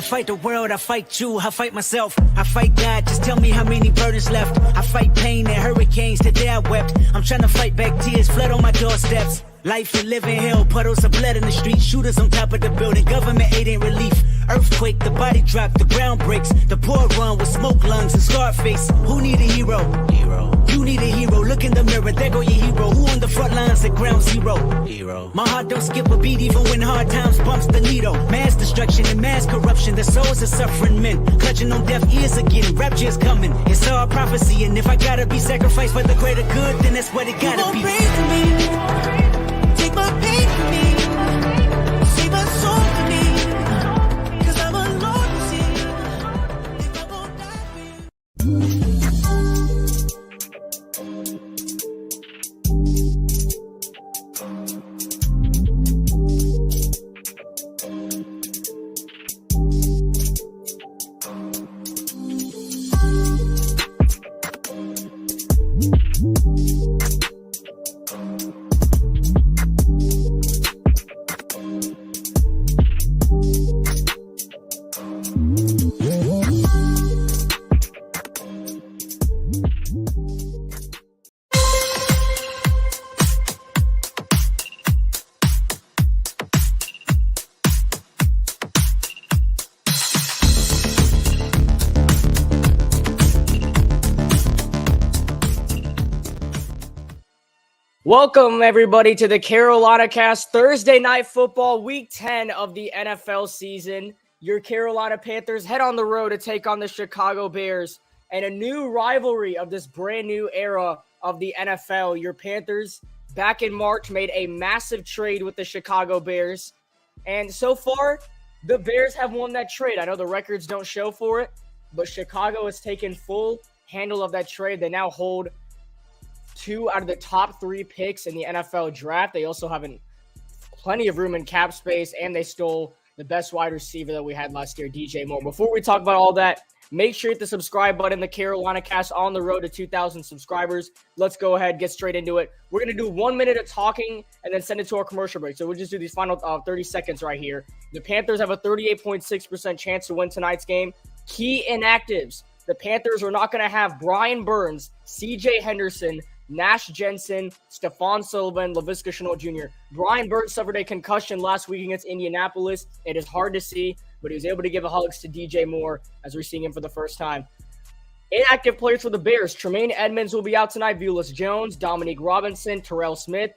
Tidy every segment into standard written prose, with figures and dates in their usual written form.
fight the world, I fight you, I fight myself, I fight God, just tell me how many burdens left. I fight pain and hurricanes, today I wept. I'm trying to fight back tears, flood on my doorsteps. Life and living hell, puddles of blood in the street, shooters on top of the building, government aid ain't relief. Earthquake, the body drop, the ground breaks, the poor run with smoke lungs and scarred face. Who need a hero? You need a hero, look in the mirror, there go your hero. Who on the front lines at ground zero? My heart don't skip a beat even when hard times bumps the needle. Mass destruction and mass corruption, the souls of suffering men, clutching on deaf ears again, rapture's coming. It's all prophecy, and if I gotta be sacrificed for the greater good, then that's what it gotta be. Pray for me, take my pain from me, save my soul for me, 'cause I'm alone to see if I won't die for you. Welcome, everybody, to the CarolinaCast Thursday Night Football Week 10 of the NFL season. Your Carolina Panthers head on the road to take on the Chicago Bears and a new rivalry of this brand new era of the NFL. Your Panthers, back in March, made a massive trade with the Chicago Bears. And so far, the Bears have won that trade. I know the records don't show for it, but Chicago has taken full handle of that trade. They now hold 2 out of the top 3 picks in the NFL draft. They also have plenty of room in cap space, and they stole the best wide receiver that we had last year, DJ Moore. Before we talk about all that, make sure you hit the subscribe button. The CarolinaCast on the road to 2,000 subscribers. Let's go ahead, get straight into it. We're going to do 1 minute of talking and then send it to our commercial break. So we'll just do these final 30 seconds right here. The Panthers have a 38.6% chance to win tonight's game. Key inactives. The Panthers are not going to have Brian Burns, CJ Henderson, Nash Jensen, Stephon Sullivan, Laviska Shenault Jr. Brian Burns suffered a concussion last week against Indianapolis. It is hard to see, but he was able to give a hugs to DJ Moore as we're seeing him for the first time. Inactive players for the Bears. Tremaine Edmonds will be out tonight. Vilas Jones, Dominique Robinson, Terrell Smith.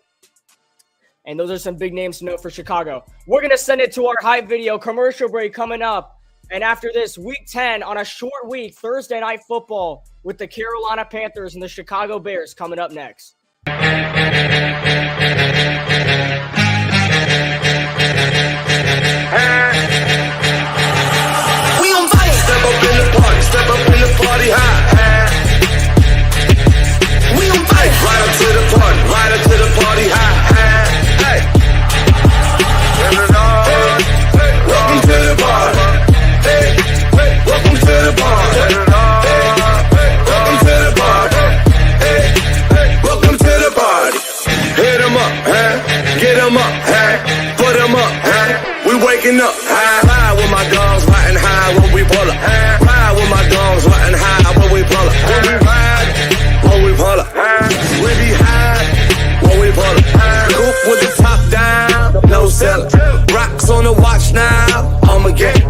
And those are some big names to note for Chicago. We're going to send it to our hype video. Commercial break coming up. And after this, Week 10 on a short week, Thursday Night Football with the Carolina Panthers and the Chicago Bears coming up next. We on fire! Step up in the party high. We on fire! Right up to the party high. Hey. Welcome to the party. Hey, welcome to the party. Welcome to the party. Hey, welcome to the party. Hit 'em up, huh? Get 'em up, huh? Put 'em up, huh? We waking up, high with my dogs, riding high when we pull up. Ride with my dogs, riding high when we pull up. When we ride, when we pull up. We be high when we pull up. Coupe with the top down, no cellar. Rocks on the watch now, I'ma get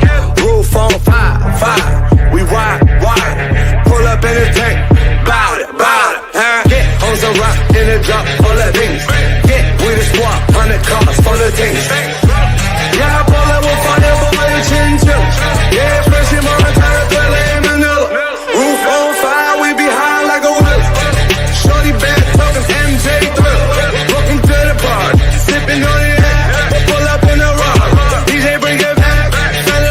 roof on fire. We ride, pull up in the tank, bout it, Get on some rock in the drop full of things. Get with a squad, 100 cars full of things. Yeah, I pull up with fire, boy, and chinchilla. Yeah, fresh in Montana, Philly, and Manila. Roof on fire, we be high like a willow. Shorty bad talking MJ Thriller. Welcome to the party, sipping on the air. Pull up in the rock, DJ bring it back. Fell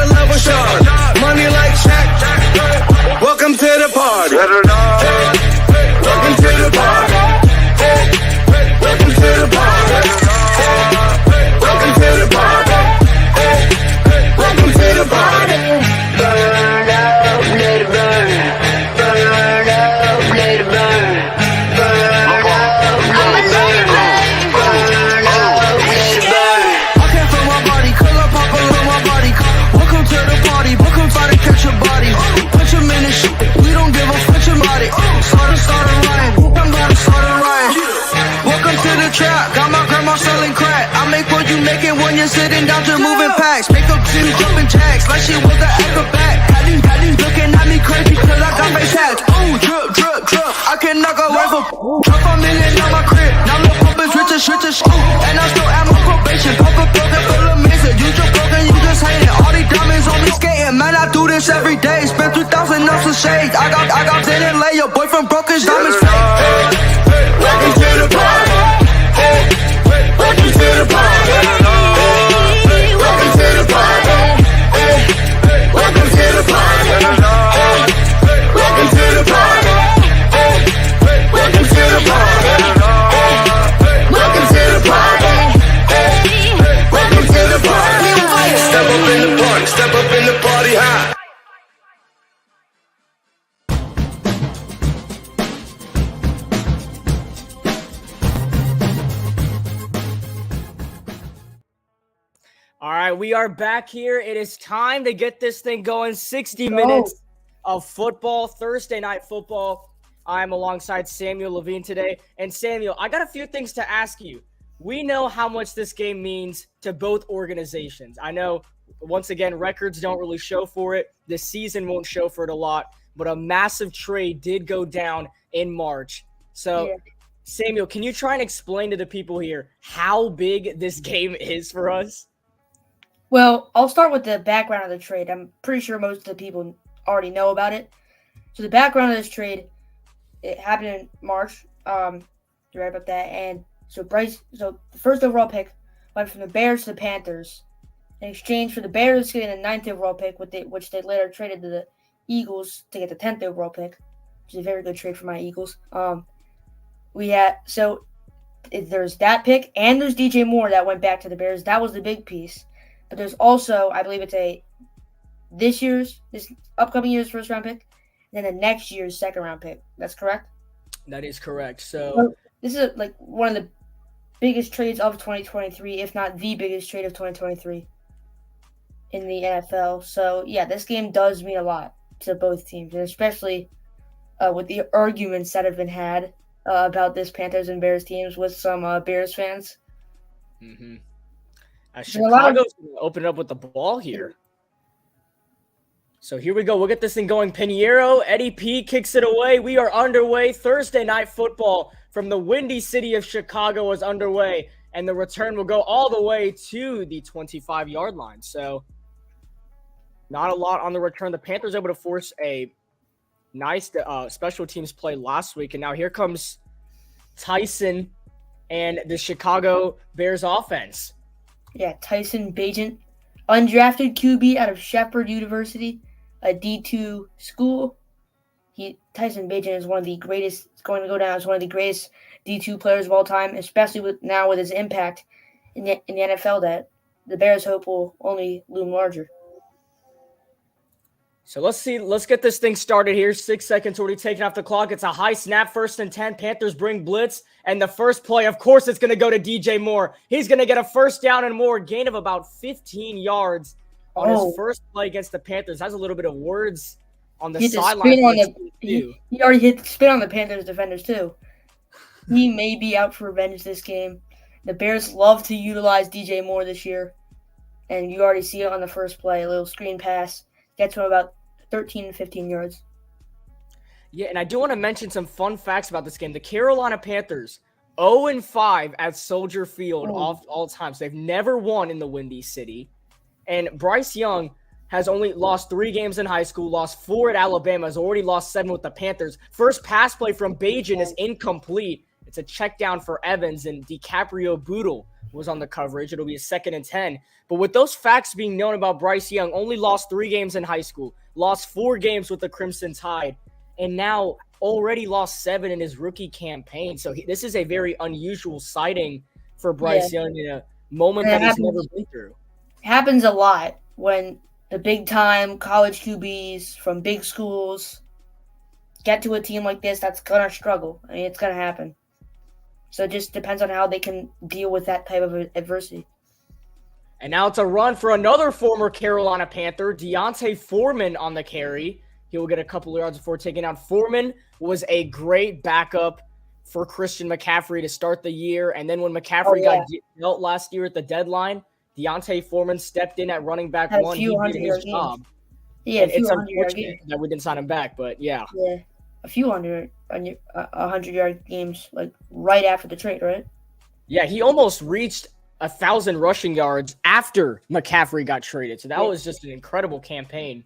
make it when you're sitting down to moving packs. Make up Jimmy jumping jacks like she was an acrobat. Had these looking at me crazy cause I got face tats. Ooh, drip, drip, drip. I can knock a rifle. Drop a million on my crib. Now my pump is rich as ooh. And I still at my probation. Pump a broken full of mason. You just broken, you just hating. All these diamonds on me skating. Man, I do this every day. Spend 3,000 ounces of shades. I got in and lay. Your boyfriend broke his diamonds fake. Welcome to the party. Welcome to the party. Welcome to the party. Welcome to the party. Welcome to the party. Welcome to the party. Welcome to the party. Welcome to the party. Step up in the party. Step up in the party high. All right, we are back here. It is time to get this thing going. 60 minutes of football, Thursday night football. I'm alongside Samuel Levine today. And Samuel, I got a few things to ask you. We know how much this game means to both organizations. I know, once again, records don't really show for it. The season won't show for it a lot. But a massive trade did go down in March. So, Samuel, can you try and explain to the people here how big this game is for us? Well, I'll start with the background of the trade. I'm pretty sure most of the people already know about it. So the background of this trade, it happened in March. You're right about that. And so the first overall pick went from the Bears to the Panthers in exchange for the Bears getting the 9th overall pick, which they later traded to the Eagles to get the 10th overall pick, which is a very good trade for my Eagles. There's that pick, and there's DJ Moore that went back to the Bears. That was the big piece. But there's also, I believe it's this upcoming year's first round pick, and then the next year's second round pick. That's correct? That is correct. So this is like one of the biggest trades of 2023, if not the biggest trade of 2023 in the NFL. So yeah, this game does mean a lot to both teams, and especially with the arguments that have been had about this Panthers and Bears teams with some Bears fans. Mm-hmm. Chicago's going to open it up with the ball here. So here we go. We'll get this thing going. Pinheiro, Eddie P kicks it away. We are underway. Thursday night football from the windy city of Chicago is underway. And the return will go all the way to the 25-yard line. So not a lot on the return. The Panthers able to force a nice special teams play last week. And now here comes Tyson and the Chicago Bears offense. Yeah, Tyson Bagent, undrafted QB out of Shepherd University, a D2 school. Tyson Bagent is one of the greatest, going to go down as one of the greatest D2 players of all time, especially with his impact in the NFL that the Bears hope will only loom larger. So let's get this thing started here. 6 seconds already taken off the clock. It's a high snap, 1st and 10. Panthers bring blitz. And the first play, of course, it's going to go to DJ Moore. He's going to get a first down and more, gain of about 15 yards on his first play against the Panthers. Has a little bit of words on the sideline. He already hit spin on the Panthers defenders, too. He may be out for revenge this game. The Bears love to utilize DJ Moore this year. And you already see it on the first play. A little screen pass. Gets him about 13 to 15 yards. Yeah, and I do want to mention some fun facts about this game. The Carolina Panthers, 0-5 at Soldier Field all time. So they've never won in the Windy City. And Bryce Young has only lost 3 games in high school, lost 4 at Alabama, has already lost 7 with the Panthers. First pass play from Bajan is incomplete. It's a check down for Evans, and DiCaprio Boodle was on the coverage. It'll be a 2nd and 10. But with those facts being known about Bryce Young, only lost 3 games in high school, lost 4 games with the Crimson Tide, and now already lost 7 in his rookie campaign. So this is a very unusual sighting for Bryce Young in a moment that he's never been through. It happens a lot when the big-time college QBs from big schools get to a team like this that's going to struggle. I mean, it's going to happen. So it just depends on how they can deal with that type of adversity. And now it's a run for another former Carolina Panther, Deontay Foreman on the carry. He will get a couple of yards before taking out. Foreman was a great backup for Christian McCaffrey to start the year. And then when McCaffrey got dealt last year at the deadline, Deontay Foreman stepped in at running back Had a one. few He did his job. Yeah, And it's 100-yard unfortunate games. that we didn't sign him back, but yeah. Yeah, a few 100-yard games, like right after the trade, right? Yeah, he almost reached 1,000 rushing yards after McCaffrey got traded. So that was just an incredible campaign.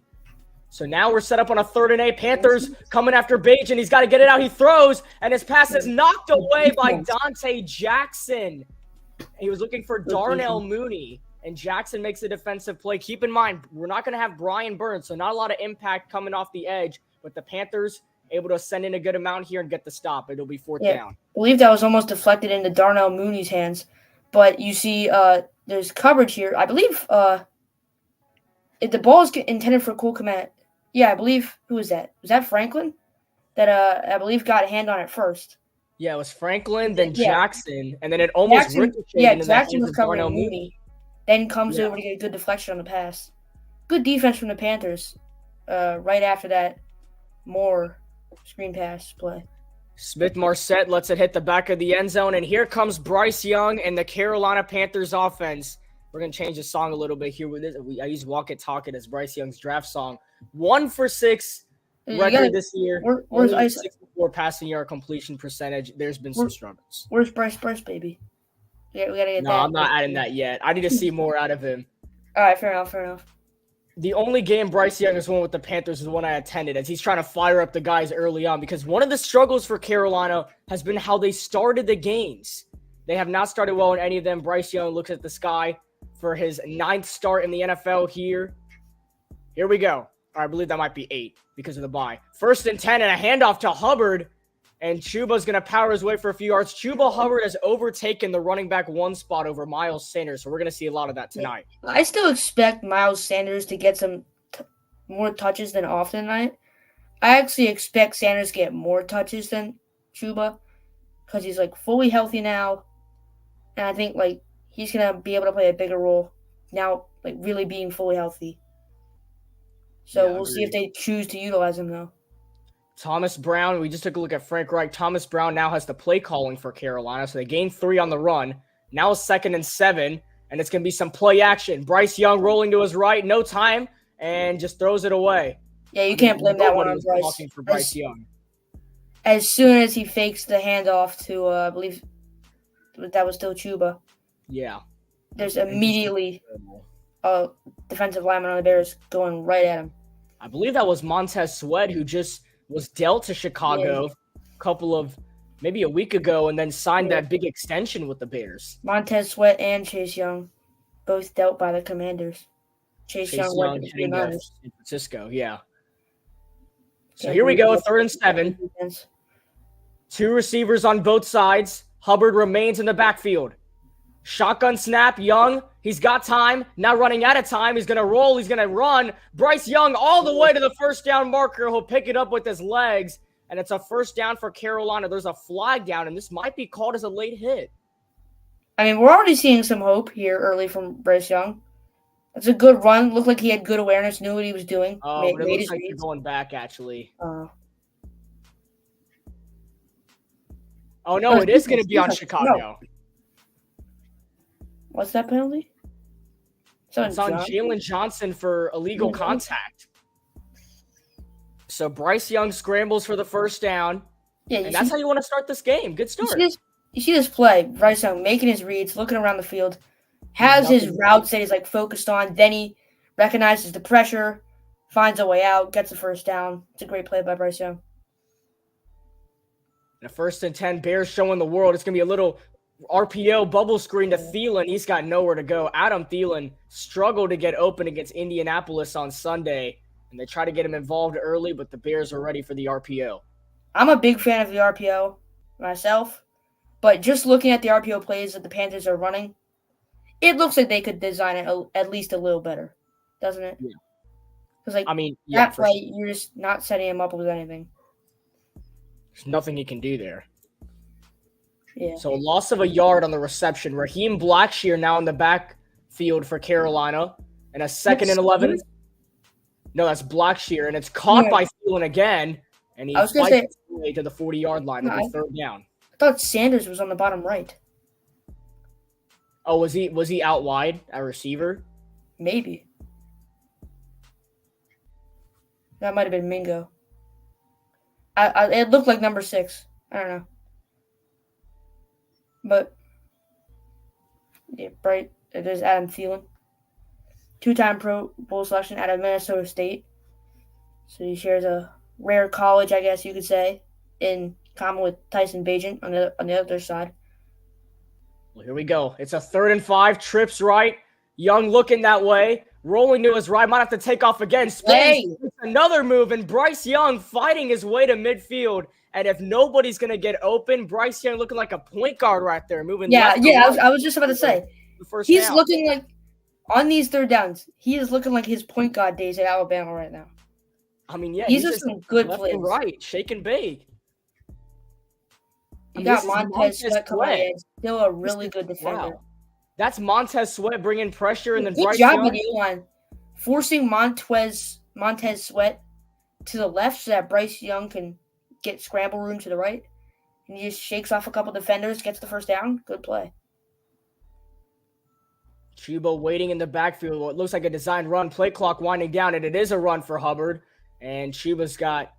So now we're set up on a 3rd and 8. Panthers coming after Bajan. He's got to get it out. He throws, and his pass is knocked away by Dante Jackson. He was looking for Darnell Mooney, and Jackson makes a defensive play. Keep in mind, we're not going to have Brian Burns, so not a lot of impact coming off the edge, but the Panthers able to send in a good amount here and get the stop. It'll be 4th down. I believe that was almost deflected into Darnell Mooney's hands, but you see there's coverage here. I believe if the ball is intended for Cole Kmet, I believe, who was that? Was that Franklin? That I believe got a hand on it first. Yeah, it was Franklin, then Jackson, and then it almost ricocheted into the hands of Darnell Mooney. Then comes over to get a good deflection on the pass. Good defense from the Panthers. Right after that, more screen pass play. Smith-Marset lets it hit the back of the end zone, and here comes Bryce Young and the Carolina Panthers offense. We're going to change the song a little bit here with this. I use Walk It Talk It as Bryce Young's draft song. 1 for 6 record this year. Where's only Ice? 64 passing yard completion percentage. There's been some struggles. Where's Bryce, baby? Yeah, we got to get that. No, I'm not adding that yet. I need to see more out of him. All right, fair enough. The only game Bryce Young has won with the Panthers is the one I attended, as he's trying to fire up the guys early on, because one of the struggles for Carolina has been how they started the games. They have not started well in any of them. Bryce Young looks at the sky for his 9th start in the NFL here. Here we go. I believe that might be 8 because of the bye. 1st and 10 and a handoff to Hubbard. And Chuba's going to power his way for a few yards. Chuba Hubbard has overtaken the running back 1 spot over Miles Sanders. So we're going to see a lot of that tonight. I still expect Miles Sanders to get some more touches than often tonight. I actually expect Sanders to get more touches than Chuba because he's like fully healthy now. And I think like he's going to be able to play a bigger role now, like really being fully healthy. So we'll see if they choose to utilize him, though. Thomas Brown, we just took a look at Frank Reich. Thomas Brown now has the play calling for Carolina, so they gained 3 on the run. Now it's 2nd and 7, and it's going to be some play action. Bryce Young rolling to his right, no time, and just throws it away. Yeah, you can't blame that one on Bryce. For Bryce Young. As soon as he fakes the handoff to, I believe that was still Chuba. Yeah. There's immediately a defensive lineman on the Bears going right at him. I believe that was Montez Sweat, who just was dealt to Chicago maybe a week ago, and then signed that big extension with the Bears. Montez Sweat and Chase Young, both dealt by the Commanders. Chase Young went to San Francisco, yeah. So here we go, 3rd and 7. 2 receivers on both sides. Hubbard remains in the backfield. Shotgun snap, Young. He's got time. Now running out of time. He's going to roll. He's going to run. Bryce Young all the way to the 1st down marker. He'll pick it up with his legs. And it's a 1st down for Carolina. There's a flag down, and this might be called as a late hit. I mean, we're already seeing some hope here early from Bryce Young. It's a good run. Looked like he had good awareness, knew what he was doing. Oh, but it looks like you're going back, actually. Oh, no, it is going to be on Chicago. No. What's that penalty? It's on Jalen Johnson for illegal contact. So Bryce Young scrambles for the 1st down. Yeah, and that's how you want to start this game. Good start. You see this play, Bryce Young making his reads, looking around the field, has his routes that he's like focused on. Then he recognizes the pressure, finds a way out, gets the 1st down. It's a great play by Bryce Young. And a 1st and 10, Bears showing the world. It's going to be a little RPO bubble screen to Thielen. He's got nowhere to go. Adam Thielen struggled to get open against Indianapolis on Sunday, and they try to get him involved early, but the Bears are ready for the RPO. I'm a big fan of the RPO myself, but just looking at the RPO plays that the Panthers are running, it looks like they could design it at least a little better, doesn't it? Yeah. Because that play, you're just not setting him up with anything. There's nothing he can do there. Yeah. So a loss of a yard on the reception. Raheem Blackshear now in the backfield for Carolina. And a 2nd and 11. No, that's Blackshear. And it's caught by Thielen again. And he fights his way to the 40-yard line. It'll be 3rd down. I thought Sanders was on the bottom right. Oh, was he out wide at receiver? Maybe. That might have been Mingo. It looked like number 6. I don't know. But, yeah, right. There's Adam Thielen. 2-time Pro Bowl selection out of Minnesota State. So he shares a rare college, I guess you could say, in common with Tyson Bagent on the other side. Well, here we go. It's a 3rd and 5. Trips right. Young looking that way. Rolling to his right. Might have to take off again. Spins. Another move. And Bryce Young fighting his way to midfield. And if nobody's going to get open, Bryce Young looking like a point guard right there. Moving left to right. I was just about to say. He's looking like, on these 3rd downs, he is looking like his point guard days at Alabama right now. I mean, yeah. He's just some good left plays. And right. Shake and bake. You got Montez Sweat coming in. Still a really good defender. Wow. That's Montez Sweat bringing pressure, and then good Bryce job Young. with the line, forcing Montez Sweat to the left so that Bryce Young can get scramble room to the right, and he just shakes off a couple defenders, gets the first down. Good play. Chuba waiting in the backfield. What looks like a designed run. Play clock winding down, and it is a run for Hubbard. And Chuba's got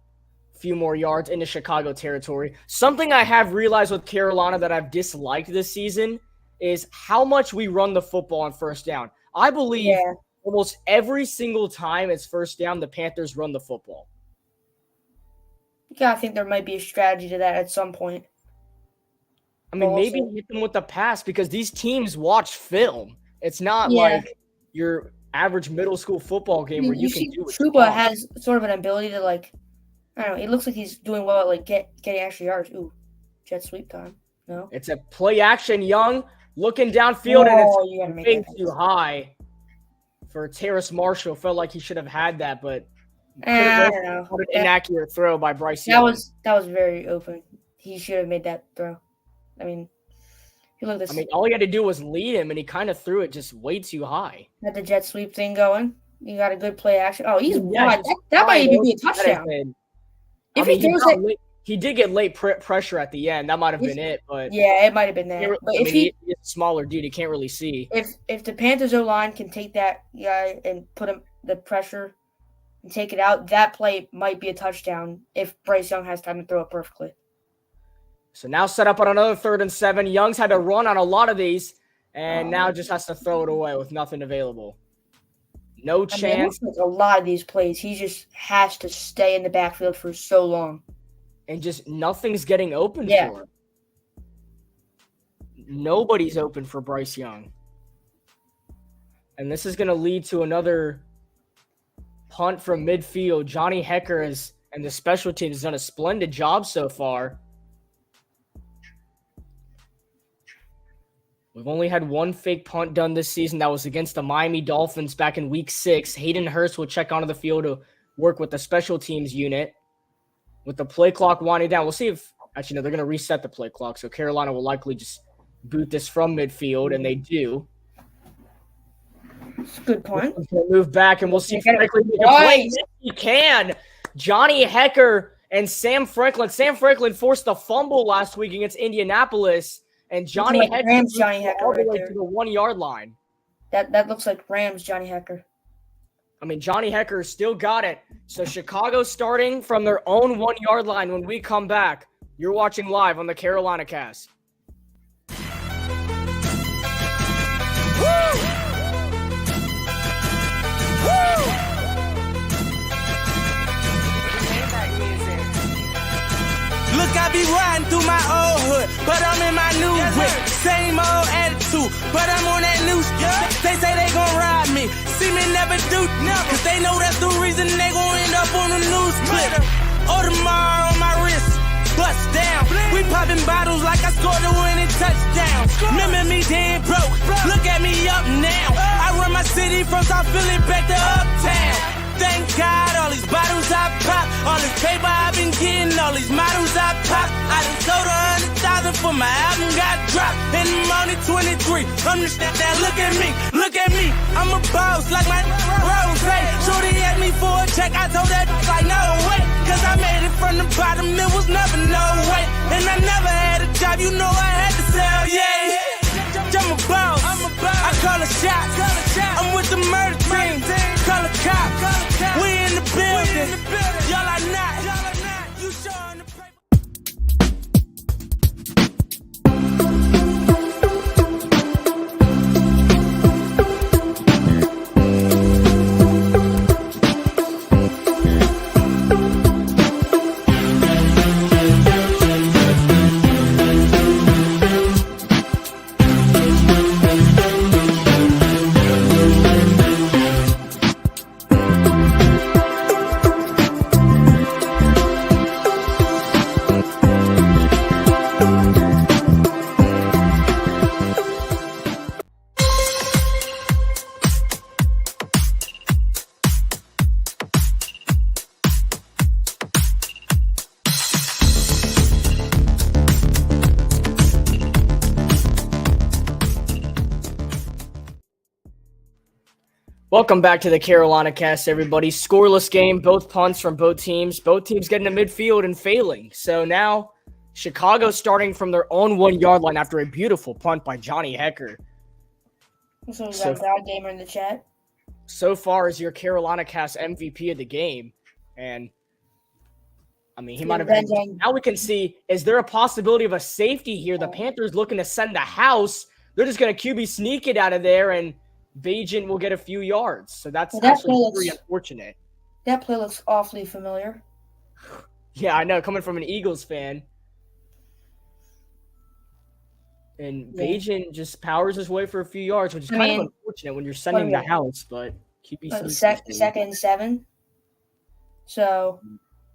a few more yards into Chicago territory. Something I have realized with Carolina that I've disliked this season is how much we run the football on first down. I believe almost every single time it's first down, the Panthers run the football. Yeah, I think there might be a strategy to that at some point. I mean, maybe hit them with the pass because these teams watch film. It's not like your average middle school football game where you can do it. Chuba has sort of an ability to, like, I don't know, it looks like he's doing well at, like, getting extra yards. Ooh, jet sweep time. No? It's a play action, Young. Looking downfield, and it's way too high for Terrace Marshall. Felt like he should have had that, but I don't know. An inaccurate throw by Bryce Young. That was very open. He should have made that throw. I mean, all he had to do was lead him, and he kind of threw it just way too high. Had the jet sweep thing going. You got a good play action. Oh, he's wide. That might even be a touchdown. He did get late pressure at the end. That might have been it, but it might have been that. But he's a smaller dude, he can't really see. If the Panthers O-line can take that guy and put him the pressure and take it out, that play might be a touchdown if Bryce Young has time to throw it perfectly. So now set up on another 3rd and 7. Young's had to run on a lot of these, and now just has to throw it away with nothing available. No chance. Like a lot of these plays, he just has to stay in the backfield for so long. And just nothing's getting open for him. Nobody's open for Bryce Young. And this is going to lead to another punt from midfield. Johnny Hecker and the special teams has done a splendid job so far. We've only had one fake punt done this season. That was against the Miami Dolphins back in Week 6. Hayden Hurst will check onto the field to work with the special teams unit. With the play clock winding down, we'll see if – actually, no, they're going to reset the play clock, so Carolina will likely just boot this from midfield, and they do. That's a good point. Move back, and we'll see Franklin make a play. Yes, he can. Johnny Hecker and Sam Franklin. Sam Franklin forced a fumble last week against Indianapolis, and Johnny Hecker all the way to the 1-yard line. That looks like Rams Johnny Hecker. I mean, Johnny Hecker still got it. So Chicago starting from their own 1-yard line when we come back. You're watching live on the CarolinaCast. Look, I be riding through my old hood, but I'm in my new whip. Same old attitude, but I'm on that new shit. They say they gon' ride me, see me never do, cause they know that's the reason they gon' end up on the news clip. Audemars on my wrist, bust down. We popping bottles like I scored a winning touchdown. Remember me dead broke, look at me up now. I run my city from South Philly back to Uptown. Thank God, all these bottles I pop, all this paper I've been getting, all these models I pop. I done sold 100,000 for my album got dropped. In the morning 2023. Understand that? Look at me, I'm a boss like my Rose. Shorty asked me for a check, I told that like no way. Cause I made it from the bottom, it was never no way. And I never had a job, you know I had to sell, yeah. I'm a boss, I call a shot. I'm with the murder team, call a cop. We in the building, y'all are not. You showing the paper. Welcome back to the Carolina Cast, everybody. Scoreless game, both punts from both teams. Both teams getting to midfield and failing. So now Chicago starting from their own 1 yard line after a beautiful punt by Johnny Hecker. So we got God Gamer in the chat. So far as your Carolina Cast MVP of the game. And I mean, he might have been. Now we can see, is there a possibility of a safety here? The Panthers looking to send the house. They're just going to QB sneak it out of there, and Bajan will get a few yards. So that's actually pretty unfortunate. That play looks awfully familiar. Yeah, I know, coming from an Eagles fan. And Bajan just powers his way for a few yards, which is kind of unfortunate when you're sending the house, but QB second and 7. So,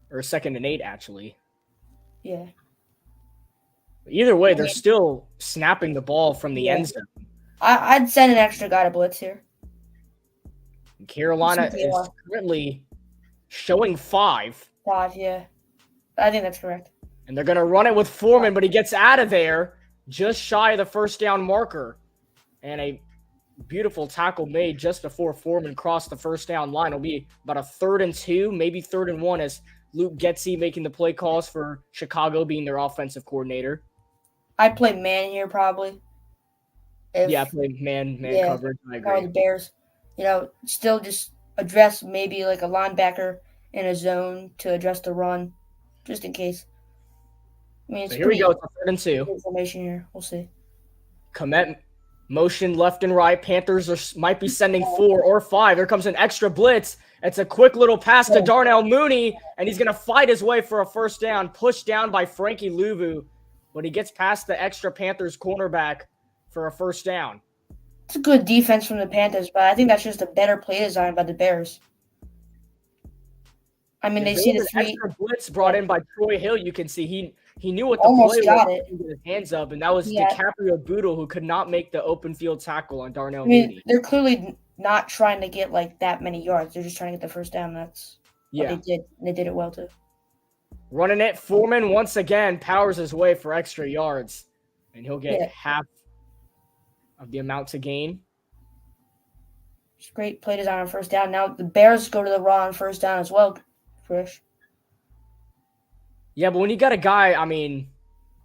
or 2nd and 8, actually. Yeah. Either way, they're still snapping the ball from the end zone. I'd send an extra guy to blitz here. Carolina is currently showing 5. 5, yeah. I think that's correct. And they're going to run it with Foreman, but he gets out of there just shy of the first down marker. And a beautiful tackle made just before Foreman crossed the first down line. It'll be about a 3rd and 2, maybe 3rd and 1, as Luke Getsy making the play calls for Chicago being their offensive coordinator. I'd play man here probably. Play man coverage. I agree. Cover the Bears. Still just address maybe like a linebacker in a zone to address the run, just in case. I mean, it's here we go. It's a 3rd and 2. Information here. We'll see. Komet motion left and right. Panthers might be sending 4 or 5. Here comes an extra blitz. It's a quick little pass to Darnell Mooney, and he's going to fight his way for a first down. Pushed down by Frankie Luvu, but he gets past the extra Panthers cornerback for a first down. It's a good defense from the Panthers, but I think that's just a better play design by the Bears. I mean, they see the extra blitz brought in by Troy Hill. You can see he knew what the almost play got was. It. He got his hands up, and that was DiCaprio Boodle, who could not make the open field tackle on Darnell Mooney. They're clearly not trying to get like that many yards. They're just trying to get the first down. That's what they did. And they did it well too. Running it, Foreman once again powers his way for extra yards, and he'll get half of the amount to gain. It's great play design on first down. Now the Bears go to the run on first down as well, Frisch. Yeah, but when you got a guy, I mean,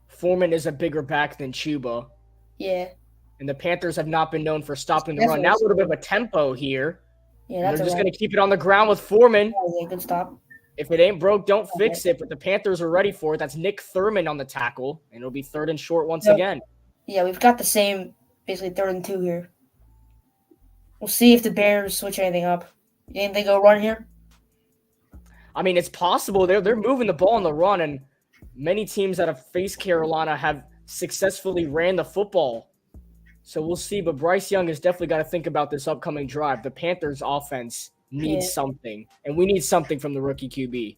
Foreman is a bigger back than Chuba. Yeah. And the Panthers have not been known for stopping the run. Now a little bit of a tempo here. Yeah, they're just going to keep it on the ground with Foreman. Yeah, good stop. If it ain't broke, don't fix it. But the Panthers are ready for it. That's Nick Thurman on the tackle, and it'll be 3rd and short once again. Yeah, we've got the same, basically 3rd and 2 here. We'll see if the Bears switch anything up. You think they go run here? I mean, it's possible. They're moving the ball on the run, and many teams that have faced Carolina have successfully ran the football. So we'll see. But Bryce Young has definitely got to think about this upcoming drive. The Panthers' offense needs something, and we need something from the rookie QB.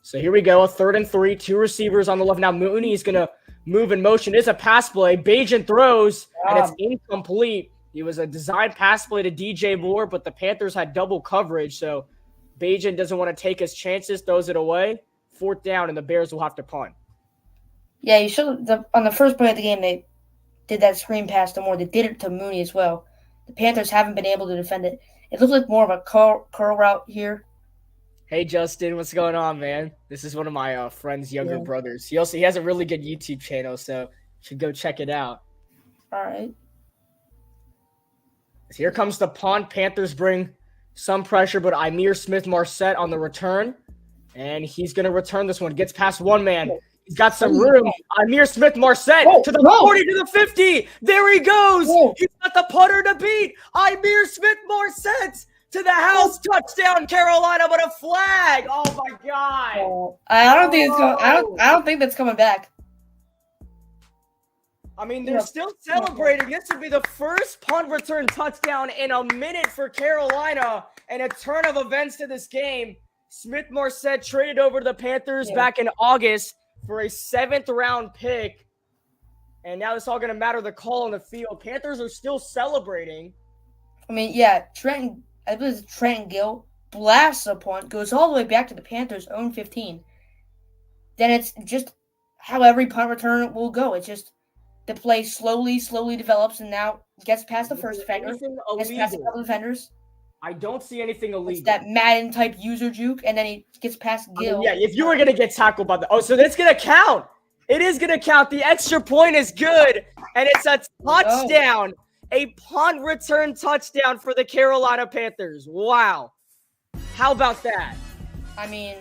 So here we go, a 3rd and 3, 2 receivers on the left. Now Mooney is going to move in motion. It's a pass play. Bajan throws, and it's incomplete. It was a designed pass play to DJ Moore, but the Panthers had double coverage, so Bajan doesn't want to take his chances, throws it away. 4th down, and the Bears will have to punt. Yeah, you should. On the first play of the game, did that screen pass to Moore. They did it to Mooney as well. The Panthers haven't been able to defend it. It looks like more of a curl route here. Hey, Justin, what's going on, man? This is one of my friend's younger brothers. He has a really good YouTube channel, so you should go check it out. All right. Here comes the punt. Panthers bring some pressure, but Ihmir Smith-Marsette on the return. And he's going to return this one. Gets past one man. He's got some room. Ihmir Smith-Marsette to the 40 to the 50. There he goes. He's got the putter to beat. Ihmir Smith-Marsette to the house. Touchdown, Carolina, but a flag. Oh, my God. I don't think it's going. I don't think that's coming back. I mean, they're still celebrating. This would be the first punt return touchdown in a minute for Carolina, and a turn of events to this game. Smith-Marsette traded over to the Panthers back in August for a 7th-round pick, and now it's all going to matter the call on the field. Panthers are still celebrating. I mean, I believe it's Trenton Gill blasts a punt, goes all the way back to the Panthers' own 15. Then it's just how every punt return will go. It's just the play slowly develops, and now gets past the first defender, gets past a couple defenders. I don't see anything illegal. It's that Madden type user juke, and then he gets past Gill. If you were gonna get tackled by so that's gonna count. It is gonna count. The extra point is good, and it's a touchdown, a punt return touchdown for the Carolina Panthers. Wow, how about that? I mean,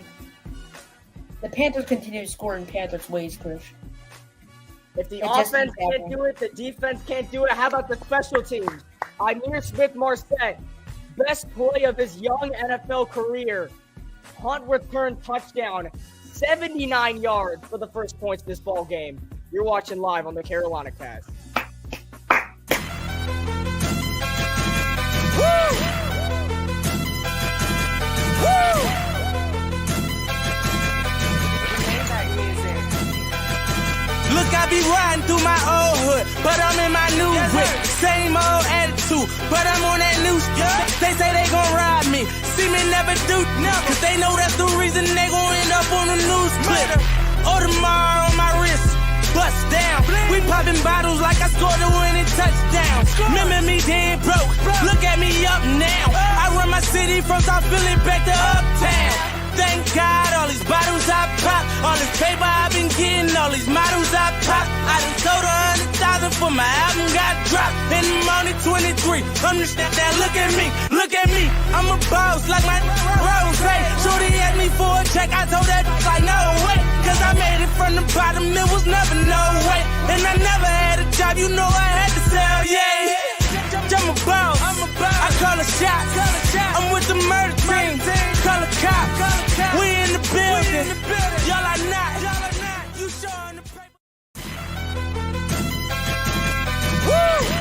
the Panthers continue to score in Panthers ways, Chris. If the offense can't do it, the defense can't do it. How about the special teams? Ihmir Smith-Marsette, best play of his young NFL career. Punt return touchdown, 79 yards for the first points of this ball game. You're watching live on the CarolinaCast. Woo! Woo! Look, I be riding through my old hood, but I'm in my new whip. Same old attitude, but I'm on that new shit. They say they gon' ride me, see me never do, cause they know that's the reason they gon' end up on the news clip. Audemars on my wrist, bust down. We popping bottles like I scored a winning touchdown. Remember me dead broke, look at me up now. I run my city from South Philly back to Uptown. Thank God, all these bottles I pop, all this paper I've been getting, all these models I pop. I done sold 100,000 for my album got dropped, and I'm only 23. Understand that? Look at me, I'm a boss like my Rose. Shorty asked me for a check, I told that like no way, cause I made it from the bottom, it was never no way. And I never had a job, you know I had to sell, I'm a boss, I call a shot, I'm with the murder team, call a cop, we in the building, y'all are not, you showing the paper. Woo!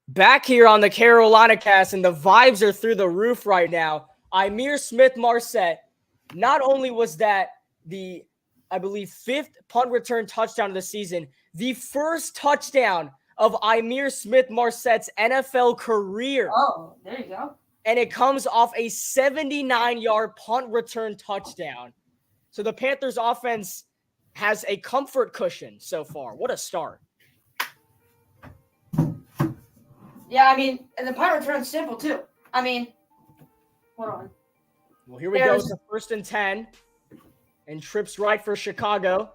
Back here on the CarolinaCast, and the vibes are through the roof right now. Ihmir Smith-Marsette, not only was that the, I believe, 5th punt return touchdown of the season, the first touchdown of Ihmir Smith-Marsette's NFL career. Oh, there you go. And it comes off a 79-yard punt return touchdown. So the Panthers offense has a comfort cushion so far. What a start. Yeah, I mean, and the punt return's simple too. I mean, hold on. Well, here we go. It's a 1st and 10. And trips right for Chicago.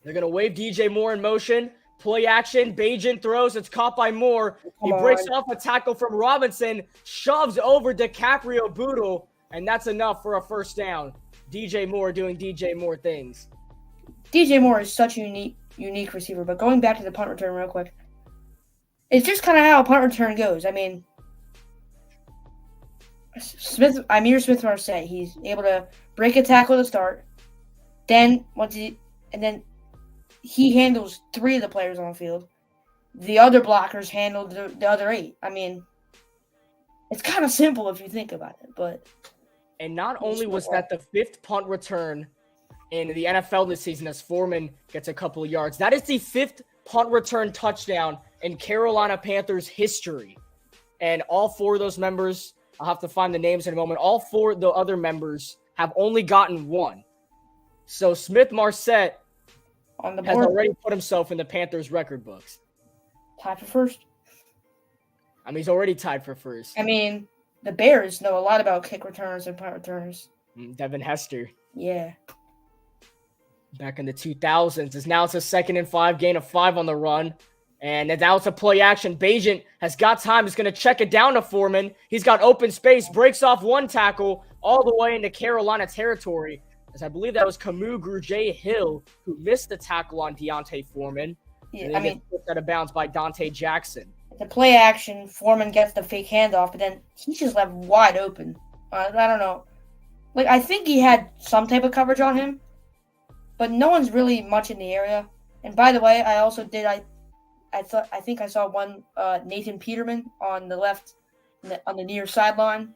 They're going to wave DJ Moore in motion. Play action. Bajan throws. It's caught by Moore. He breaks off a tackle from Robinson. Shoves over DiCaprio Boodle. And that's enough for a 1st down. DJ Moore doing DJ Moore things. DJ Moore is such a unique receiver. But going back to the punt return real quick. It's just kind of how a punt return goes. I mean, Ihmir Smith-Marsette, he's able to break a tackle to start. Then he handles 3 of the players on the field. The other blockers handled the other 8. I mean, it's kind of simple if you think about it. But and not only was that the 5th punt return in the NFL this season as Foreman gets a couple of yards, that is the 5th punt return touchdown in Carolina Panthers history. And all 4 of those members, I'll have to find the names in a moment, all 4 of the other members have only gotten 1. So Smith-Marsette has already put himself in the Panthers record books. Tied for 1st. I mean, he's already tied for 1st. I mean, the Bears know a lot about kick returners and punt returners. Devin Hester. Yeah. Back in the 2000s. Now it's a 2nd and 5, gain of 5 on the run. And now it's a play action. Bajan has got time. He's going to check it down to Foreman. He's got open space, breaks off 1 tackle all the way into Carolina territory. As I believe that was Camus Grugier-Hill who missed the tackle on Deontay Foreman. Yeah, and then put out of bounds by Dante Jackson. The play action, Foreman gets the fake handoff, but then he's just left wide open. I don't know. Like, I think he had some type of coverage on him, but no one's really much in the area. And by the way, I also did. I think I saw one Nathan Peterman on the left, on the near sideline.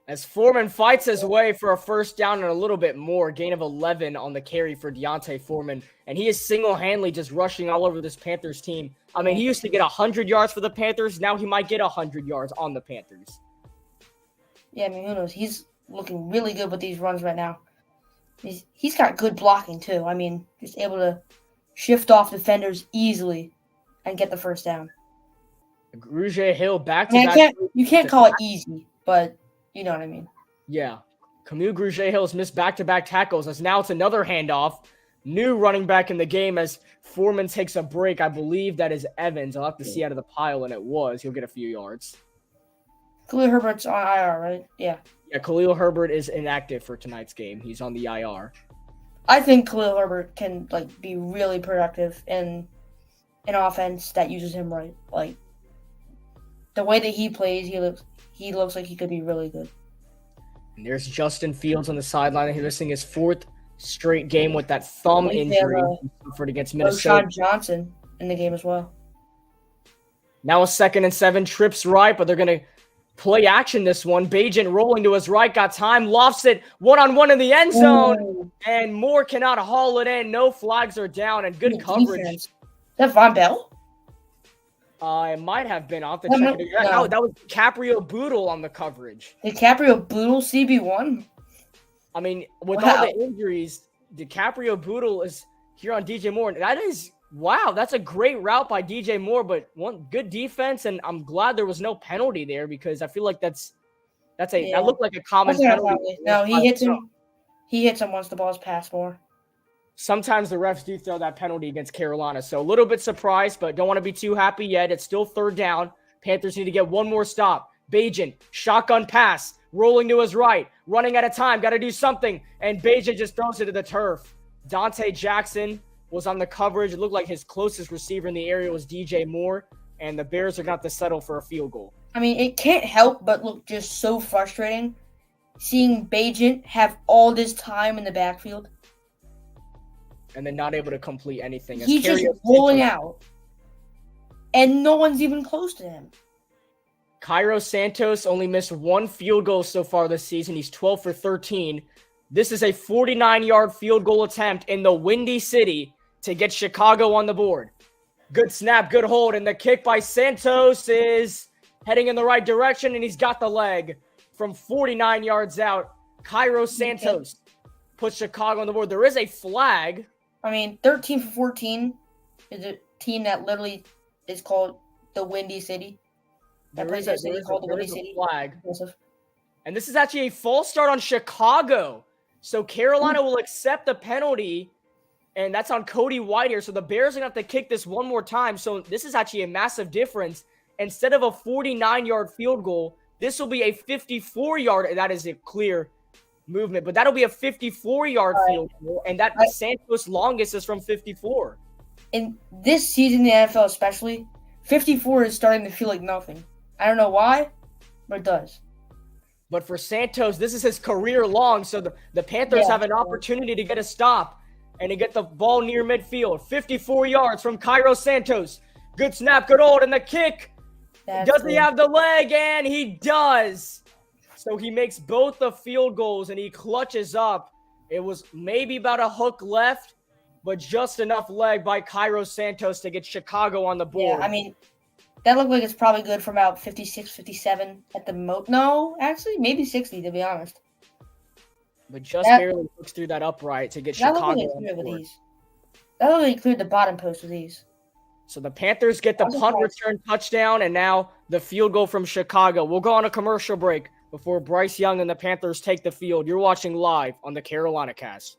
As Foreman fights his way for a 1st down and a little bit more, gain of 11 on the carry for Deontay Foreman. And he is single-handedly just rushing all over this Panthers team. I mean, he used to get 100 yards for the Panthers. Now he might get 100 yards on the Panthers. Yeah, I mean, who knows? He's looking really good with these runs right now. He's got good blocking, too. I mean, just able to shift off defenders easily and get the 1st down. Grugier-Hill back-to-back. You can't call it easy, but you know what I mean. Yeah. Camus Grugier-Hill has missed back-to-back tackles as now it's another handoff. New running back in the game as Foreman takes a break. I believe that is Evans. I'll have to see out of the pile, and it was. He'll get a few yards. Khalil Herbert's on IR, right? Yeah. Yeah, Khalil Herbert is inactive for tonight's game. He's on the IR. I think Khalil Herbert can be really productive in an offense that uses him right. Like, the way that he plays, he looks like he could be really good. And there's Justin Fields on the sideline. He's missing his 4th straight game with that thumb injury he suffered against Minnesota. Roshan Johnson in the game as well. Now a 2nd and 7, trips right, but they're going to play action this one. Bajan rolling to his right, got time, lofts it one-on-one in the end zone, and Moore cannot haul it in. No flags are down, and good coverage. Defense. Is that Von Bell? It might have been. I'll have to check it. No, that was DiCaprio Boodle on the coverage. DiCaprio Boodle, CB1? I mean, with all the injuries, DiCaprio Boodle is here on DJ Moore. That is, wow, that's a great route by DJ Moore, but one good defense, and I'm glad there was no penalty there because I feel like that looked like a common penalty. No, he hits him. He hits him once the ball's passed more. Sometimes the refs do throw that penalty against Carolina, so a little bit surprised, but don't want to be too happy yet. It's still 3rd down. Panthers need to get one more stop. Bajan, shotgun pass, rolling to his right, running out of time, got to do something, and Bajan just throws it to the turf. Dante Jackson was on the coverage. It looked like his closest receiver in the area was DJ Moore, and the Bears are going to have to settle for a field goal. I mean, it can't help but look just so frustrating seeing Bajan have all this time in the backfield. And then not able to complete anything. He's just rolling out, and no one's even close to him. Cairo Santos only missed 1 field goal so far this season. He's 12 for 13. This is a 49-yard field goal attempt in the Windy City to get Chicago on the board. Good snap, good hold, and the kick by Santos is heading in the right direction, and he's got the leg from 49 yards out. Cairo Santos puts Chicago on the board. There is a flag. I mean, 13 for 14 is a team that literally is called the Windy City. That There place is city called the Windy City. flag. Impressive. And this is actually a false start on Chicago. So Carolina will accept the penalty, and that's on Cody White here. So the Bears are going to have to kick this one more time. So this is actually a massive difference. Instead of a 49-yard field goal, this will be a 54-yard, and that is a clear movement. But that'll be a 54-yard field goal, and that Santos' longest is from 54. In this season, the NFL especially, 54 is starting to feel like nothing. I don't know why, but it does. But for Santos, this is his career long, so the Panthers have an opportunity to get a stop and to get the ball near midfield. 54 yards from Cairo Santos. Good snap, good hold, and the kick. Does he have the leg? And he does. So he makes both the field goals, and he clutches up. It was maybe about a hook left, but just enough leg by Cairo Santos to get Chicago on the board. Yeah, I mean, that looked like it's probably good for about 56, 57 at the most. No, actually, maybe 60, to be honest. But just barely looks through that upright to get Chicago on the board. That looked like he cleared the bottom post with these. So the Panthers get the punt return touchdown, and now the field goal from Chicago. We'll go on a commercial break before Bryce Young and the Panthers take the field. You're watching live on the CarolinaCast.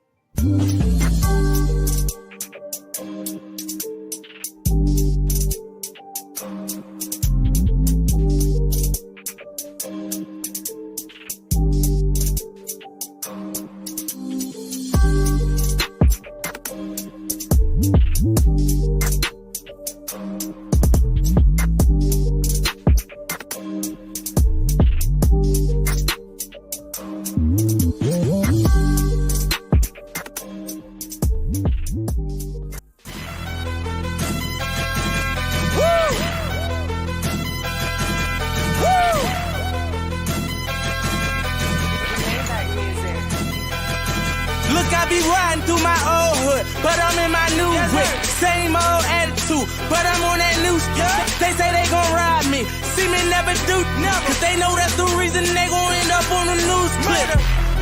Look, I be riding through my old hood, but I'm in my new whip. Same old attitude, but I'm on that new shit. They say they gon' ride me, see me never do, cause they know that's the reason they gon' end up on the news clip.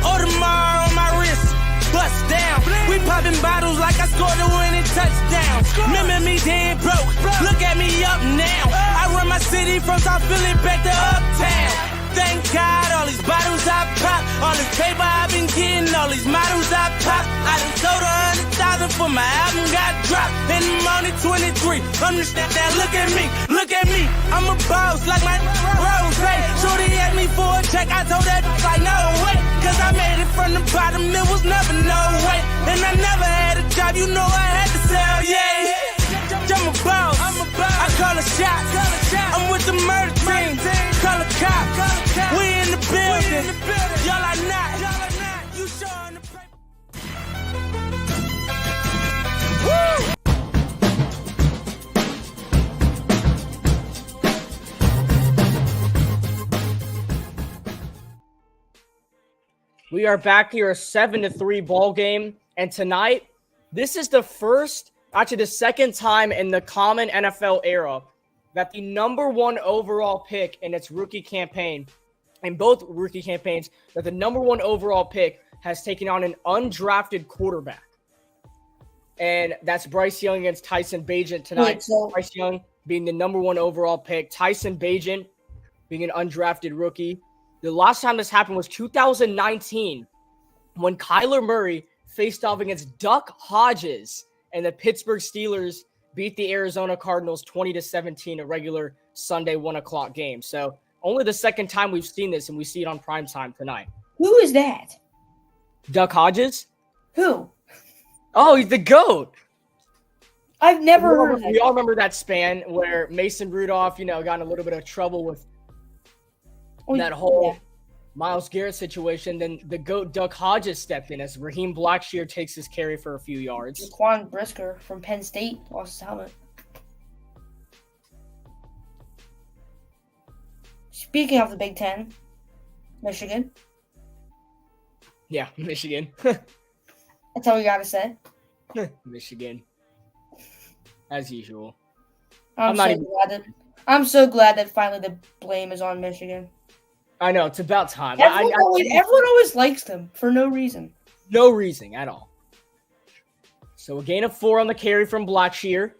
Audemars on my wrist, bust down. We popping bottles like I scored a winning touchdown. Remember me dead broke, look at me up now. I run my city from South Philly back to Uptown. Thank God, all these bottles I pop, all this paper I've been getting, all these models I pop. I done sold 100,000 for my album got dropped, and I'm only 23. Understand that? Look at me, I'm a boss like my Rose. Shorty asked me for a check, I told that like no way, cause I made it from the bottom, it was never no way. And I never had a job, you know I had to sell, yeah. I'm a boss, I call a shot, I'm with the murder team, call a cop, we in the building, y'all are not, you showing the paper. Woo! We are back here, a 7-3 ball game, and tonight, this is the second time in the common NFL era that the number one overall pick in its rookie campaign, in both rookie campaigns, that the number one overall pick has taken on an undrafted quarterback. And that's Bryce Young against Tyson Bagent tonight. Bryce Young being the number one overall pick, Tyson Bagent being an undrafted rookie. The last time this happened was 2019 when Kyler Murray faced off against Duck Hodges, and the Pittsburgh Steelers beat the Arizona Cardinals 20-17, a regular Sunday 1:00 game. So only the second time we've seen this, and we see it on primetime tonight. Who is that? Duck Hodges? Who? Oh, he's the GOAT. I've never heard of that. We all remember that span where Mason Rudolph, got in a little bit of trouble with that whole Myles Garrett situation. Then the GOAT Duck Hodges stepped in as Raheem Blackshear takes his carry for a few yards. Jaquan Brisker from Penn State lost his helmet. Speaking of the Big Ten, Michigan. Yeah, Michigan. That's all we got to say. Michigan. As usual. I'm so glad that finally the blame is on Michigan. I know, it's about time. Everyone always likes them for no reason. No reason at all. So a gain of 4 on the carry from Blackshear.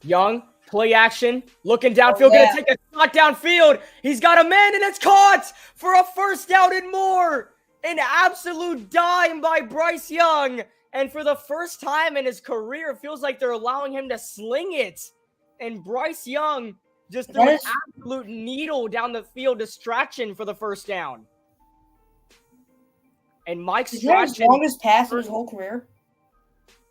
Young Play action, looking downfield, yeah. gonna take a shot downfield. He's got a man, and it's caught for a first down and more. An absolute dime by Bryce Young. And for the first time in his career, it feels like they're allowing him to sling it. And Bryce Young just threw an absolute needle down the field distraction for the first down. And Mike Strachan. Is that his longest pass of his whole career?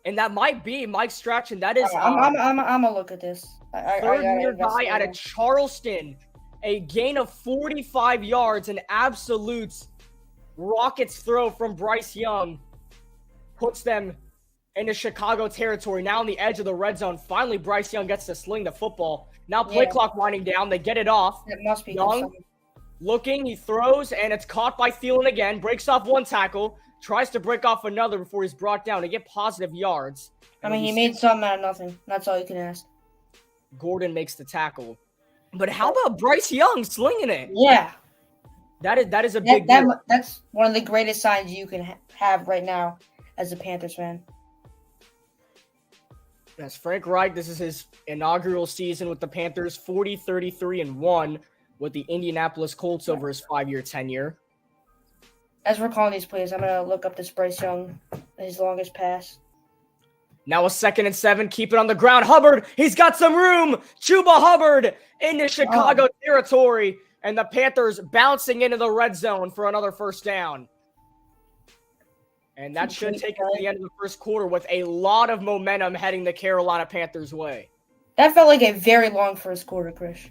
And that might be Mike Strachan. That is I'm gonna look at this. third-year guy out of Charleston. A gain of 45 yards. An absolute rocket's throw from Bryce Young. Puts them into Chicago territory. Now on the edge of the red zone. Finally, Bryce Young gets to sling the football. Now play clock winding down. They get it off. It must be Young looking. He throws, and it's caught by Thielen again. Breaks off one tackle. Tries to break off another before he's brought down to get positive yards. I mean, he made something out of nothing. That's all you can ask. Gordon makes the tackle. But how about Bryce Young slinging it? Yeah. That is a big deal. That's one of the greatest signs you can have right now as a Panthers fan. That's Frank Reich. This is his inaugural season with the Panthers, 40-33-1 with the Indianapolis Colts over his 5-year tenure. As we're calling these plays, I'm going to look up this Bryce Young, his longest pass. Now a 2nd and 7. Keep it on the ground. Hubbard, he's got some room. Chuba Hubbard into Chicago territory. And the Panthers bouncing into the red zone for another first down. And that should take us to the end of the first quarter with a lot of momentum heading the Carolina Panthers' way. That felt like a very long first quarter, Chris.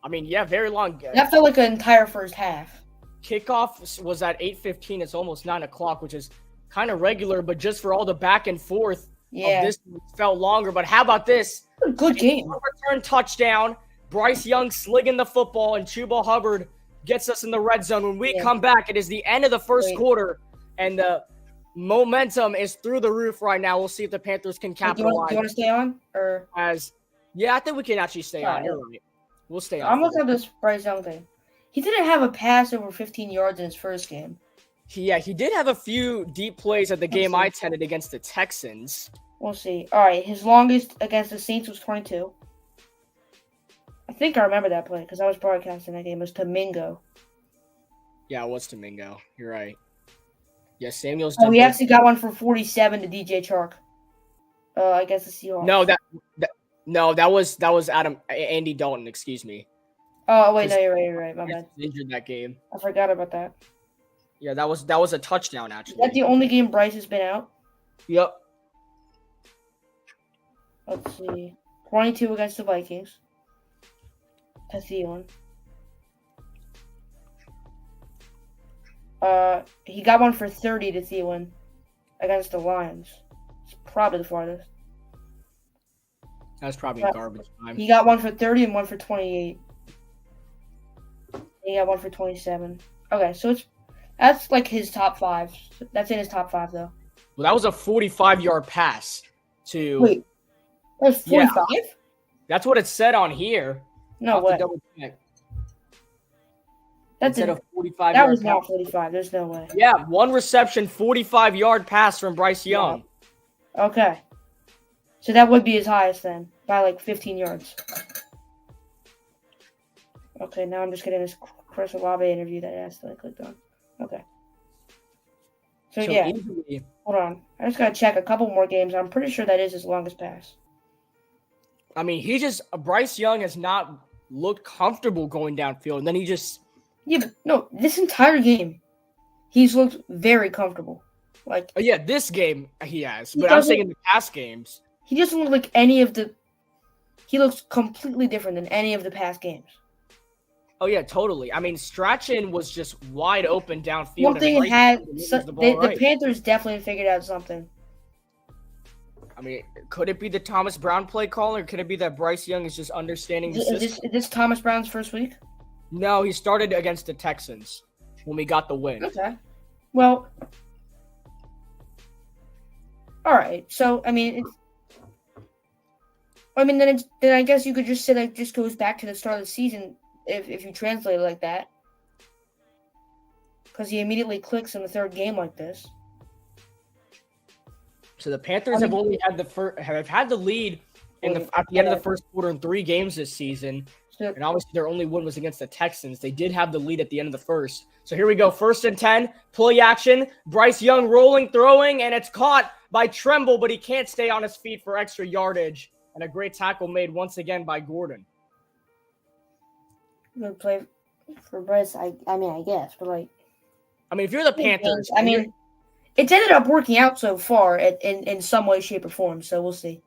I mean, yeah, very long. That felt like an entire first half. Kickoff was at 8:15. It's almost 9 o'clock, which is kind of regular, but just for all the back and forth of this, it felt longer. But how about this? Good game. Return touchdown. Bryce Young slinging the football, and Chuba Hubbard gets us in the red zone. When we come back, it is the end of the first quarter, and the momentum is through the roof right now. We'll see if the Panthers can capitalize. Do you want to stay on? I think we can actually stay on. You're right. We'll stay on. I'm looking at this Bryce Young thing. He didn't have a pass over 15 yards in his first game. He did have a few deep plays at the game I attended against the Texans. We'll see. All right, his longest against the Saints was 22. I think I remember that play because I was broadcasting that game. It was to Mingo. Yeah, it was to Mingo. You're right. Yeah, Samuel's. Oh, he actually got one for 47 to DJ Chark. I guess the Seahawks. No, that was Andy Dalton. Excuse me. Oh wait, no, you're right. My bad. Injured that game. I forgot about that. Yeah, that was a touchdown actually. Is that the only game Bryce has been out? Yep. Let's see. 22 against the Vikings. To Thielen. He got one for 30 to Thielen against the Lions. It's probably the farthest. That's probably a garbage time. He got one for 30 and one for 28. He got one for 27. Okay, so that's like his top 5. That's in his top 5 though. Well, that was a 45-yard pass to. Wait, that was 45? Yeah, that's what it said on here. No way. Double check. That's a 45. That was not 45. There's no way. Yeah, one reception, 45-yard pass from Bryce Young. Yeah. Okay. So that would be his highest then, by like 15 yards. Okay, now I'm just getting this Chris Olave interview that I accidentally clicked on. Okay. So yeah, hold on. I just gotta check a couple more games. I'm pretty sure that is his longest pass. I mean, Bryce Young has not looked comfortable going downfield, and then he just. Yeah, but no, this entire game, he's looked very comfortable. Like. Oh, yeah, this game he has, but I'm saying in the past games. He doesn't look like any of the. He looks completely different than any of the past games. Oh yeah, totally. I mean, Strachan was just wide open downfield. One thing the Panthers definitely figured out something. I mean, could it be the Thomas Brown play call, or could it be that Bryce Young is just understanding the system? Is this Thomas Brown's first week? No, he started against the Texans when we got the win. Okay. Well, all right. So I mean, then I guess you could just say that it just goes back to the start of the season if you translate it like that, because he immediately clicks in the third game like this. So the Panthers have only had have had the lead at the end of the first quarter in 3 games this season. So, And obviously their only win was against the Texans. They did have the lead at the end of the first. So here we go. 1st and 10. Play action. Bryce Young rolling, throwing, and it's caught by Tremble, but he can't stay on his feet for extra yardage. And a great tackle made once again by Gordon. good play for Bryce. I guess, but like, if you're the Panthers, it's ended up working out so far in some way, shape, or form. So we'll see.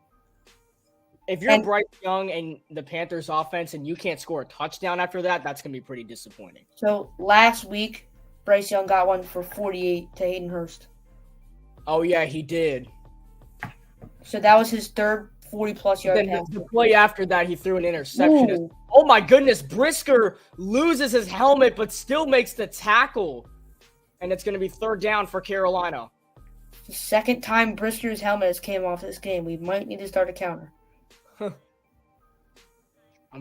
if you're Bryce Young and the Panthers offense and you can't score a touchdown after that, that's going to be pretty disappointing. So last week, Bryce Young got one for 48 to Hayden Hurst. Oh, yeah, he did. So that was his third 40-plus yard Then pass. the play after that, he threw an interception. Ooh. Oh, my goodness. Brisker loses his helmet but still makes the tackle. And it's going to be 3rd down for Carolina. The second time Brisker's helmet has came off this game. We might need to start a counter.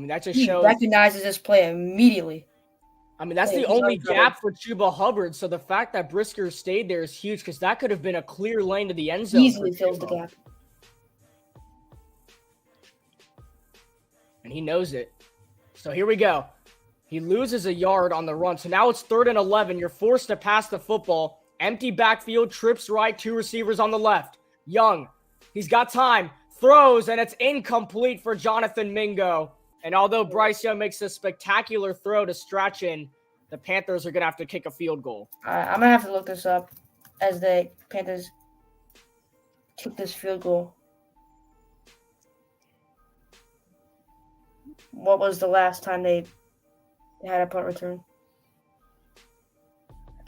That just He shows. recognizes this play immediately. That's Yeah, the he's only uncovered. gap for Chuba Hubbard. So the fact that Brisker stayed there is huge because that could have been a clear lane to the end zone. Easily for fills the Chuba. gap. And he knows it. So here we go. He loses a yard on the run. So now it's 3rd and 11. You're forced to pass the football. Empty backfield, trips right, 2 receivers on the left. Young, he's got time, throws, and it's incomplete for Jonathan Mingo. And although Bryce Young makes a spectacular throw to Strachan, the Panthers are going to have to kick a field goal. I'm going to have to look this up as the Panthers kick this field goal. What was the last time they had a punt return?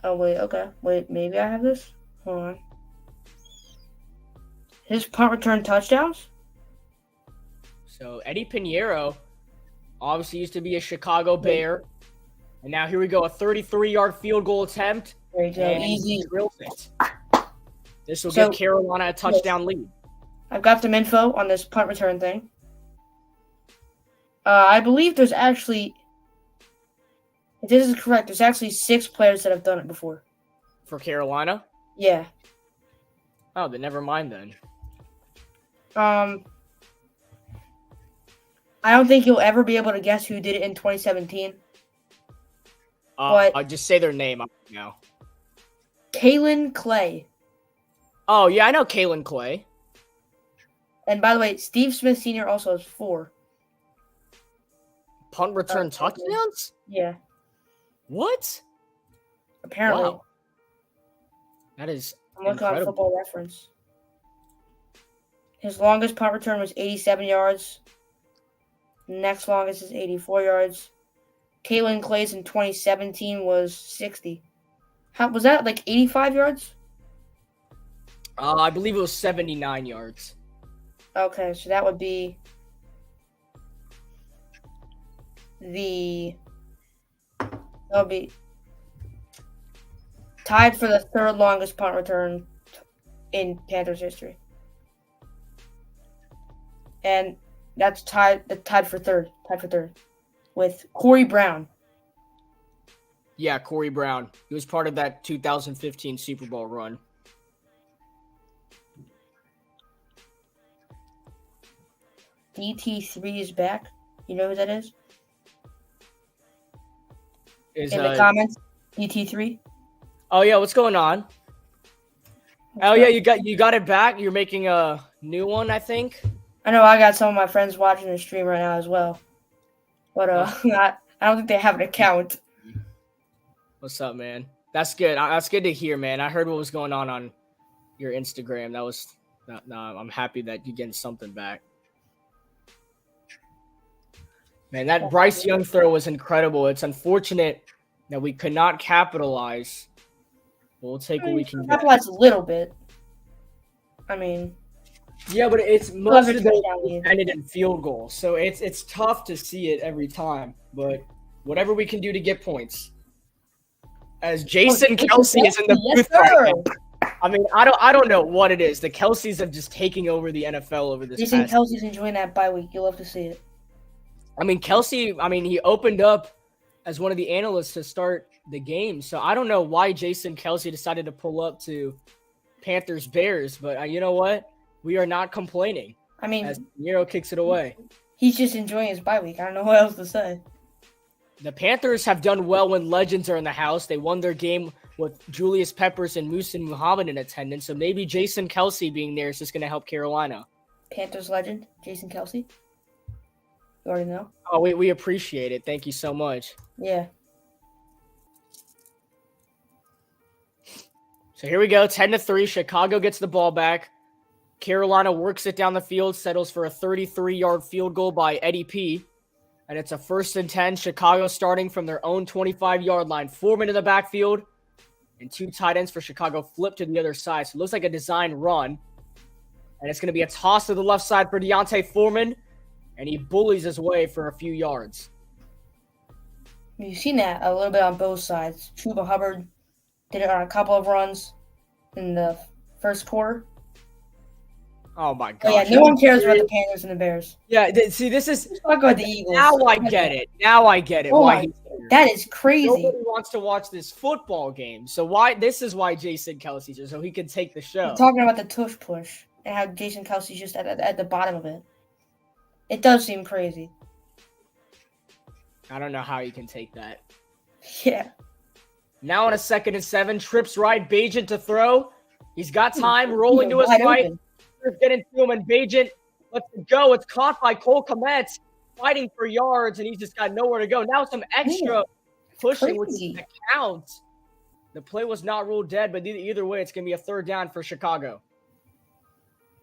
Oh, wait, okay. Wait, maybe I have this? Hold on. His punt return touchdowns? So Eddie Pinheiro obviously used to be a Chicago Bear. And now here we go, a 33-yard field goal attempt. There you go, And easy. he drills it. This will So- give Carolina a touchdown lead. I've got some info on this punt return thing. I believe there's actually, if this is correct, there's actually 6 players that have done it before. For Carolina? Yeah. Oh, then never mind then. I don't think you'll ever be able to guess who did it in 2017. But- I'll just say their name now. Kalen Clay. Oh, yeah, I know Kalen Clay. And by the way, Steve Smith Sr. also has 4. Punt return touchdowns? Yeah, What? apparently. Wow. That is I'm looking on incredible. Football Reference. His longest punt return was 87 yards. Next longest is 84 yards. Kalen Clay's in 2017 was 60. How was that, like 85 yards? I believe it was 79 yards. Okay, so that would be tied for the 3rd longest punt return in Panthers history. And that's tied for third with Corey Brown. Yeah, Corey Brown. He was part of that 2015 Super Bowl run. DT3 is back. You know who that is? Is, In the comments, DT3. Oh, yeah, what's going on? Oh, yeah, you got it back. You're making a new one, I think. I know I got some of my friends watching the stream right now as well. But I don't think they have an account. What's up, man? That's good. That's good to hear, man. I heard what was going on your Instagram. That was I'm happy that you're getting something back. Man, that Bryce Young throw was incredible. It's unfortunate that we could not capitalize. We'll take what we can get. Capitalize a little bit. I mean, Yeah, but it's most of the touchdown lead. ended in field goals, so it's tough to see it every time. But whatever we can do to get points. As Jason Kelsey is in the Yes, booth sir. right now. I don't know what it is. The Kelseys have just taking over the NFL over this. Jason past Kelsey's enjoying that bye week. You'll love to see it. Kelsey, he opened up as one of the analysts to start the game. So I don't know why Jason Kelsey decided to pull up to Panthers Bears, but you know what? We are not complaining. I mean, as Nero kicks it away. he's just enjoying his bye week. I don't know what else to say. The Panthers have done well when legends are in the house. They won their game with Julius Peppers and Musin Muhammad in attendance, so maybe Jason Kelsey being there is just going to help Carolina. Panthers legend, Jason Kelsey. You already know. Oh, we appreciate it. Thank you so much. Yeah. So here we go, 10-3. Chicago gets the ball back. Carolina works it down the field, settles for a 33-yard field goal by Eddie P. And it's a 1st and 10. Chicago starting from their own 25-yard line. Foreman in the backfield. And 2 tight ends for Chicago flip to the other side. So it looks like a design run. And it's going to be a toss to the left side for Deontay Foreman. And he bullies his way for a few yards. You've seen that a little bit on both sides. Chuba Hubbard did it on a couple of runs in the first quarter. Oh, my Oh, yeah, gosh. no one cares about the Panthers and the Bears. Yeah, see, this is... Let's talk about the Eagles. Now I get it. Now I get it. Oh why my- he's here. That is crazy. Nobody wants to watch this football game. So why? This is why Jason Kelsey's here, so he can take the show. We're talking about the tush push and how Jason Kelsey's just at the bottom of it. It does seem crazy. I don't know how you can take that. Yeah. Now on a 2nd and 7, trips right, Bajent to throw. He's got time, rolling to his Wide right. open. Getting to him, and Bajent lets it go. It's caught by Cole Kmet, fighting for yards, and he's just got nowhere to go. Now some extra pushing, which crazy. counts. The play was not ruled dead, but either way, it's going to be a 3rd down for Chicago.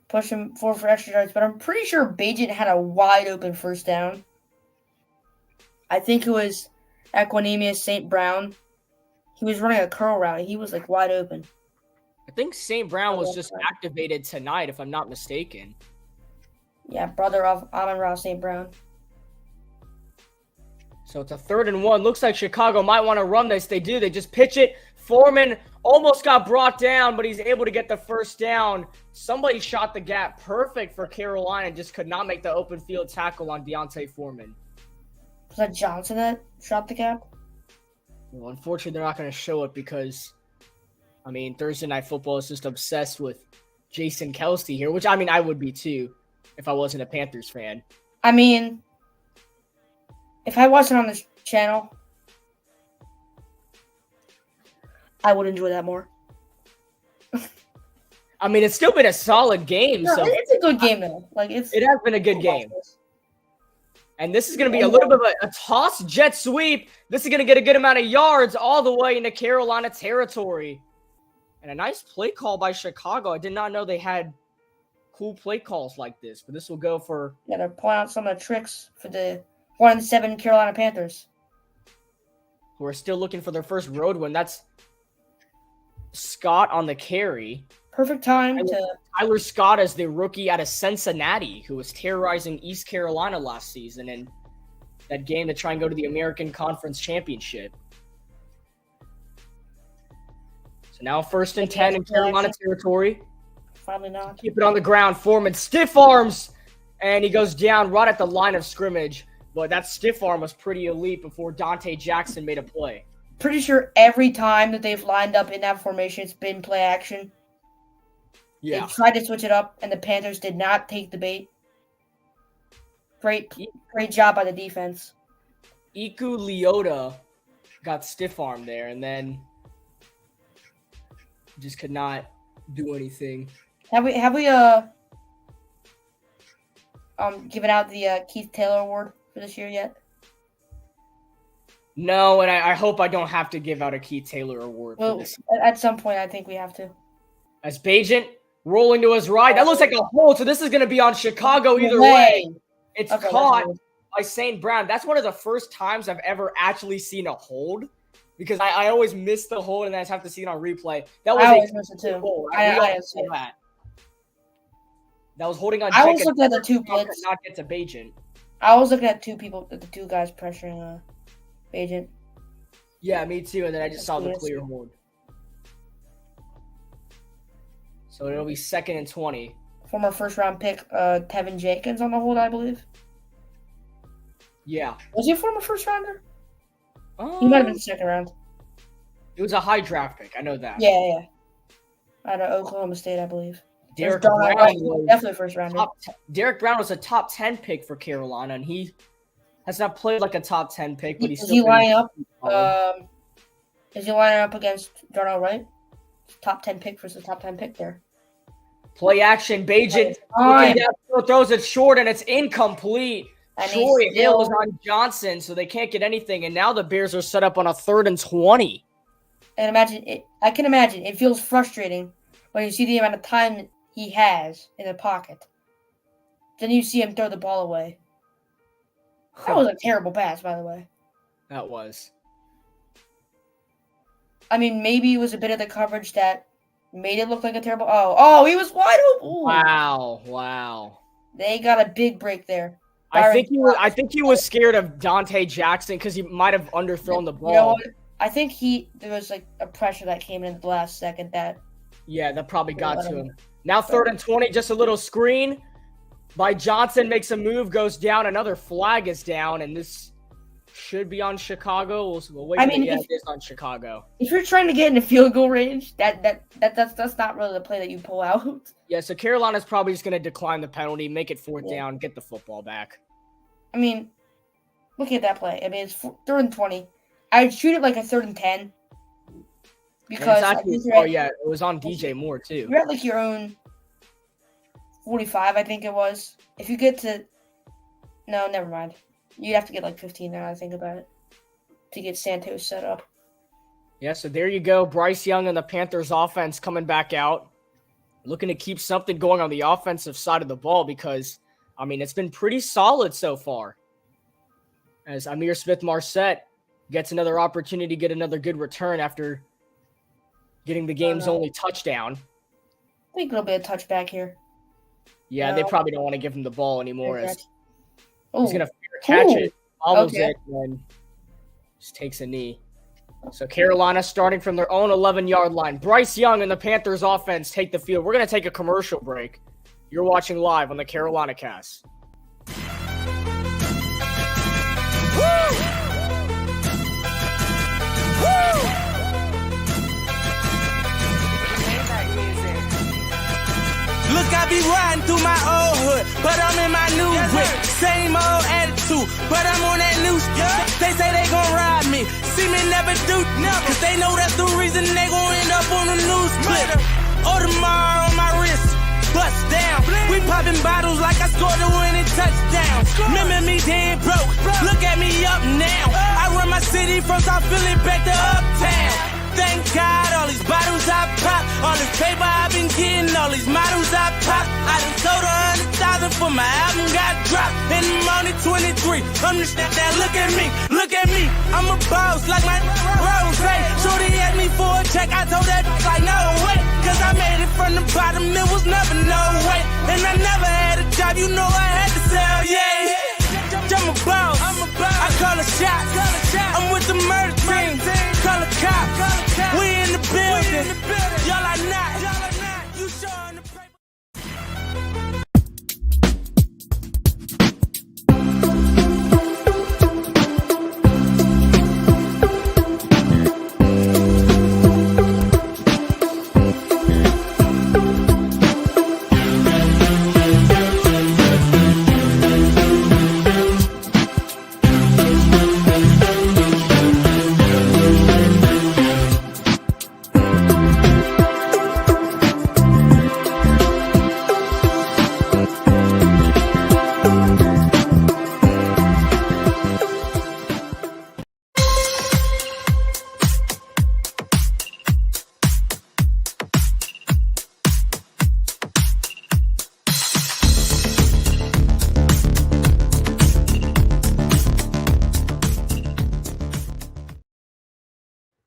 Push him for extra yards, but I'm pretty sure Bajent had a wide open 1st down. I think it was Equanimous St. Brown. He was running a curl route. He was like wide open. I think St. Brown was just activated tonight, if I'm not mistaken. Yeah, brother of Amon-Ra St. Brown. So it's a 3rd and 1. Looks like Chicago might want to run this. They do. They just pitch it. Foreman almost got brought down, but he's able to get the 1st down. Somebody shot the gap perfect for Carolina, just could not make the open field tackle on Deontay Foreman. Was that Johnson that shot the gap? Well, unfortunately, they're not going to show it because, I mean, Thursday Night Football is just obsessed with Jason Kelsey here, which, I mean, I would be too if I wasn't a Panthers fan. I mean, if I wasn't on this channel, I would enjoy that more. I mean, it's still been a solid game. No, so it's a good game though. Like it has been a good game. And this is going to be a little bit of a toss jet sweep. This is going to get a good amount of yards all the way into Carolina territory. And a nice play call by Chicago. I did not know they had cool play calls like this, but this will go for... Yeah, they're pulling out some of the tricks for the 1-7 Carolina Panthers. Who are still looking for their first road win. That's Scott on the carry. Perfect time to... Tyler Scott is the rookie out of Cincinnati who was terrorizing East Carolina last season in that game to try and go to the American Conference Championship. So now 1st and 10 in Carolina territory. Finally not. Keep it on the ground. Foreman stiff arms, and he goes down right at the line of scrimmage. But that stiff arm was pretty elite before Dante Jackson made a play. Pretty sure every time that they've lined up in that formation, it's been play action. Yeah. They tried to switch it up, and the Panthers did not take the bait. Great job by the defense. Iku Leota got stiff arm there, and then just could not do anything. Have we given out the Keith Taylor Award for this year yet? No, and I hope I don't have to give out a Keith Taylor Award for Well, this. at some point, I think we have to. As Bajent rolling to his right. That looks like a hold, so this is going to be on Chicago either way. It's Okay, caught that's by St. Brown. That's one of the first times I've ever actually seen a hold because I always miss the hold and I just have to see it on replay. That was I always miss it too. hold. I We all have saw seen it. that. That was holding on I always Jenkins. looked at the two blitz. Not get to Bajent. I was looking at the two guys pressuring Agent. Yeah, me too. And then I just saw the clear hold. So it'll be 2nd and 20. Former first-round pick Tevin Jenkins on the hold, I believe. Yeah. Was he a former first-rounder? He might have been second round. It was a high draft pick. I know that. Yeah. Out of Oklahoma State, I believe. Derek Darnell Brown Wright, was definitely first rounder. Derek Brown was a top 10 pick for Carolina, and he has not played like a top 10 pick, but he's Is still he been lining up? solid. Is he lining up against Darnell Wright? Top 10 pick versus top 10 pick there. Play action, Bajan throws it short, and it's incomplete. And Troy Hill is on Johnson, so they can't get anything, and now the Bears are set up on a 3rd and 20. And I can imagine it feels frustrating when you see the amount of time he has in the pocket. Then you see him throw the ball away. That was a terrible pass, by the way. That was. I mean, maybe it was a bit of the coverage that made it look like a terrible. Oh, he was wide open. Ooh. Wow. They got a big break there. I think he was scared of Dante Jackson because he might have underthrown the ball. You know what? I think there was like a pressure that came in at the last second that probably got to him. Now 3rd and 20, just a little screen by Johnson, makes a move, goes down, another flag is down, and this should be on Chicago. We'll wait. It is on Chicago. If you're trying to get into field goal range, that's not really the play that you pull out. Yeah, so Carolina's probably just going to decline the penalty, make it 4th down, get the football back. I mean, look at that play. I mean, it's 3rd and 20. I'd shoot it like a 3rd and 10 because it was on DJ Moore too. You're at like your own 45, I think it was. If you get to never mind. You'd have to get like 15 now. I think about it to get Santos set up. Yeah, so there you go. Bryce Young and the Panthers offense coming back out, looking to keep something going on the offensive side of the ball because, I mean, it's been pretty solid so far. As Amir Smith-Marset gets another opportunity to get another good return after getting the game's only touchdown. I think it'll be a touchback here. Yeah, they probably don't want to give him the ball anymore. As he's going to catch it, follows it, and just takes a knee. So Carolina starting from their own 11-yard line. Bryce Young and the Panthers offense take the field. We're going to take a commercial break. You're watching live on the CarolinaCast. Look, I be riding through my old hood, but I'm in my new whip. Same old attitude, but I'm on that new stuff. They say they gon' ride me, see me never do, cause they know that's the reason they gon' end up on the news clip. Audemars on my wrist, bust down. We popping bottles like I scored a winning touchdown. Remember me dead broke, look at me up now. I run my city from South Philly back to Uptown. Thank God, all these bottles I pop, all this paper I've been getting, all these models I pop. I done sold 100,000 for my album got dropped, and I'm only 23. I'm just that look at me. I'm a boss like my Rose. Shorty asked me for a check, I told that like no way, cause I made it from the bottom, it was never no way. And I never had a job, you know I had to sell, yeah. I'm a boss, I call a shot. I'm with the murder team, call a cop. We in the building, y'all are not. You showing the paper.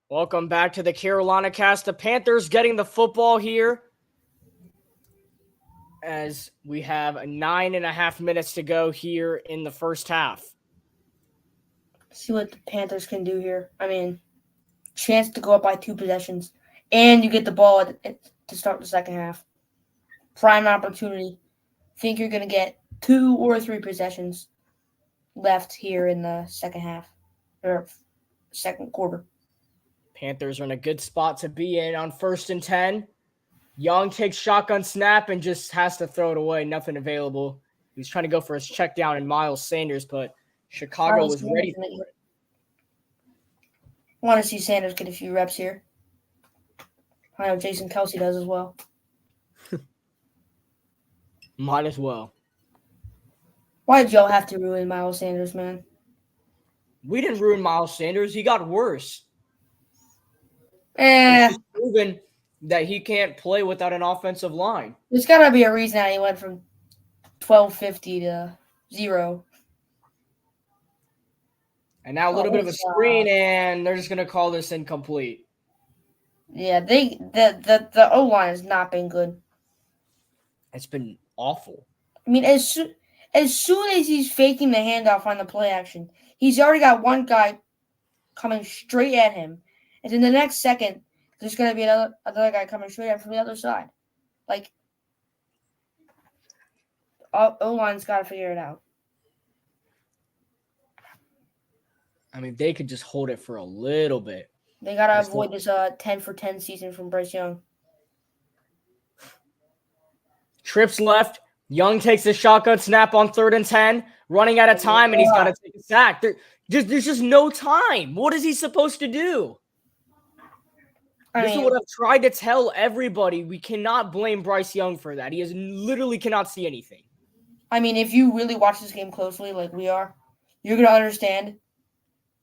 Welcome back to the CarolinaCast. The Panthers getting the football here as we have 9.5 minutes to go here in the first half. See what the Panthers can do here. I mean, chance to go up by 2 possessions, and you get the ball to start the second half. Prime opportunity. Think you're going to get 2 or 3 possessions left here in the second half or second quarter. Panthers are in a good spot to be in on 1st and 10. Young takes shotgun snap and just has to throw it away. Nothing available. He was trying to go for his check down in Miles Sanders, but Chicago was ready for it. I want to see Sanders get a few reps here. I know Jason Kelsey does as well. Might as well. Why did y'all have to ruin Miles Sanders, man? We didn't ruin Miles Sanders. He got worse. There's It's proven that he can't play without an offensive line. got to be a reason that he went from 1250 to 0. And now a little bit of a screen, and they're just going to call this incomplete. Yeah, the O-line has not been good. It's been awful. I mean, as soon as he's faking the handoff on the play action, he's already got one guy coming straight at him. And in the next second, there's going to be another guy coming straight at him from the other side. Like, O-line's got to figure it out. I mean, they could just hold it for a little bit. They got to avoid this 10 for 10 season from Bryce Young. Trips left. Young takes the shotgun snap on 3rd and 10, running out of time, and he's got to take a sack. There's just no time. What is he supposed to do? This is what I've tried to tell everybody. We cannot blame Bryce Young for that. He literally cannot see anything. I mean, if you really watch this game closely like we are, you're going to understand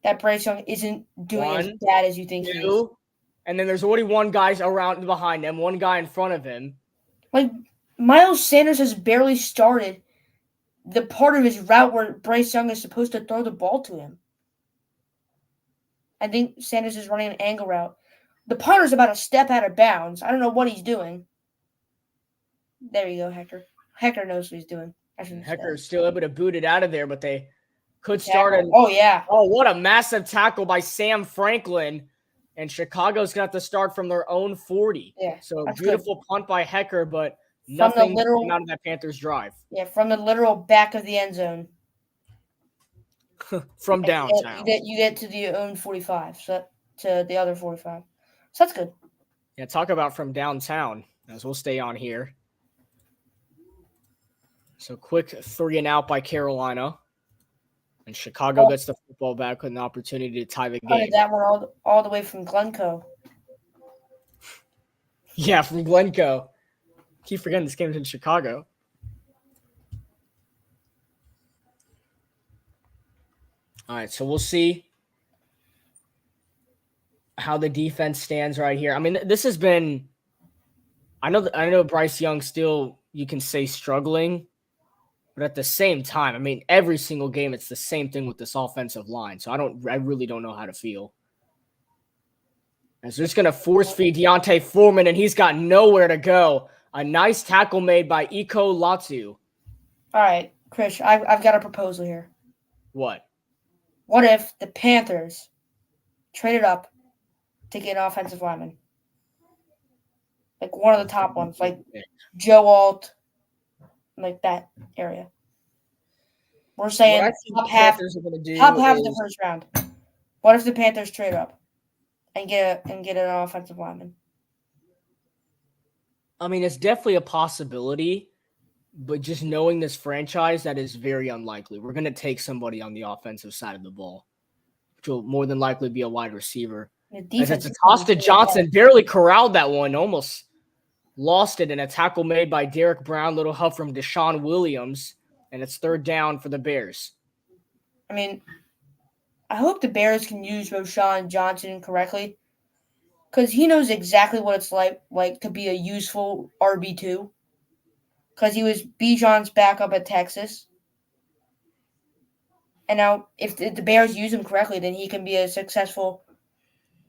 that Bryce Young isn't doing as bad as you think he is. And then there's already one guy around behind him, one guy in front of him. Like, Miles Sanders has barely started the part of his route where Bryce Young is supposed to throw the ball to him. I think Sanders is running an angle route. The punter's about to step out of bounds. I don't know what he's doing. There you go, Hector. Hector knows what he's doing. Hector's still able to boot it out of there, but they could start it. Oh, yeah. Oh, what a massive tackle by Sam Franklin. And Chicago's going to have to start from their own 40. Yeah, so beautiful punt by Hector, but nothing came out of that Panthers drive. Yeah, from the literal back of the end zone. From downtown. You get to the own 45, so to the other 45. So that's good. Yeah, talk about from downtown, as we'll stay on here. So quick 3 and out by Carolina. And Chicago gets the football back with an opportunity to tie the game. That one all the way from Glencoe. Yeah, from Glencoe. Keep forgetting this game's in Chicago. All right, so we'll see how the defense stands right here. I mean, this has been – I know Bryce Young still, you can say, struggling. But at the same time, I mean, every single game, it's the same thing with this offensive line. So I really don't know how to feel. As they're just going to force feed Deontay Foreman, and he's got nowhere to go. A nice tackle made by Iko Latu. All right, Chris, I've got a proposal here. What? What if the Panthers traded up to get an offensive lineman? Like one of the top ones, like Joe Alt, like that area. We're saying top half of the first round. What if the Panthers trade up and get an offensive lineman? I mean, it's definitely a possibility, but just knowing this franchise, that is very unlikely. We're going to take somebody on the offensive side of the ball, which will more than likely be a wide receiver. As it's a toss to Johnson, barely corralled that one, almost lost it in a tackle made by Derek Brown, little help from Deshaun Williams, and it's 3rd down for the Bears. I mean, I hope the Bears can use Roschon Johnson correctly, because he knows exactly what it's like to be a useful RB2, because he was Bijan's backup at Texas. And now, if the Bears use him correctly, then he can be a successful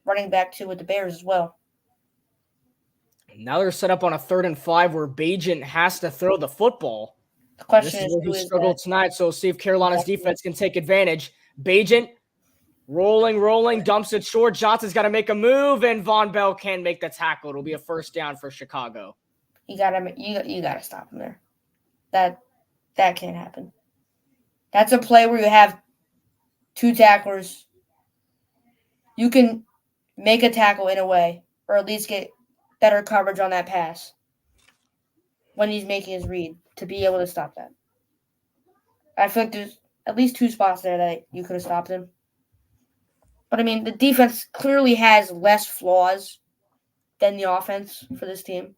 running back too with the Bears as well. Now they're set up on a 3rd and 5 where Bajan has to throw the football. The question is where he struggled tonight, so we'll see if Carolina's defense can take advantage. Bajan rolling, dumps it short. Johnson's got to make a move, and Von Bell can't make the tackle. It'll be a 1st down for Chicago. You gotta stop him there. That can't happen. That's a play where you have 2 tacklers. You can make a tackle in a way, or at least get better coverage on that pass. when he's making his read to be able to stop that. I feel like there's at least 2 spots there that you could have stopped him. But, I mean, the defense clearly has less flaws than the offense for this team.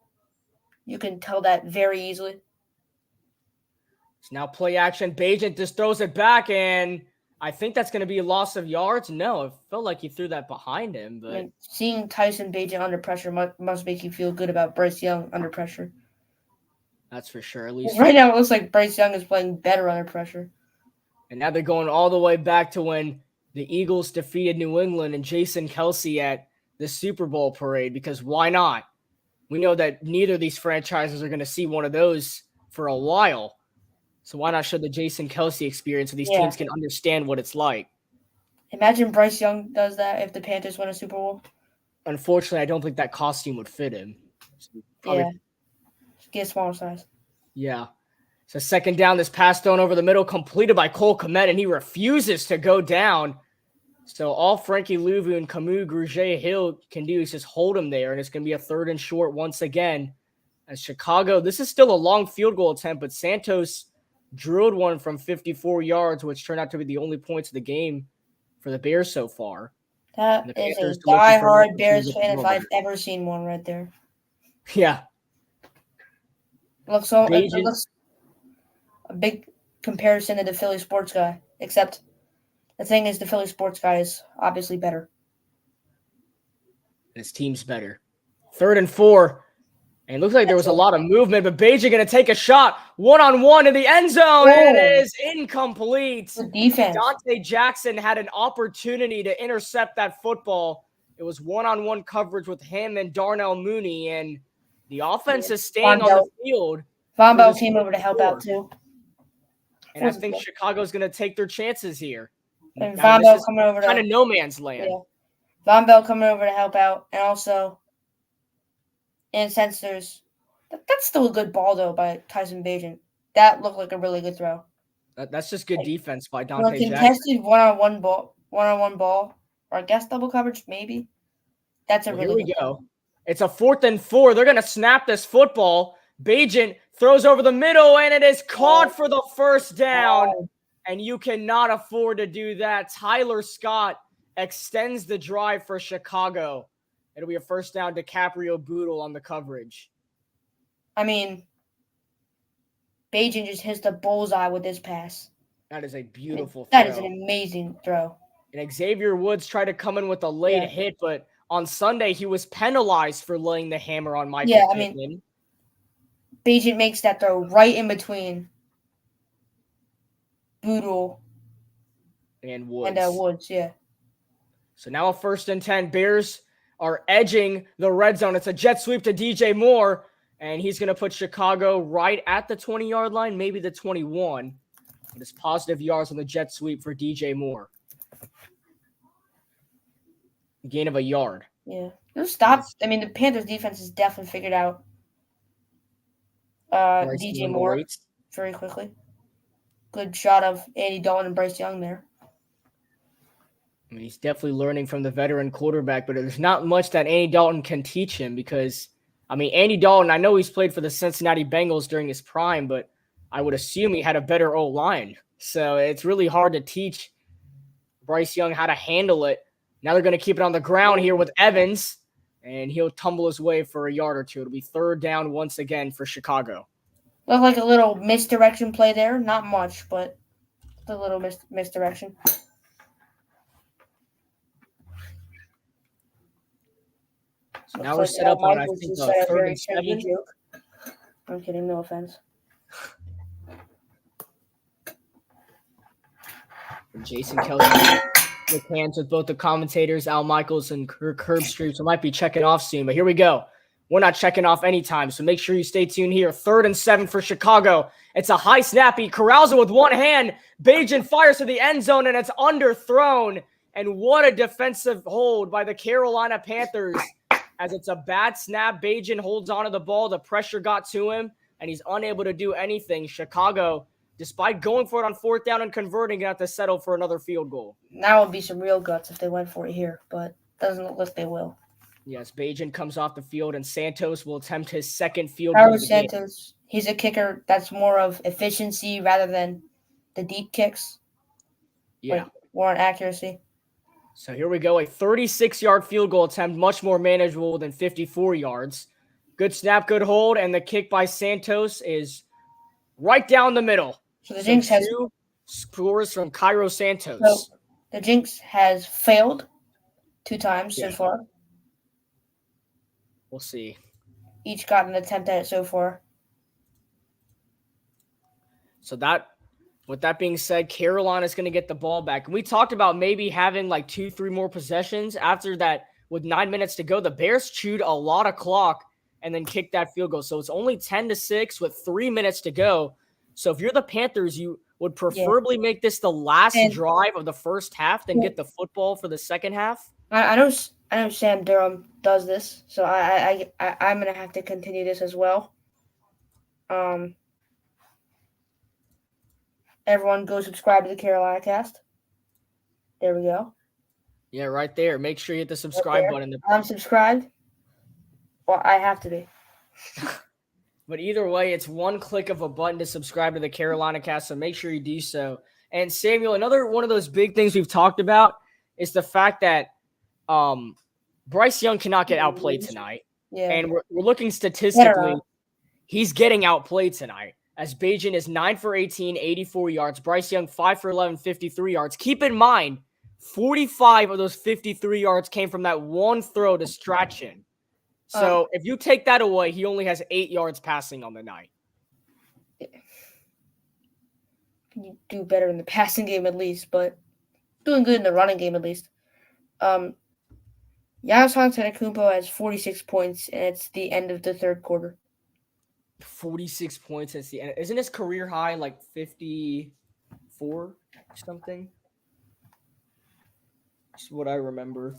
You can tell that very easily. It's now play action. Bagent just throws it back, and I think that's going to be a loss of yards. No, it felt like he threw that behind him. But I mean, seeing Tyson Bagent under pressure must make you feel good about Bryce Young under pressure. That's for sure. At least right now, it looks like Bryce Young is playing better under pressure. And now they're going all the way back to when the Eagles defeated New England and Jason Kelce at the Super Bowl parade, because why not? We know that neither of these franchises are going to see one of those for a while. So why not show the Jason Kelce experience so these teams can understand what it's like? Imagine Bryce Young does that if the Panthers win a Super Bowl. Unfortunately, I don't think that costume would fit him. So get a smaller size. Yeah. So second down, this pass thrown over the middle, completed by Cole Kmet, and he refuses to go down. So all Frankie Louvu and Camus Grugier-Hill can do is just hold him there, and it's going to be a 3rd and short once again. As Chicago, this is still a long field goal attempt, but Santos drilled one from 54 yards, which turned out to be the only points of the game for the Bears so far. That is a die-hard Bears fan if I've ever seen one right there. Yeah. It looks a big comparison to the Philly sports guy, except the thing is the Philly sports guy is obviously better. His team's better. 3rd and 4. And it looks like there was a lot of movement, but Beige going to take a shot one-on-one in the end zone, and it is incomplete. The defense. Dante Jackson had an opportunity to intercept that football. It was one-on-one coverage with him and Darnell Mooney, and the offense is staying on the field. Von Bell came over to help out, too. And I think Chicago's going to take their chances here. And Von Bell coming over to kind of no man's land. Yeah. Von Bell coming over to help out, and also, and since that's still a good ball though by Tyson Bagent. That looked like a really good throw. That's just good defense by Dante Jackson. Contested one-on-one ball, or I guess double coverage maybe. That's a really good go. It's a 4th and 4. They're gonna snap this football. Bagent throws over the middle, and it is caught for the first down. And you cannot afford to do that. Tyler Scott extends the drive for Chicago. It'll be a first down. DiCaprio Boodle on the coverage. I mean, Bagent just hits the bullseye with this pass. That is a beautiful throw. That is an amazing throw. And Xavier Woods tried to come in with a late hit, but on Sunday he was penalized for laying the hammer on Michael Pittman. I mean, Bagent makes that throw right in between Boodle and Woods. So now a 1st and 10. Bears are edging the red zone. It's a jet sweep to DJ Moore, and he's going to put Chicago right at the 20-yard line, maybe the 21. But it's positive yards on the jet sweep for DJ Moore. Gain of a yard. Yeah. Stop. I mean, the Panthers defense has definitely figured out DJ Moore very quickly. Good shot of Andy Dalton and Bryce Young there. I mean, he's definitely learning from the veteran quarterback, but there's not much that Andy Dalton can teach him because, I mean, Andy Dalton, I know he's played for the Cincinnati Bengals during his prime, but I would assume he had a better O-line. So it's really hard to teach Bryce Young how to handle it. Now they're going to keep it on the ground here with Evans, and he'll tumble his way for a yard or two. It'll be 3rd down once again for Chicago. Looked like a little misdirection play there. Not much, but a little misdirection. So now we're set up on, I think, 3rd and 7. I'm kidding. No offense. Jason Kelce with hands with both the commentators, Al Michaels and Kirk Herbstreit. So might be checking off soon, but here we go. We're not checking off anytime, so make sure you stay tuned here. 3rd and 7 for Chicago. It's a high snap. He corrals it with one hand. Bagent fires to the end zone, and it's underthrown. And what a defensive hold by the Carolina Panthers. As it's a bad snap, Bagent holds onto the ball. The pressure got to him, and he's unable to do anything. Chicago, despite going for it on 4th down and converting, going to have to settle for another field goal. That would be some real guts if they went for it here, but doesn't look like they will. Yes, Bagent comes off the field, and Santos will attempt his 2nd field goal. Santos, he's a kicker that's more of efficiency rather than the deep kicks. Yeah. Like, more on accuracy. So here we go. A 36-yard field goal attempt, much more manageable than 54 yards. Good snap, good hold, and the kick by Santos is right down the middle. So the Jinx has two scores from Cairo Santos. So the Jinx has failed 2 times so far. We'll see. Each got an attempt at it so far. So with that being said, Carolina's going to get the ball back. And we talked about maybe having like 2-3 more possessions after that. With 9 minutes to go, the Bears chewed a lot of clock and then kicked that field goal. So it's only 10-6 with 3 minutes to go. So if you're the Panthers, you would preferably make this the last drive of the first half than get the football for the second half. I know Sam Durham does this, so I'm gonna have to continue this as well. Everyone go subscribe to the CarolinaCast. There we go. Yeah, right there. Make sure you hit the subscribe button. I'm subscribed. Well, I have to be. But either way, it's one click of a button to subscribe to the CarolinaCast, so make sure you do so. And Samuel, another one of those big things we've talked about is the fact that Bryce Young cannot get outplayed tonight. Yeah. And we're looking statistically, he's getting outplayed tonight. As Bajan is 9 for 18, 84 yards. Bryce Young 5 for 11, 53 yards. Keep in mind, 45 of those 53 yards came from that one throw distraction. So if you take that away, he only has 8 yards passing on the night. Can you do better in the passing game at least, but doing good in the running game at least. Giannis Antetokounmpo has 46 points, and it's the end of the third quarter. 46 points at the end. Isn't his career high like 54 or something? That's what I remember.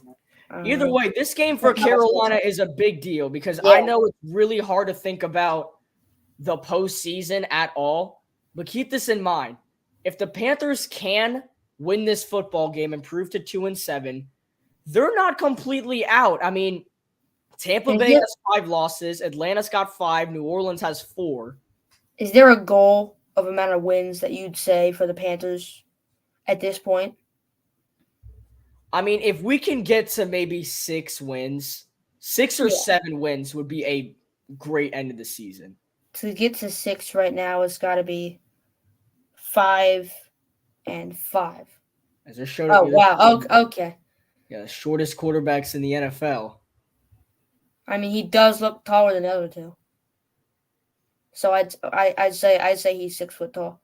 Either way, this game for Carolina is a big deal because I know it's really hard to think about the postseason at all. But keep this in mind. If the Panthers can win this football game and prove to 2-7, they're not completely out. I mean, Tampa Bay has 5 losses. Atlanta's got 5. New Orleans has 4. Is there a goal of amount of wins that you'd say for the Panthers at this point? I mean, if we can get to maybe 6 wins, 6 or 7 wins would be a great end of the season. To get to 6 right now, it's got to be 5-5. As they're showing. Oh, wow. Okay. Yeah, the shortest quarterbacks in the NFL. I mean, he does look taller than the other two. So I'd say he's 6 foot tall.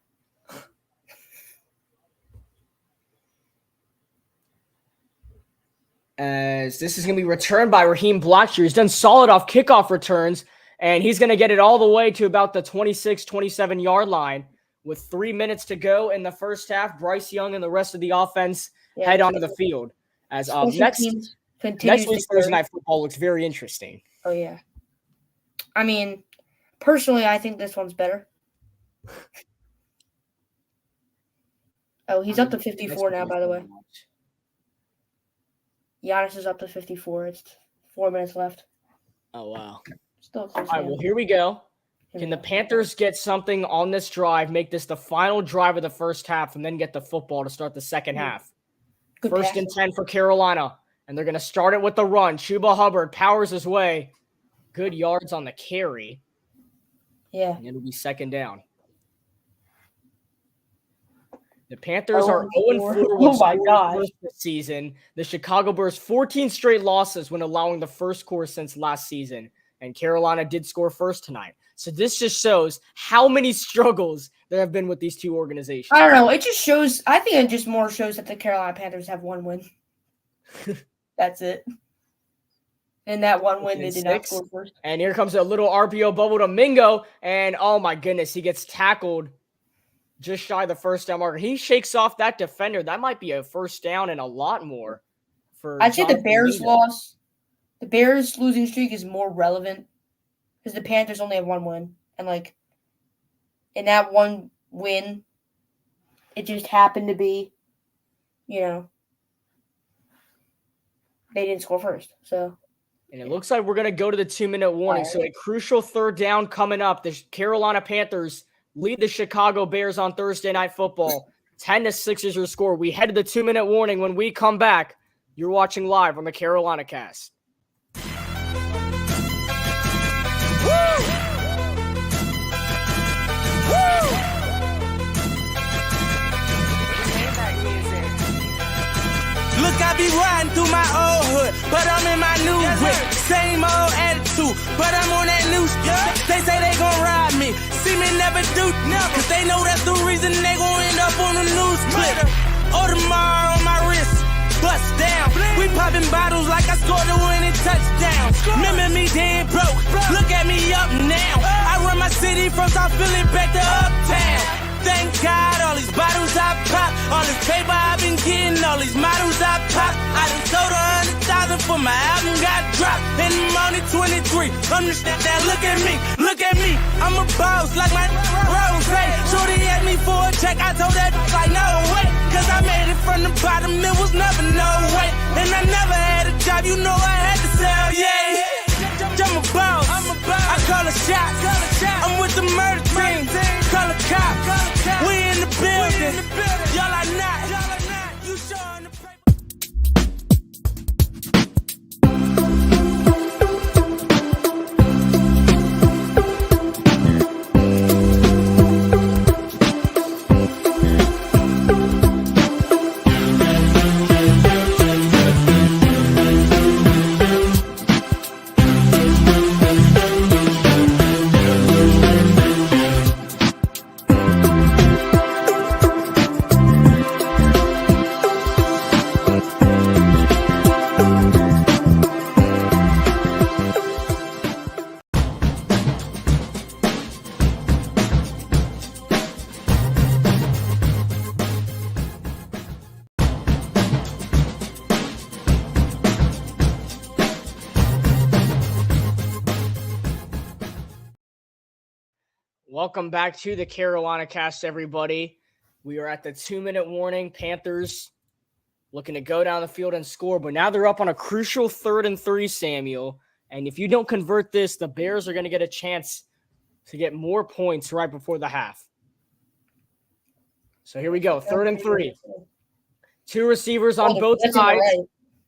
As this is going to be returned by Raheem Blackshear. He's done solid off kickoff returns, and he's going to get it all the way to about the 26, 27-yard line. With 3 minutes to go in the first half, Bryce Young and the rest of the offense head onto the field. As next week's Thursday Night Football looks very interesting. Oh, yeah. I mean, personally, I think this one's better. Oh, he's up to 54 now, by the way. Giannis is up to 54. It's 4 minutes left. Oh, wow. Still close. All right, well, here we go. Can the Panthers get something on this drive, make this the final drive of the first half, and then get the football to start the second half? Good First pass. and 10 for Carolina, and they're going to start it with the run. Chuba Hubbard powers his way. Good yards on the carry. Yeah. And it'll be second down. The Panthers are 0-4 this season. The Chicago Bears 14 straight losses when allowing the first score since last season. And Carolina did score first tonight. So this just shows how many struggles there have been with these two organizations. I don't know. It just shows – I think it just more shows that the Carolina Panthers have 1 win. That's it. And that 1 win, they did not score first. And here comes a little RPO bubble to Mingo. And, oh, my goodness, he gets tackled just shy of the first down marker. He shakes off that defender. That might be a first down and a lot more. I'd say the Bears loss. The Bears losing streak is more relevant because the Panthers only have 1 win. And, like, in that 1 win, it just happened to be, you know, they didn't score first. So And it looks like we're going to go to the 2-minute warning. So a crucial third down coming up. The Carolina Panthers lead the Chicago Bears on Thursday Night Football. 10-6 is your score. We head to the 2-minute warning. When we come back, you're watching live on the CarolinaCast. Look, I be riding through my old hood, but I'm in my new whip. Same old attitude, but I'm on that new stuff. They say they gon' ride me, see me never do, cause they know that's the reason they gon' end up on the news clip. Audemars on my wrist, bust down. We popping bottles like I scored a winning touchdown. Remember me dead broke, look at me up now. I run my city from South Philly back to Uptown. Thank God, all these bottles I pop, all this paper I've been getting, all these models I pop. I done sold 100,000 for my album got dropped, and I'm only 23. Understand that? Look at me, I'm a boss like my Rose. Shorty asked me for a check, I told that like no way, cause I made it from the bottom, it was never no way. And I never had a job, you know I had to sell, yeah. I'm a boss, I call a shot. I'm with the murder team, call a cop. We in the building, y'all are not. You showing the paper. Welcome back to the CarolinaCast, everybody. We are at the 2-minute warning. Panthers looking to go down the field and score, but now they're up on a crucial 3rd and 3, Samuel. And if you don't convert this, the Bears are going to get a chance to get more points right before the half. So here we go, 3rd and 3. 2 receivers on both sides,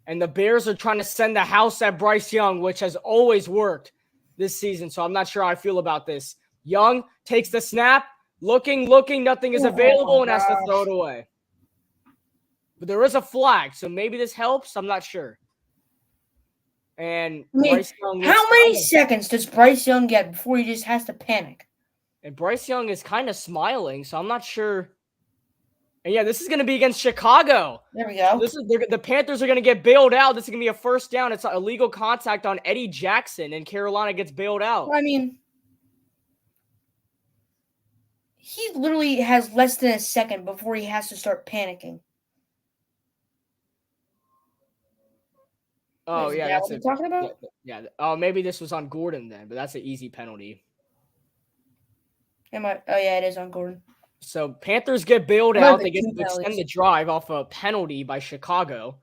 and the Bears are trying to send the house at Bryce Young, which has always worked this season, so I'm not sure how I feel about this. Young takes the snap, looking, nothing is available, and has to throw it away. But there is a flag, so maybe this helps. I'm not sure. And Bryce Young, how many seconds does Bryce Young get before he just has to panic? And Bryce Young is kind of smiling, so I'm not sure. And yeah, this is going to be against Chicago. There we go. The Panthers are going to get bailed out. This is going to be a first down. It's an illegal contact on Eddie Jackson, and Carolina gets bailed out. I mean, he literally has less than a second before he has to start panicking. Oh, yeah. That's what you're talking about? Yeah. Oh, maybe this was on Gordon then, but that's an easy penalty. Oh, yeah, it is on Gordon. So Panthers get bailed out. They get to extend the drive off a penalty by Chicago,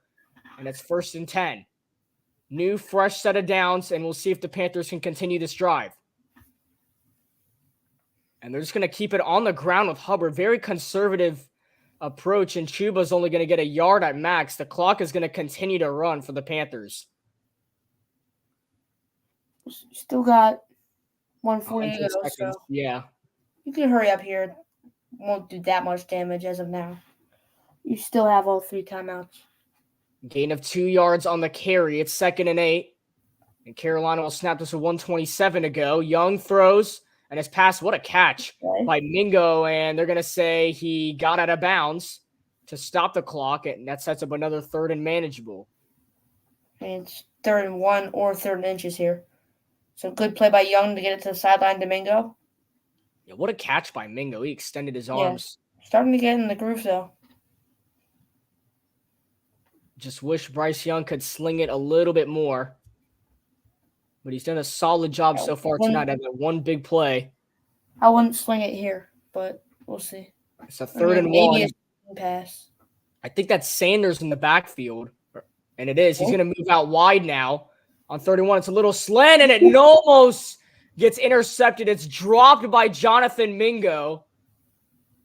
and it's 1st and 10. New, fresh set of downs, and we'll see if the Panthers can continue this drive. And they're just going to keep it on the ground with Hubbard. Very conservative approach, and Chuba's only going to get a yard at max. The clock is going to continue to run for the Panthers. Still got 140 to go, so yeah. You can hurry up here. Won't do that much damage as of now. You still have all 3 timeouts. Gain of 2 yards on the carry. It's 2nd and 8. And Carolina will snap this with 1:27 to go. Young throws, and his pass, what a catch by Mingo. And they're going to say he got out of bounds to stop the clock, and that sets up another 3rd and manageable. And it's 3rd and 1 or 3rd and inches here. So good play by Young to get it to the sideline to Mingo. Yeah, what a catch by Mingo. He extended his arms. Starting to get in the groove, though. Just wish Bryce Young could sling it a little bit more. But he's done a solid job so far tonight at that one big play. I wouldn't sling it here, but we'll see. It's a 3rd and 1. Maybe a pass. I think that's Sanders in the backfield. And it is. He's going to move out wide now. On 31, it's a little slant, and it almost gets intercepted. It's dropped by Jonathan Mingo,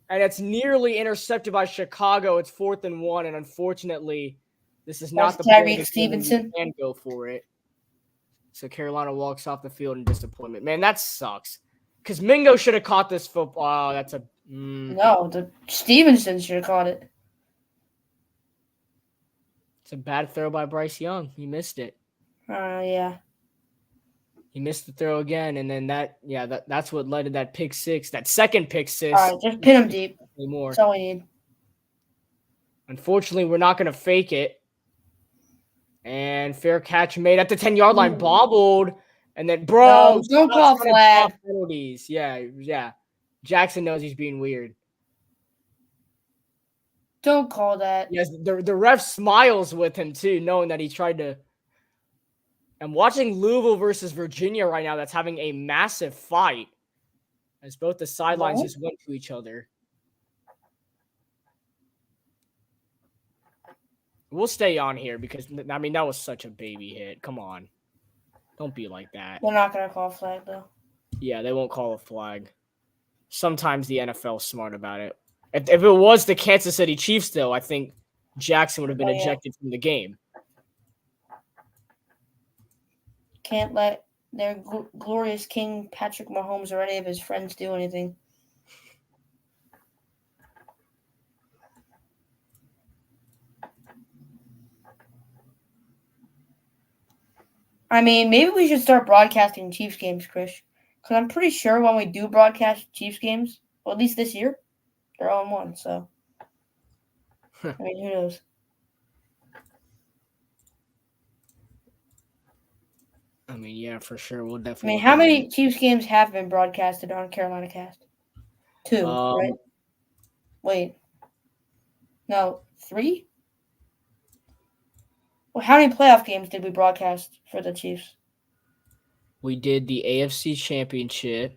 and it's nearly intercepted by Chicago. It's 4th and 1, and unfortunately, this is not the Tyreek point Stevenson. you can go for it. So Carolina walks off the field in disappointment. Man, that sucks. Because Mingo should have caught this football. Oh, that's a... No, the Stevenson should have caught it. It's a bad throw by Bryce Young. He missed it. Yeah. He missed the throw again, and then that's what led to that pick six, that second pick six. All right, just pin him deep. Anymore. That's all we need. Unfortunately, we're not going to fake it. And fair catch made at the 10-yard line, bobbled, and then No, don't call flag. Penalties. Yeah. Jackson knows he's being weird. Don't call that. Yes, the ref smiles with him too, knowing that he tried to. I'm watching Louisville versus Virginia right now. That's having a massive fight, as both the sidelines just went to each other. We'll stay on here because, I mean, that was such a baby hit. Come on. Don't be like that. They're not going to call flag, though. Yeah, they won't call a flag. Sometimes the NFL's smart about it. If it was the Kansas City Chiefs, though, I think Jackson would have been ejected from the game. Can't let their glorious king, Patrick Mahomes, or any of his friends do anything. I mean, maybe we should start broadcasting Chiefs games, Chris. Because I'm pretty sure when we do broadcast Chiefs games, well, at least this year, they're 0-1. So, I mean, who knows? I mean, yeah, for sure. We'll definitely. I mean, how many Chiefs games have been broadcasted on CarolinaCast? 2, right? Wait. No, 3? Well, how many playoff games did we broadcast for the Chiefs? We did the AFC Championship.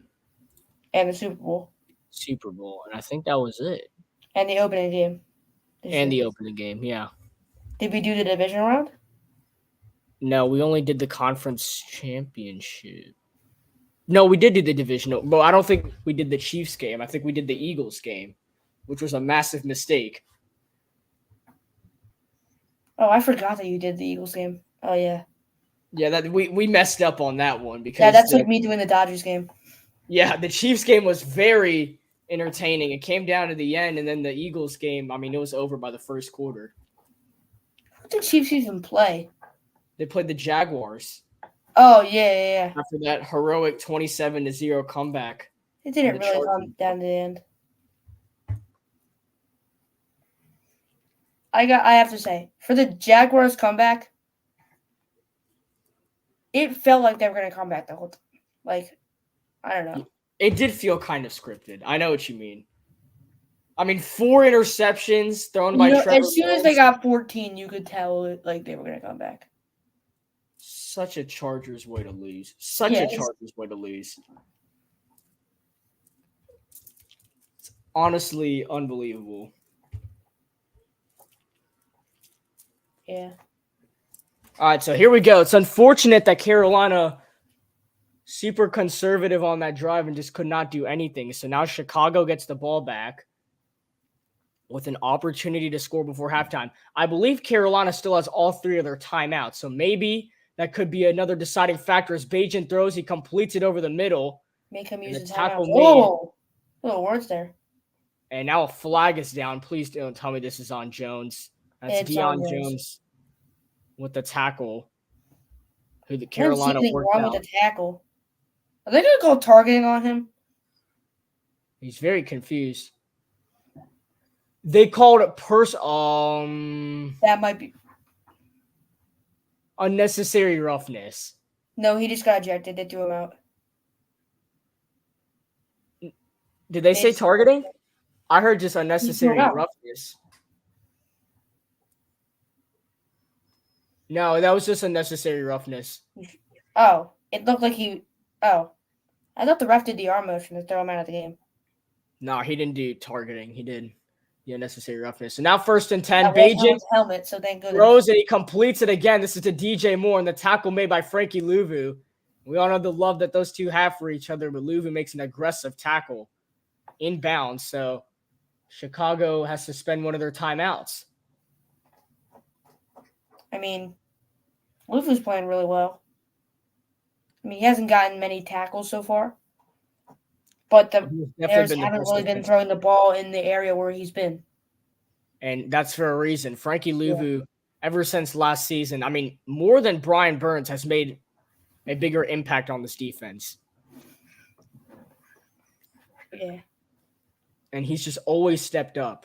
And the Super Bowl. And I think that was it. And the opening game. The opening game, yeah. Did we do the division round? No, we only did the conference championship. No, we did do the divisional, but I don't think we did the Chiefs game. I think we did the Eagles game, which was a massive mistake. Oh, I forgot that you did the Eagles game. Oh, yeah. Yeah, that we messed up on that one because that's like me doing the Dodgers game. Yeah, the Chiefs game was very entertaining. It came down to the end, and then the Eagles game, I mean, it was over by the first quarter. Who did the Chiefs even play? They played the Jaguars. Oh, yeah. After that heroic 27-0 comeback. It didn't really come down to the end. I have to say, for the Jaguars comeback, it felt like they were going to come back the whole time. Like, I don't know. It did feel kind of scripted. I know what you mean. I mean, 4 interceptions thrown by Trevor as soon as they got 14, you could tell like they were going to come back. Such a Chargers way to lose. Such a Chargers way to lose. It's honestly unbelievable. Yeah. All right, so here we go. It's unfortunate that Carolina super conservative on that drive and just could not do anything. So now Chicago gets the ball back with an opportunity to score before halftime. I believe Carolina still has all 3 of their timeouts. So maybe that could be another deciding factor. As Bajan throws, he completes it over the middle. Make him use the his tackle timeout. Oh, little words there. And now a flag is down. Please don't tell me this is on Jones. That's Deion Jones with the tackle. Who the Carolina worked out. With the tackle. Are they going to call targeting on him? He's very confused. They called it that might be unnecessary roughness. No, he just got ejected. They threw him out. Did they say targeting? I heard just unnecessary roughness. No, that was just unnecessary roughness. Oh, it looked like he. Oh, I thought the ref did the arm motion to throw him out of the game. No, he didn't do targeting. He did. the unnecessary roughness. So now 1st and 10. That wasn't on Bajan his helmet, so thank goodness. throws and he completes it again. This is to DJ Moore and the tackle made by Frankie Louvu. We all know the love that those two have for each other, but Louvu makes an aggressive tackle inbounds. So Chicago has to spend one of their timeouts. I mean, Louvu's playing really well. I mean, he hasn't gotten many tackles so far, but the Bears haven't really been throwing the ball in the area where he's been. And that's for a reason. Frankie Louvu, ever since last season, I mean, more than Brian Burns, has made a bigger impact on this defense. Yeah. And he's just always stepped up.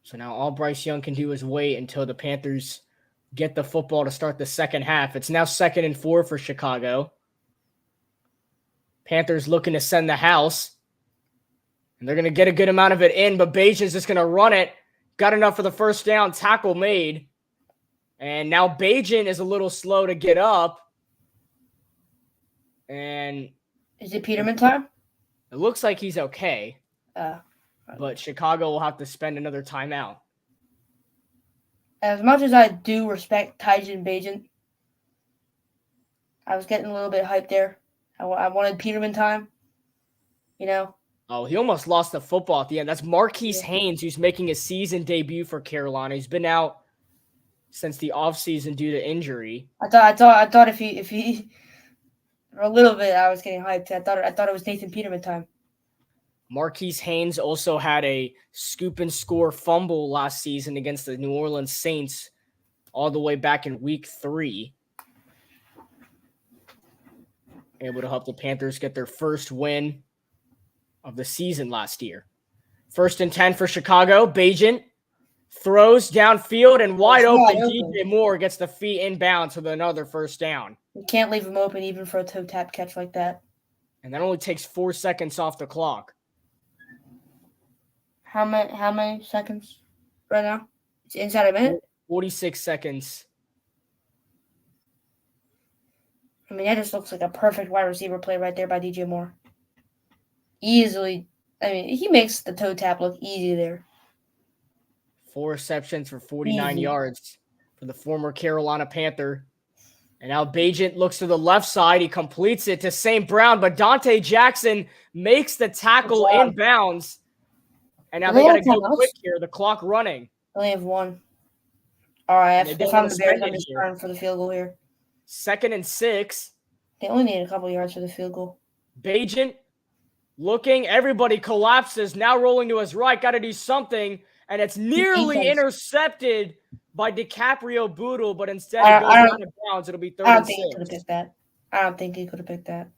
So now all Bryce Young can do is wait until the Panthers get the football to start the second half. It's now 2nd and 4 for Chicago. Panthers looking to send the house. And they're going to get a good amount of it in, but Bajan's just going to run it. Got enough for the first down. Tackle made. And now Bajan is a little slow to get up. And is it Peterman time? It looks like he's okay. But Chicago will have to spend another timeout. As much as I do respect Tyson Bajan, I was getting a little bit hyped there. I wanted Peterman time, you know. Oh, he almost lost the football at the end. That's Marquise Haynes, who's making his season debut for Carolina. He's been out since the offseason due to injury. I thought if he for a little bit I was getting hyped. I thought it was Nathan Peterman time. Marquise Haynes also had a scoop and score fumble last season against the New Orleans Saints all the way back in week 3. Able to help the Panthers get their first win of the season last year. 1st and 10 for Chicago. Bajan throws downfield and wide open. DJ Moore gets the feet inbounds with another first down. You can't leave him open even for a toe tap catch like that. And that only takes 4 seconds off the clock. How many seconds right now? It's inside a minute? 46 seconds. I mean, that just looks like a perfect wide receiver play right there by DJ Moore. Easily. I mean, he makes the toe tap look easy there. 4 receptions for 49 yards for the former Carolina Panther. And now Bajan looks to the left side. He completes it to St. Brown, but Dante Jackson makes the tackle inbounds. And now they got to go quick here. The clock running. They only have one. All right, if I'm the Bears, I'm just trying for the field goal here. 2nd and 6. They only need a couple yards for the field goal. Bajan looking. Everybody collapses. Now rolling to his right. Got to do something. And it's nearly intercepted by DiCaprio Boodle, but instead it goes out of bounds. It'll be 3rd and 6. I don't think he could have picked that. I don't think he could have picked that.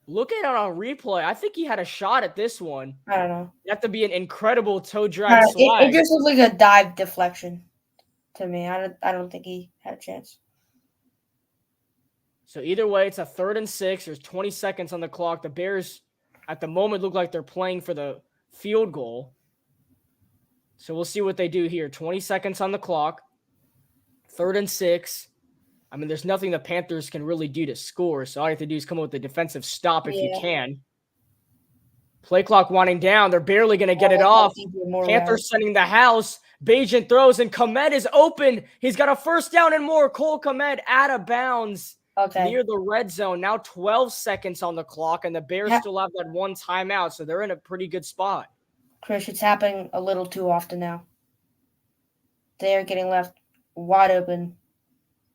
Look at it on replay. I think he had a shot at this one. I don't know. You have to be an incredible toe drag slide. It just looks like a dive deflection to me. I don't think he had a chance. So either way, it's a 3rd and 6. There's 20 seconds on the clock. The Bears, at the moment, look like they're playing for the field goal. So we'll see what they do here. 20 seconds on the clock. 3rd and 6. I mean, there's nothing the Panthers can really do to score. So all you have to do is come up with a defensive stop if you can. Play clock winding down. They're barely going to get it off. Panthers sending the house. Bajan throws, and Komet is open. He's got a first down and more. Cole Komet out of bounds near the red zone. Now 12 seconds on the clock, and the Bears still have that one timeout, so they're in a pretty good spot. Chris, it's happening a little too often now. They're getting left wide open.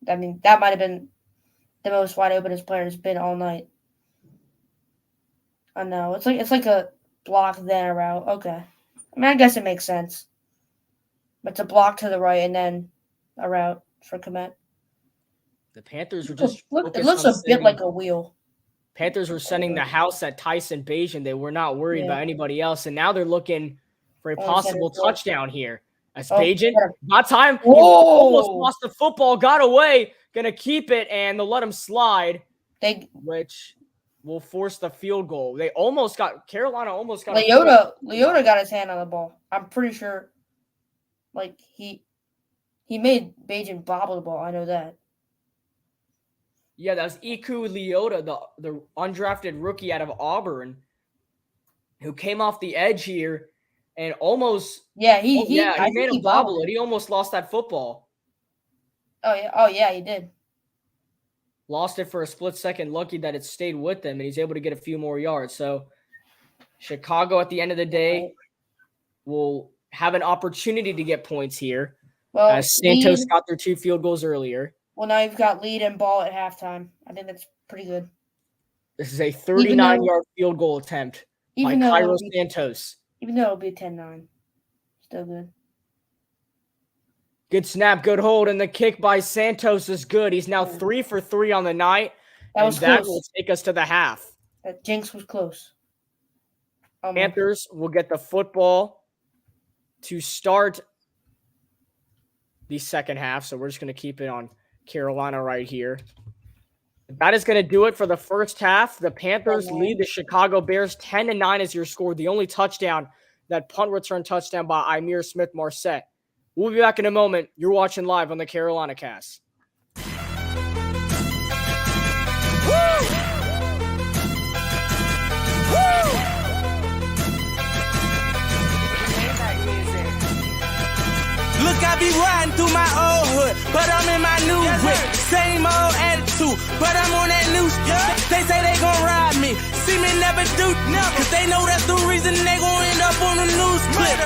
I mean, that might have been the most wide open his player has been all night. I know. It's like a block then a route. Okay. I mean, I guess it makes sense. But it's a block to the right and then a route for Komet. The Panthers were just it looks a bit like a wheel. Panthers were sending the house at Tyson Bajan. They were not worried about anybody else. And now they're looking for a possible touchdown here. As Bajan, got time. He almost lost the football, got away, going to keep it, and they'll let him slide, which will force the field goal. Carolina almost got Leota got his hand on the ball. I'm pretty sure, he made Bajan bobble the ball. I know that. Yeah, that was Iku Leota, the undrafted rookie out of Auburn, who came off the edge here and almost he made him bobble it. He almost lost that football. Oh yeah, he did. Lost it for a split second. Lucky that it stayed with him, and he's able to get a few more yards. So Chicago, at the end of the day, will have an opportunity to get points here. Well, as Santos got their 2 field goals earlier. Well, now you've got lead and ball at halftime. I think that's pretty good. This is a 39-yard field goal attempt by Cairo Santos. Even though it'll be 10-9. Still good. Good snap, good hold, and the kick by Santos is good. He's now 3 for 3 on the night. That will take us to the half. That jinx was close. Panthers will get the football to start the second half, so we're just going to keep it on Carolina right here. That is going to do it for the first half. The Panthers lead the Chicago Bears 10-9 is your score. The only touchdown, that punt return touchdown by Ihmir Smith-Marsette. We'll be back in a moment. You're watching live on the CarolinaCast. Look, I be riding through my old hood, but I'm in my new whip. Same old attitude, but I'm on that new shit. They say they gon' ride me, see me never do, cause they know that's the reason they gon' end up on the news clip.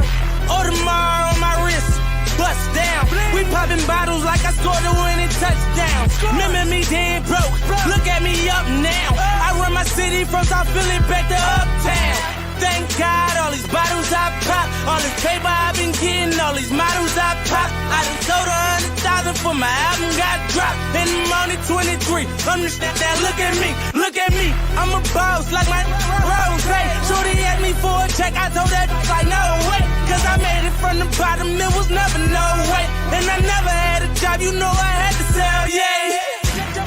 Audemars on my wrist, bust down. We popping bottles like I scored a winning touchdown. Remember me dead broke, look at me up now. I run my city from South Philly back to Uptown. Thank God, all these bottles I pop, all this paper I've been getting, all these models I pop. I done sold 100,000 for my album got dropped, and I'm only 23. Understand that? Look at me, I'm a boss like my Rose. Shorty asked me for a check, I told that like no way, cause I made it from the bottom, it was never no way. And I never had a job, you know I had to sell, yeah.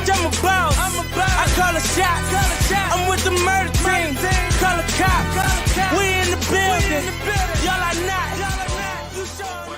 I'm a boss, I call a shot. I'm with the murder team, call a cop. We in the building, y'all are not. You sure?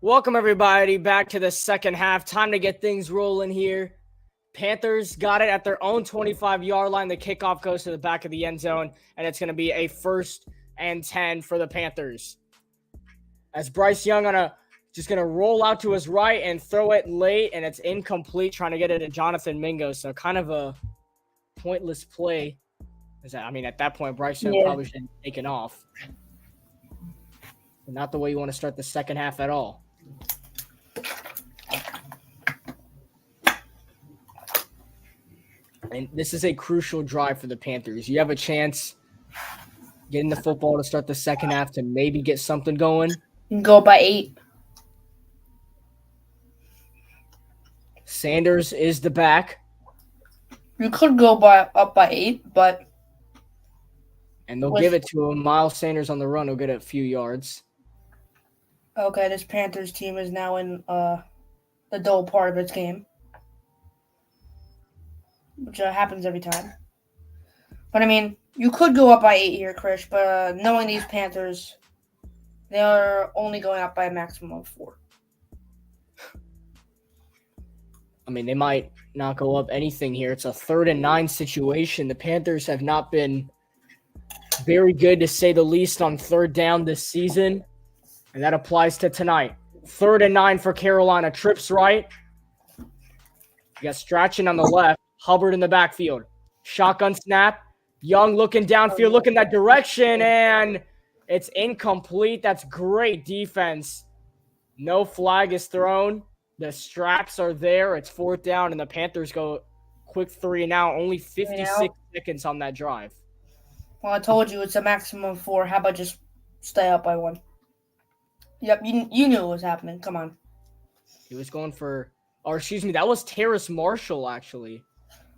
Welcome, everybody, back to the second half. Time to get things rolling here. Panthers got it at their own 25-yard line. The kickoff goes to the back of the end zone, and it's going to be a 1st and 10 for the Panthers. As Bryce Young just going to roll out to his right and throw it late, and it's incomplete, trying to get it to Jonathan Mingo. So kind of a pointless play. At that point, Bryce Young probably should have taken off. Not the way you want to start the second half at all. And this is a crucial drive for the Panthers. You have a chance getting the football to start the second half to maybe get something going. You can go by 8. Sanders is the back. You could go up by 8, but... And they'll give it to him. Miles Sanders on the run will get a few yards. Okay, this Panthers team is now in the dull part of its game, which happens every time. But, you could go up by 8 here, Krish, but knowing these Panthers, they are only going up by a maximum of 4. They might not go up anything here. It's a 3rd and 9 situation. The Panthers have not been very good, to say the least, on 3rd down this season. And that applies to tonight. 3rd and 9 for Carolina. Trips right. You got Strachan on the left. Hubbard in the backfield. Shotgun snap. Young looking downfield, looking that direction, and it's incomplete. That's great defense. No flag is thrown. The straps are there. It's 4th down, and the Panthers go quick 3 and out. Only 56 seconds on that drive. Well, I told you it's a maximum of 4. How about just stay up by 1? Yep, you knew what was happening. Come on. He was going for, that was Terrace Marshall, actually.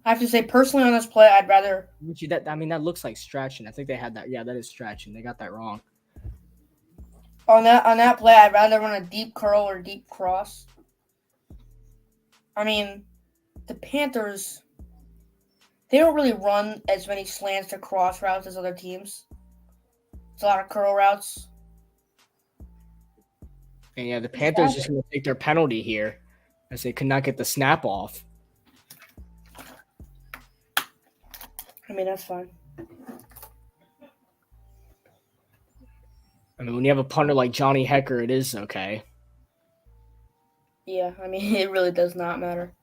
I have to say, personally on this play, I'd rather... That looks like Strachan. I think they had that. Yeah, that is Strachan. They got that wrong. On that play, I'd rather run a deep curl or deep cross. The Panthers, they don't really run as many slants to cross routes as other teams. It's a lot of curl routes. And yeah, the Panthers just going to take their penalty here as they could not get the snap off. That's fine. When you have a punter like Johnny Hecker, it is okay. Yeah, it really does not matter.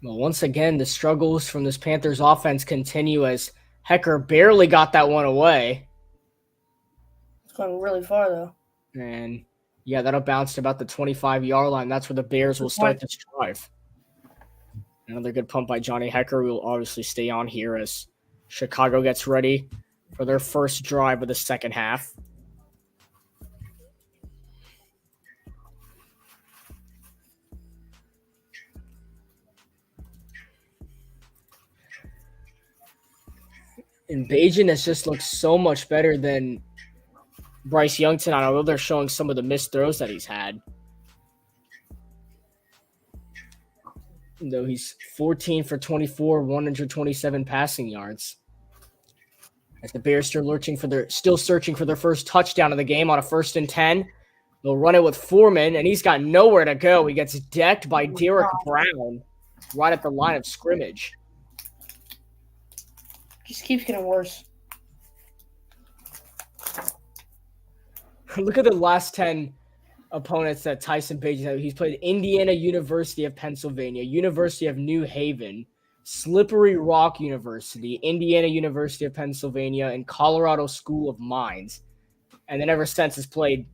Well, once again, the struggles from this Panthers offense continue as Hecker barely got that one away. It's going really far, though. And, yeah, that'll bounce to about the 25-yard line. That's where the Bears will start this drive. Another good punt by Johnny Hecker. We'll obviously stay on here as Chicago gets ready for their first drive of the second half. And Bajan has just looked so much better than Bryce Young tonight, although they're showing some of the missed throws that he's had. Though he's 14 for 24, 127 passing yards. As the Bears still searching for their first touchdown of the game on a 1st and 10. They'll run it with Foreman, and he's got nowhere to go. He gets decked by Derek Brown right at the line of scrimmage. Just keeps getting worse. Look at the last 10 opponents that Tyson Bagent had. He's played Indiana University of Pennsylvania, University of New Haven, Slippery Rock University, Indiana University of Pennsylvania, and Colorado School of Mines. And then ever since has played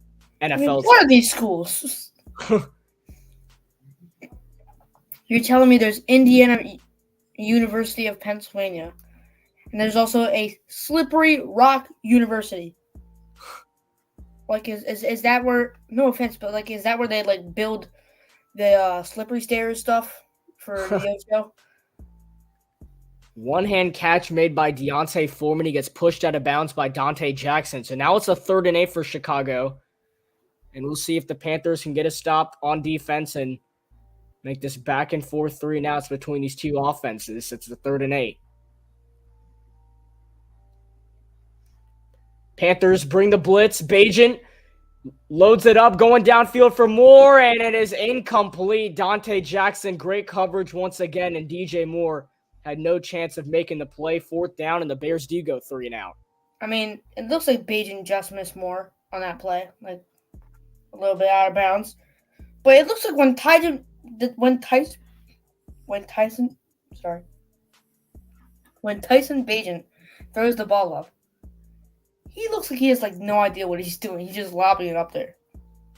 NFL. What are these schools? You're telling me there's Indiana University of Pennsylvania, and there's also a Slippery Rock University. Is that where? No offense, but is that where they build the slippery stairs stuff for the show? One-hand catch made by Deontay Foreman. He gets pushed out of bounds by Dante Jackson. So now it's a 3rd and 8 for Chicago. And we'll see if the Panthers can get a stop on defense and make this back and forth 3 and outs between these two offenses. It's the 3rd and 8. Panthers bring the blitz. Bajan loads it up, going downfield for Moore, and it is incomplete. Dante Jackson, great coverage once again, and DJ Moore had no chance of making the play. 4th down, and the Bears do go 3 and out. I mean, it looks like Bajan just missed Moore on that play, like a little bit out of bounds. But it looks like when Tyson Bajan throws the ball up, he looks like he has like no idea what he's doing. He's just lobbing it up there.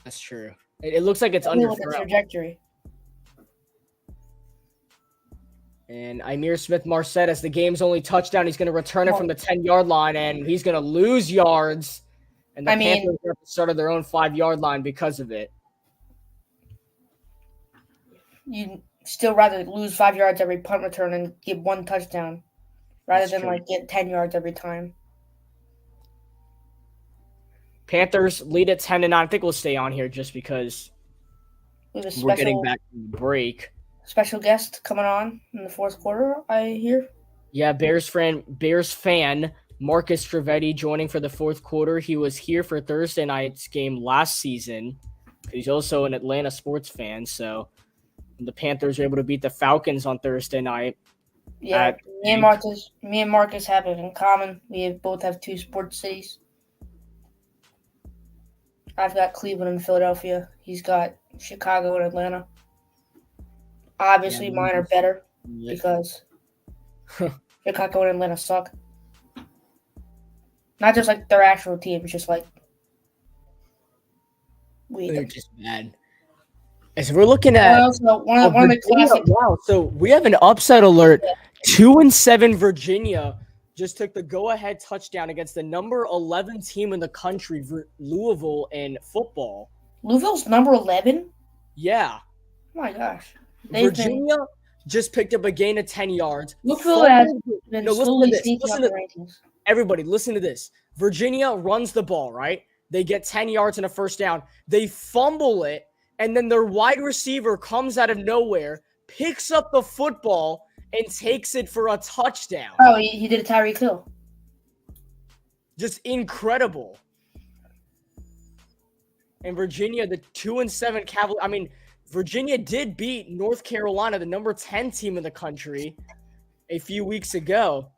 That's true. It looks like it's Tell me under what the throw. trajectory. And Ihmir Smith-Marsette, as the game's only touchdown, he's going to return it from the 10-yard line, and he's going to lose yards. And the Panthers are at the start of their own 5-yard line because of it. You'd still rather lose 5 yards every punt return and get 1 touchdown rather That's than true. like get 10 yards every time. Panthers lead at 10-9. I think we'll stay on here just because We have a we're getting back from the break. special guest coming on in the 4th quarter, I hear. Yeah, Bears fan Marcus Trevetti joining for the 4th quarter. He was here for Thursday night's game last season. He's also an Atlanta sports fan, so the Panthers were able to beat the Falcons on Thursday night. Yeah, me and Marcus have it in common. Both have 2 sports cities. I've got Cleveland and Philadelphia. He's got Chicago and Atlanta. Obviously, mine are better because Chicago and Atlanta suck. Not just like their actual team, it's just like They're just bad. As we're looking at one of the classic. Wow, so we have an upset alert. 2-7 Virginia just took the go-ahead touchdown against the number 11 team in the country, Louisville, in football. Louisville's number 11? Yeah. Oh my gosh. Virginia just picked up a gain of 10 yards. Louisville has been listen to this. sneaking up the rankings. Everybody, listen to this. Virginia runs the ball, right? They get 10 yards and a first down. They fumble it, and then their wide receiver comes out of nowhere, picks up the football, and takes it for a touchdown. Oh, he did a Tyreek Hill. Just incredible. And Virginia, the 2-7 Cavaliers. I mean, Virginia did beat North Carolina, the number 10 team in the country, a few weeks ago.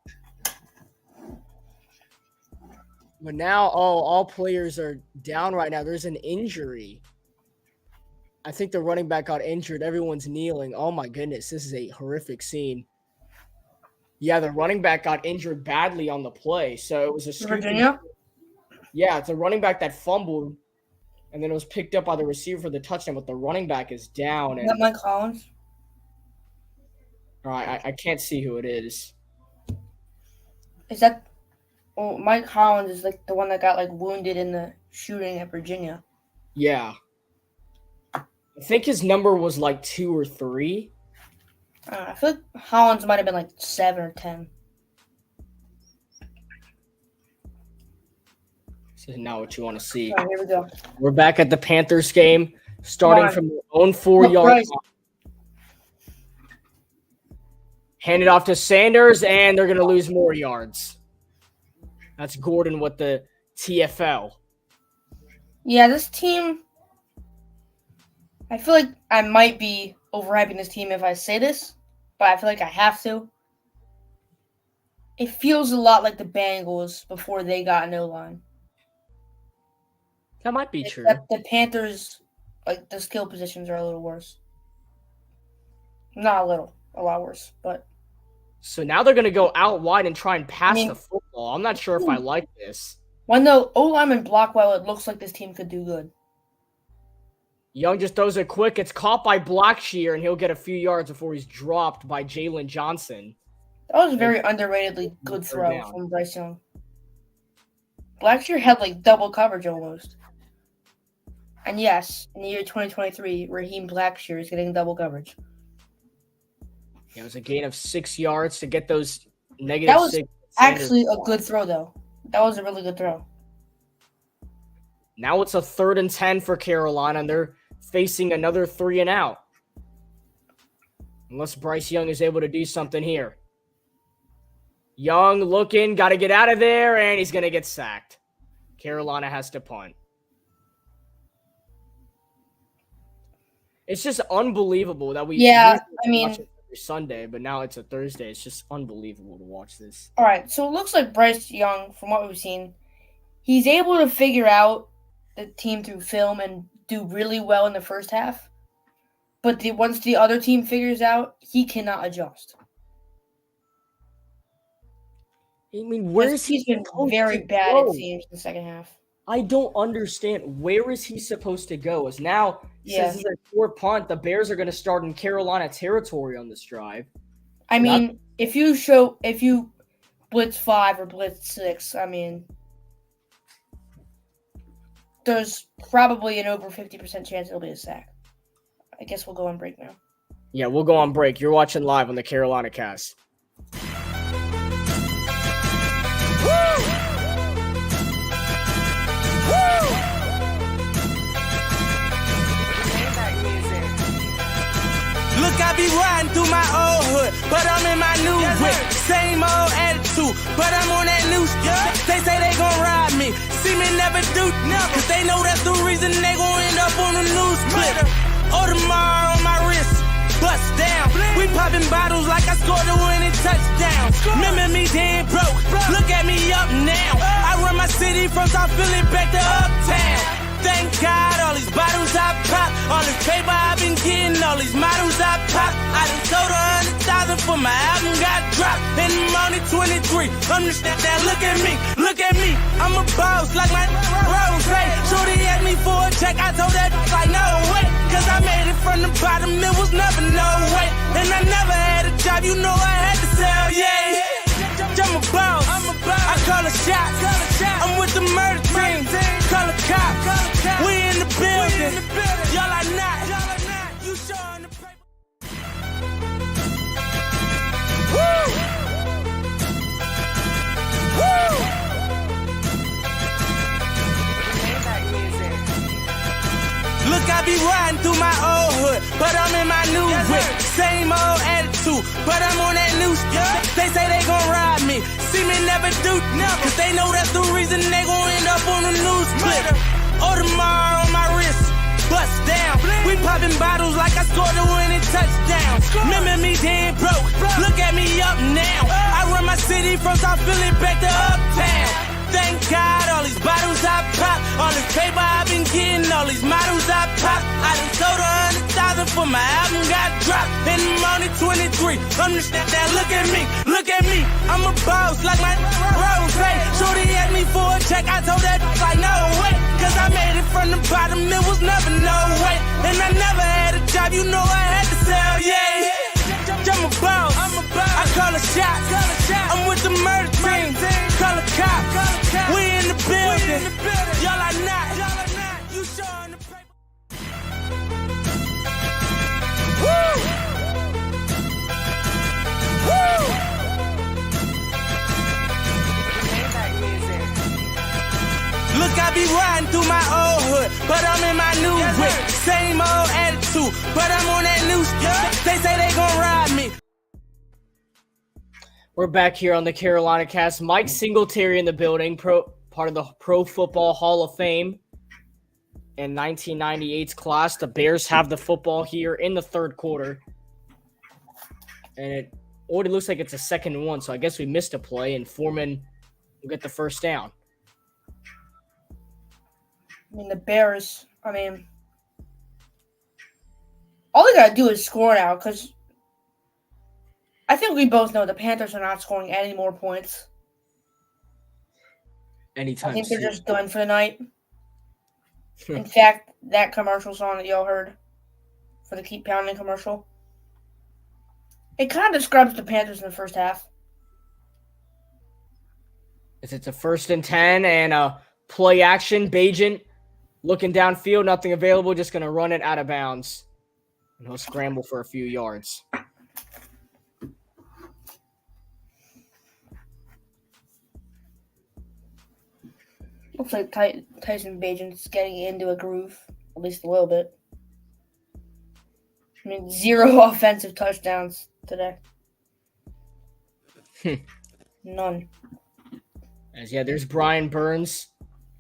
But now all players are down right now. There's an injury. I think the running back got injured. Everyone's kneeling. Oh, my goodness. This is a horrific scene. Yeah, the running back got injured badly on the play. So it was a Virginia? Yeah, it's a running back that fumbled, and then it was picked up by the receiver for the touchdown, but the running back is down. Is that Mike Collins? All right, I can't see who it is. Is that... Well, Mike Collins is like the one that got like wounded in the shooting at Virginia. Yeah. I think his number was like 2 or 3. I feel like Collins might have been like 7 or 10. This is not what you want to see. All right, here we go. We're back at the Panthers game, starting from their own 4-yard line. Hand it off to Sanders, and they're going to lose more yards. That's Gordon with the TFL. Yeah, this team... I feel like I might be overhyping this team if I say this, but I feel like I have to. It feels a lot like the Bengals before they got an O-line. That might be true. Except the Panthers, like, the skill positions are a little worse. Not a little, a lot worse, but... So now they're going to go out wide and try and pass the football. I'm not sure if I like this. When the O-lineman block well, it looks like this team could do good. Young just throws it quick. It's caught by Blackshear, and he'll get a few yards before he's dropped by Jalen Johnson. That was a very underratedly good throw from Bryce Young. Blackshear had, like, double coverage almost. And yes, in the year 2023, Raheem Blackshear is getting double coverage. It was a gain of 6 yards to get those negative 6. That was actually a good throw, though. That was a really good throw. Now it's a 3rd and 10 for Carolina, and they're facing another 3 and out. Unless Bryce Young is able to do something here. Young looking, got to get out of there, and he's going to get sacked. Carolina has to punt. It's just unbelievable that we Yeah, usually I mean- watch it every Sunday, but now it's a Thursday. It's just unbelievable to watch this. All right, so it looks like Bryce Young, from what we've seen, he's able to figure out the team through film and do really well in the first half. But once the other team figures out, he cannot adjust. I mean, where is He's he been supposed very to bad, go? it seems, in the second half. I don't understand. Where is he supposed to go? As now, since it's a poor punt, the Bears are going to start in Carolina territory on this drive. I mean, if you blitz 5 or blitz 6, I mean, there's probably an over 50% chance it'll be a sack. I guess we'll go on break now. Yeah, we'll go on break. You're watching live on the CarolinaCast. Look, I be riding through my old hood, but I'm in my new whip. Same old attitude, but I'm on that new stuff. They say they gon' ride me, see me never do, cause they know that's the reason they gon' end up on the news clip. Audemars on my wrist, bust down. We popping bottles like I scored a winning touchdown. Remember me dead broke, look at me up now. I run my city from South Philly back to Uptown. Thank God, all these bottles I pop, all this paper I've been getting, all these models I pop. I done sold 100,000 for my album got dropped. And I'm only 23. Understand that? Look at me. I'm a boss like my Rose. Shorty asked me for a check, I told that like no way. Cause I made it from the bottom, it was never no way. And I never had a job, you know I had to sell, yeah. I'm a boss, I call a shot. I'm with the murder team, call a cop. We in the building, y'all are not. You showing the paper. Woo! Woo! Look, I be riding through my old hood, but I'm in my new whip. Same old attitude, but I'm on that new stuff. They say they gon' ride me, see me never do, cause they know that's the reason they gon' end up on the news clip. Audemars on my wrist, bust down. We popping bottles like I scored a winning touchdown. Remember me dead broke, look at me up now. I run my city from South Philly back to Uptown. Thank God, all these bottles I pop, all this paper I've been getting, all these models I pop. I done sold 100,000 for my album got dropped. And I'm only 23. Understand that? Look at me. I'm a boss like my Rose. Shorty asked me for a check, I told that like no way. Cause I made it from the bottom, it was never no way. And I never had a job, you know I had to sell, yeah. I'm a boss, I call a shot. I'm with the murder team, call a cop. We in the building, y'all are not. You showing the paper. Woo! Woo! Look, I be riding through my old hood, but I'm in my new whip. Same old attitude, but I'm on that new stuff. They say they gon' ride me. We're back here on the CarolinaCast. Mike Singletary in the building, part of the Pro Football Hall of Fame in 1998's class. The Bears have the football here in the third quarter. And it already looks like it's a 2nd and 1, so I guess we missed a play, and Foreman will get the first down. I mean, the Bears, all they gotta do is score now, because I think we both know the Panthers are not scoring any more points. Anytime I think they're soon. just done for the night. In fact, that commercial song that y'all heard for the Keep Pounding commercial, it kind of describes the Panthers in the first half. It's a 1st and 10 and a play action. Bajent looking downfield, nothing available, just going to run it out of bounds. And he'll scramble for a few yards. Looks like Tyson Bajent's getting into a groove, at least a little bit. I mean, 0 offensive touchdowns today. None. There's Brian Burns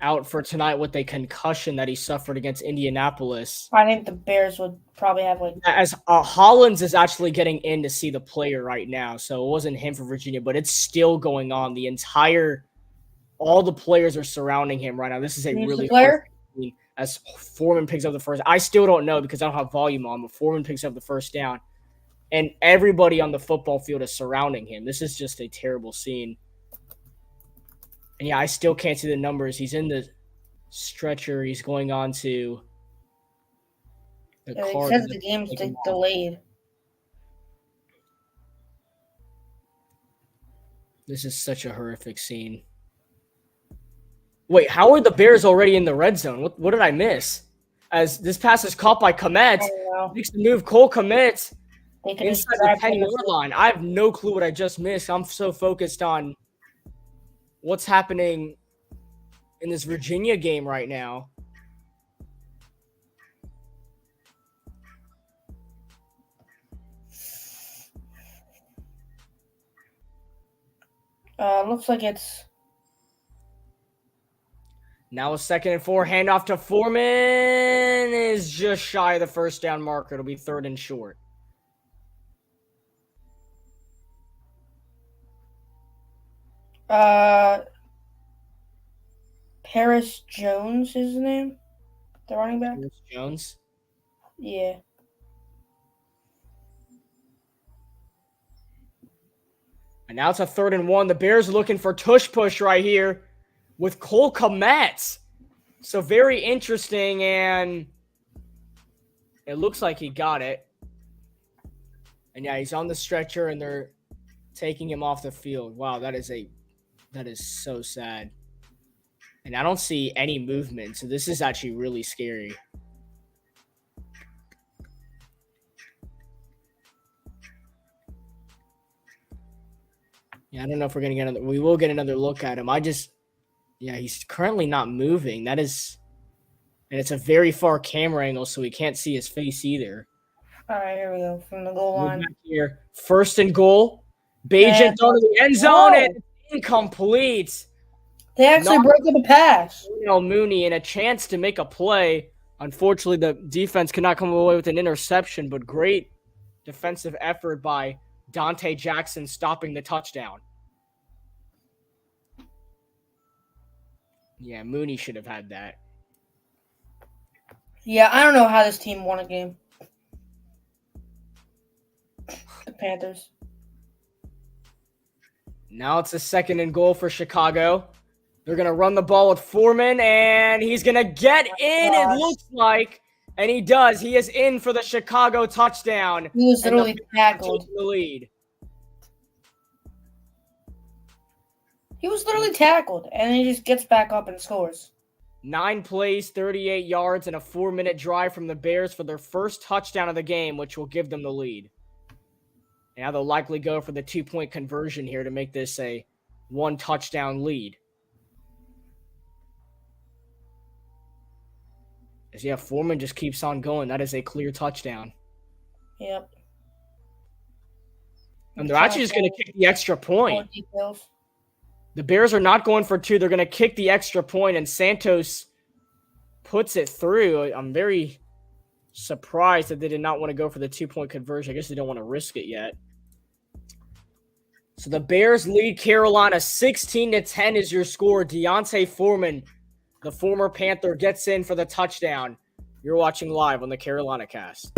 out for tonight with a concussion that he suffered against Indianapolis. I think the Bears would probably have As Hollins is actually getting in to see the player right now, so it wasn't him for Virginia, but it's still going on. All the players are surrounding him right now. This is a really player. As Foreman picks up the first. I still don't know because I don't have volume on, but Foreman picks up the first down. And everybody on the football field is surrounding him. This is just a terrible scene. And yeah, I still can't see the numbers. He's in the stretcher. He's going on to the car. It says the game's delayed. This is such a horrific scene. Wait, how are the Bears already in the red zone? What did I miss? As this pass is caught by Kmet. Makes the move. Cole Kmet inside the 10-yard line. I have no clue what I just missed. I'm so focused on what's happening in this Virginia game right now. Looks like it's now a 2nd and 4. Handoff to Foreman is just shy of the first down marker. It'll be 3rd and short. Paris Jones is his name, the running back. Paris Jones? Yeah. And now it's a 3rd and 1. The Bears are looking for tush push right here with Cole Kmet. So very interesting, and it looks like he got it. And yeah, he's on the stretcher, and they're taking him off the field. Wow, that is so sad. And I don't see any movement, so this is actually really scary. Yeah, I don't know if we're going to get another. We will get another look at him. He's currently not moving. And it's a very far camera angle, so we can't see his face either. All right, here we go from the goal line. Back here, 1st and goal. Bagent thrown to the end zone and incomplete. They actually broke up a pass. Mooney and a chance to make a play. Unfortunately, the defense could not come away with an interception, but great defensive effort by Dante Jackson stopping the touchdown. Yeah, Mooney should have had that. Yeah, I don't know how this team won a game. The Panthers. Now it's a 2nd and goal for Chicago. They're going to run the ball with Foreman, and he's going to get in, it looks like. And he does. He is in for the Chicago touchdown. He was literally tackled. The lead. He was literally tackled, and he just gets back up and scores. 9 plays, 38 yards, and a 4-minute drive from the Bears for their first touchdown of the game, which will give them the lead. Now they'll likely go for the 2-point conversion here to make this a 1-touchdown lead. As Foreman just keeps on going. That is a clear touchdown. Yep. And they're actually just going to kick the extra point. The Bears are not going for 2. They're going to kick the extra point, and Santos puts it through. I'm very surprised that they did not want to go for the 2-point conversion. I guess they don't want to risk it yet. So the Bears lead Carolina 16-10 is your score. Deontay Foreman, the former Panther, gets in for the touchdown. You're watching live on the CarolinaCast.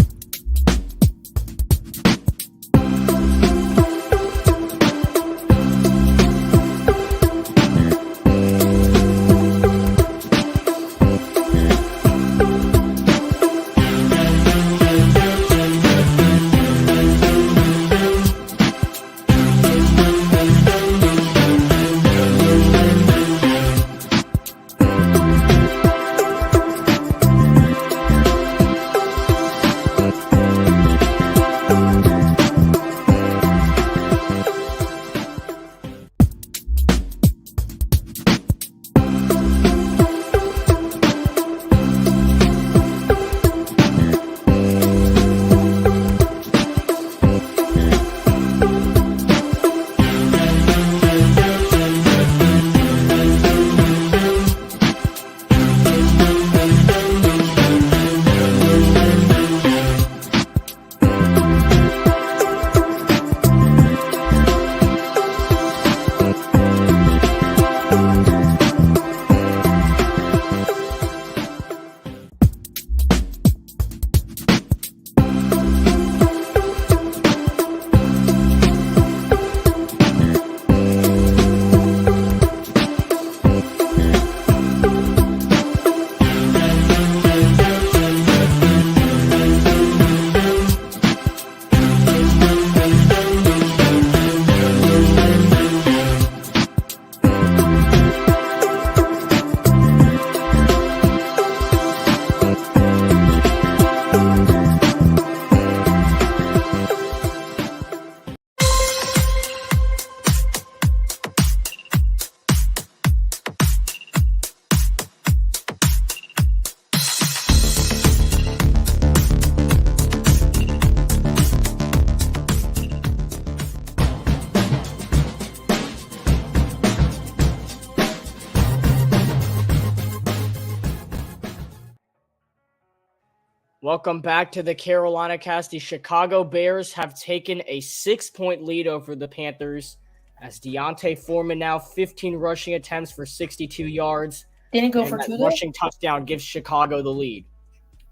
Welcome back to the CarolinaCast. The Chicago Bears have taken a 6-point lead over the Panthers as Deontay Foreman now 15 rushing attempts for 62 yards. Didn't go and for that 2 though? rushing touchdown gives Chicago the lead.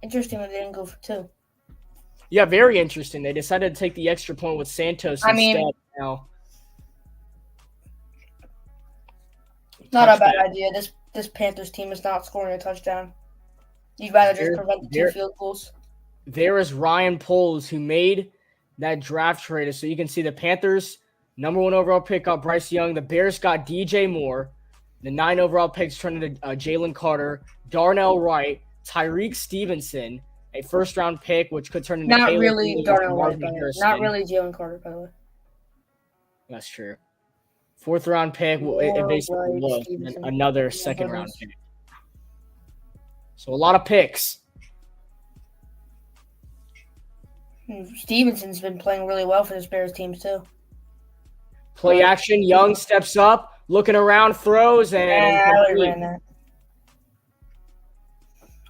Interesting they didn't go for 2. Yeah, very interesting. They decided to take the extra point with Santos instead. Now, not a bad idea. This Panthers team is not scoring a touchdown. You'd rather just prevent the 2 field goals. There is Ryan Poles, who made that draft trade. So you can see the Panthers, number 1 overall pick got Bryce Young. The Bears got DJ Moore. The 9 overall picks turned into Jalen Carter, Darnell Wright, Tyreek Stevenson, a first-round pick, which could turn into Not Caleb really Williams, Darnell Wright, Marvin Harrison. not really Jalen Carter, by the way. That's true. 4th-round pick, it basically was another second-round pick. So a lot of picks. Stevenson's been playing really well for this Bears team, too. Play action, Young steps up, looking around, throws, and I would have ran that.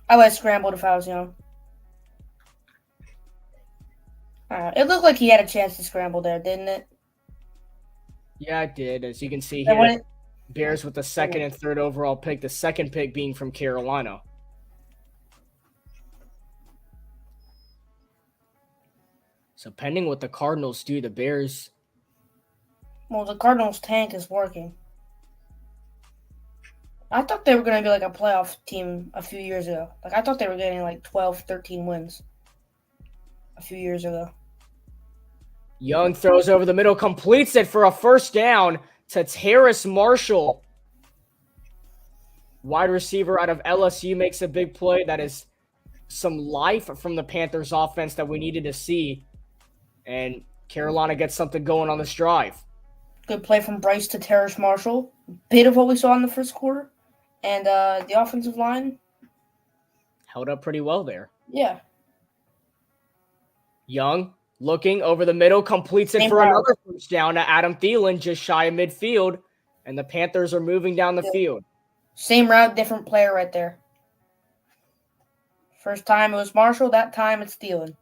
I would have scrambled if I was Young. It looked like he had a chance to scramble there, didn't it? Yeah, it did. As you can see here, Bears with the 2nd and 3rd overall pick, the 2nd pick being from Carolina. So pending what the Cardinals do, the Bears... Well, the Cardinals' tank is working. I thought they were going to be like a playoff team a few years ago. Like, I thought they were getting like 12, 13 wins a few years ago. Young throws over the middle, completes it for a first down to Terrace Marshall. Wide receiver out of LSU makes a big play. That is some life from the Panthers offense that we needed to see. And Carolina gets something going on this drive. Good play from Bryce to Terrace Marshall. Bit of what we saw in the first quarter. And the offensive line held up pretty well there. Yeah. Young looking over the middle, completes it for another first down to Adam Thielen, just shy of midfield. And the Panthers are moving down the field. Same route, different player right there. First time it was Marshall, that time it's Thielen.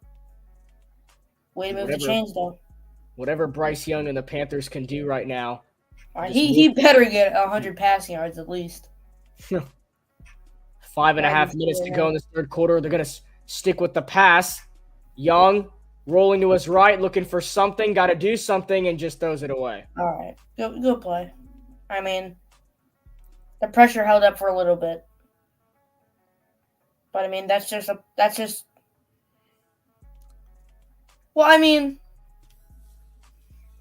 Way to move the change, though. Whatever Bryce Young and the Panthers can do right now. He better get 100 passing yards at least. 5.5 minutes to go in the 3rd quarter. They're going to stick with the pass. Young rolling to his right, looking for something, got to do something, and just throws it away. All right. Good play. I mean, the pressure held up for a little bit. But, I mean, that's just well, I mean,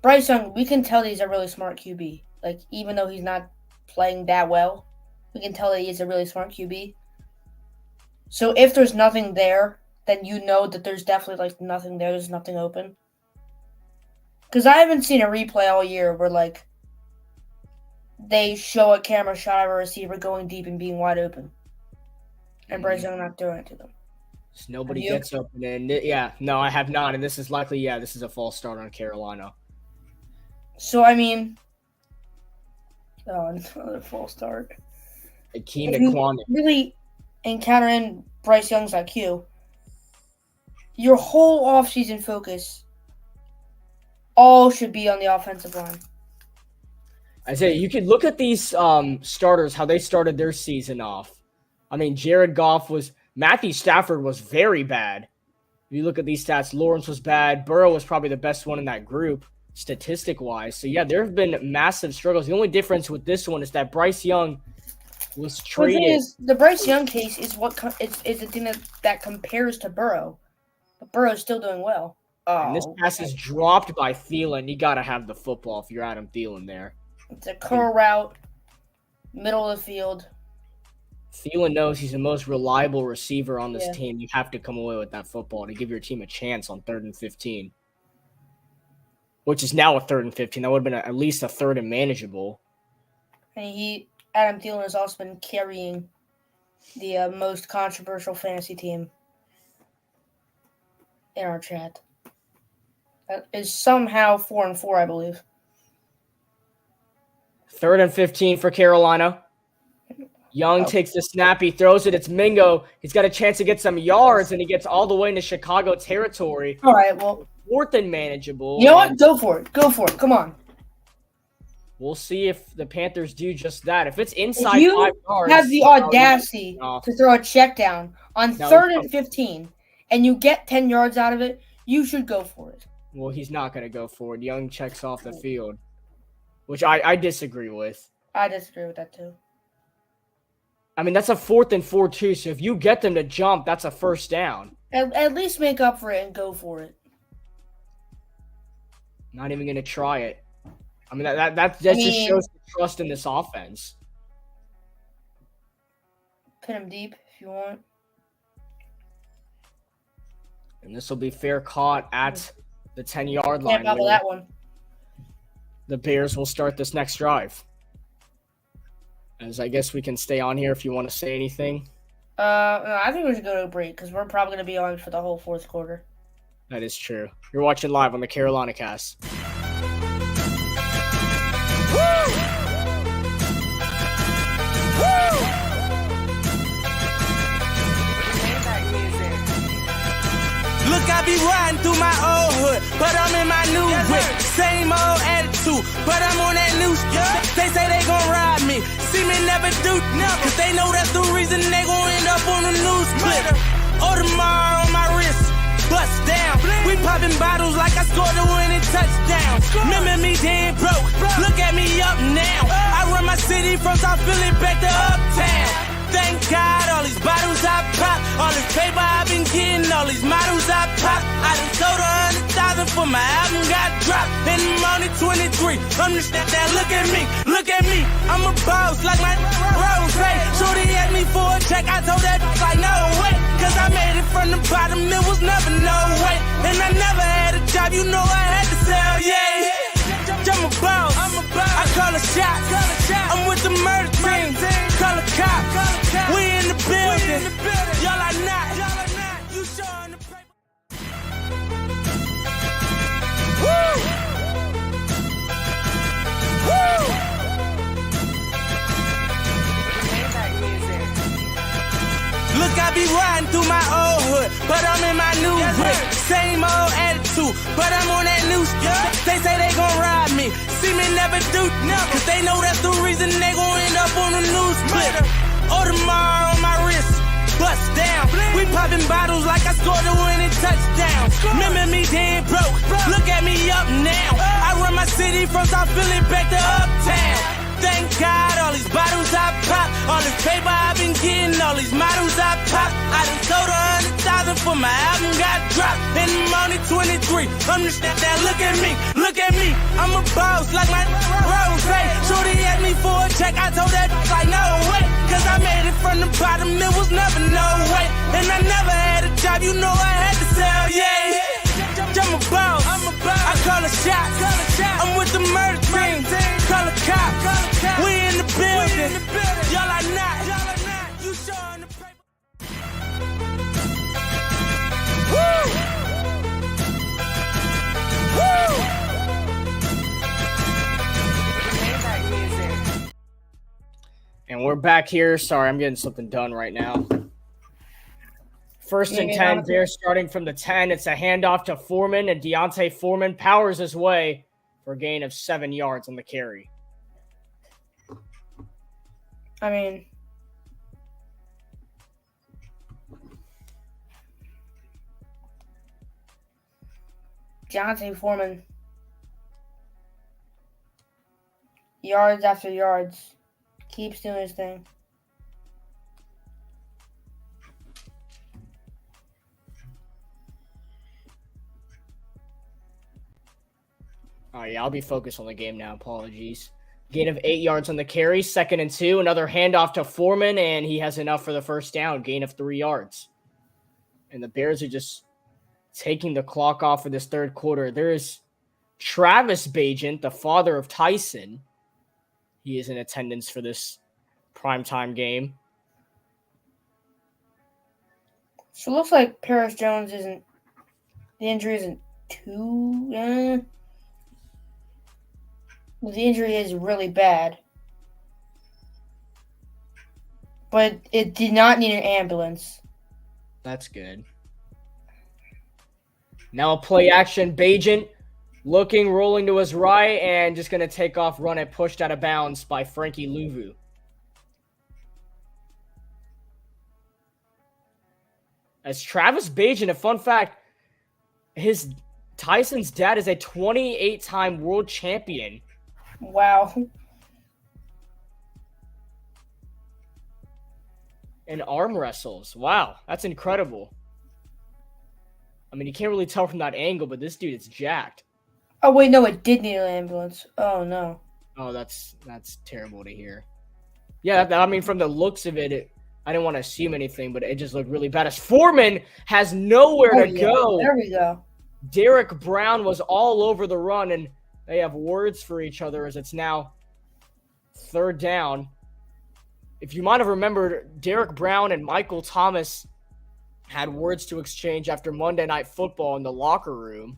Bryce Young, we can tell he's a really smart QB. Like, even though he's not playing that well, we can tell that he's a really smart QB. So if there's nothing there, then you know that there's definitely, like, nothing there. There's nothing open. Because I haven't seen a replay all year where, like, they show a camera shot of a receiver going deep and being wide open. And Bryce Young not doing it to them. So nobody gets open. And yeah, no, I have not. And this is likely, this is a false start on Carolina. So, I mean, another false start. Akeem Ekwonu. Really encountering Bryce Young's IQ, your whole offseason focus all should be on the offensive line. Isaiah, you could look at these starters, how they started their season off. I mean, Jared Goff Matthew Stafford was very bad. If you look at these stats, Lawrence was bad. Burrow was probably the best one in that group, statistic-wise. So, yeah, there have been massive struggles. The only difference with this one is that Bryce Young was traded. The Bryce Young case is is the thing that compares to Burrow. But Burrow's still doing well. And this pass is dropped by Thielen. You got to have the football if you're Adam Thielen there. It's a curl route, middle of the field. Thielen knows he's the most reliable receiver on this team. You have to come away with that football to give your team a chance on 3rd and 15. Which is now a 3rd and 15. That would have been at least a 3rd and manageable. And Adam Thielen has also been carrying the most controversial fantasy team in our chat. That is somehow 4-4, I believe. 3rd and 15 for Carolina. Young takes the snap. He throws it. It's Mingo. He's got a chance to get some yards, and he gets all the way into Chicago territory. All right, well. 4th and manageable. You know what? Go for it. Go for it. Come on. We'll see if the Panthers do just that. If it's inside If you 5 yards. have the audacity to throw a check down on 3rd and 15, and you get 10 yards out of it, you should go for it. Well, he's not going to go for it. Young checks off the field, which I disagree with. I disagree with that too. I mean, that's a 4th and 4 too. So if you get them to jump, that's a first down. At least make up for it and go for it. Not even going to try it. I mean, that just shows the trust in this offense. Pin him deep if you want. And this will be fair caught at the 10-yard line. Can't bobble that one. The Bears will start this next drive. As I guess we can stay on here if you want to say anything. No, I think we should go to a break because we're probably going to be on for the whole 4th quarter. That is true. You're watching live on the CarolinaCast. Look, I be riding through my old hood, but I'm in my new whip. Same old attitude, but I'm on that new shit. They say they gon' ride me, see me never do, cause they know that's the reason they gon' end up on the news clip. Audemars on my wrist, bust down. We popping bottles like I scored a winning touchdown. Remember me dead broke, look at me up now. I run my city from South Philly back to Uptown. Thank God, all these bottles I pop, all this paper I've been getting, all these models I pop. I done sold 100,000 for my album got dropped, and I'm only 23. I'm just that look at me, I'm a boss like my Rose. Shorty asked me for a check, I told that like no way, cause I made it from the bottom, it was never no way. And I never had a job, you know I had to sell, yeah. I'm a boss, I call a shot, I'm with the murder team, call a cop, we in the building, y'all are not, you showing the paper. Woo! Woo! Look, I be riding through my old hood, but I'm in my new whip. Same old attitude, but I'm on that new shit. They say they gon' ride me, see me never do, cause they know that's the reason they gon' end up on the news clip. Audemars on my wrist, bust down. We popping bottles like I scored a winning touchdown. Remember me dead broke, look at me up now. I run my city from South Philly back to Uptown. Thank God, all these bottles I pop, all this paper I've been getting, all these models I pop. I done sold 100,000 for my album got dropped, and I'm only 23. I'm just that look at me, I'm a boss like my Rose. Shorty asked me for a check, I told that like no way, cause I made it from the bottom, it was never no way. And I never had a job, you know I had to sell, yeah. I'm a boss, I call a shot, I'm with the murder team, call a cop, we in the building, y'all are not, you showing the paper. Woo! Woo! And we're back here. Sorry, I'm getting something done right now. 1st and 10, Bears starting from the 10. It's a handoff to Foreman, and Deontay Foreman powers his way for a gain of 7 yards on the carry. I mean, Deontay Foreman, yards after yards, keeps doing his thing. Oh, yeah, I'll be focused on the game now. Apologies. Gain of 8 yards on the carry. 2nd and 2. Another handoff to Foreman, and he has enough for the first down. Gain of 3 yards. And the Bears are just taking the clock off for this 3rd quarter. There's Travis Bagent, the father of Tyson. He is in attendance for this primetime game. So it looks like Paris Jones the injury isn't too, the injury is really bad. but it did not need an ambulance. That's good. Now a play action. Bajan looking, rolling to his right, and just going to take off, run it, pushed out of bounds by Frankie Louvu. As Travis Bajan, a fun fact, Tyson's dad is a 28-time world champion. Wow. In arm wrestles. Wow, that's incredible. I mean, you can't really tell from that angle, but this dude is jacked. Oh, wait, no, it did need an ambulance. Oh, no. Oh, that's terrible to hear. Yeah, I mean, from the looks of it, I didn't want to assume anything, but it just looked really bad. As Foreman has nowhere to go. There we go. Derek Brown was all over the run, and they have words for each other as it's now 3rd down. If you might have remembered, Derek Brown and Michael Thomas had words to exchange after Monday Night Football in the locker room.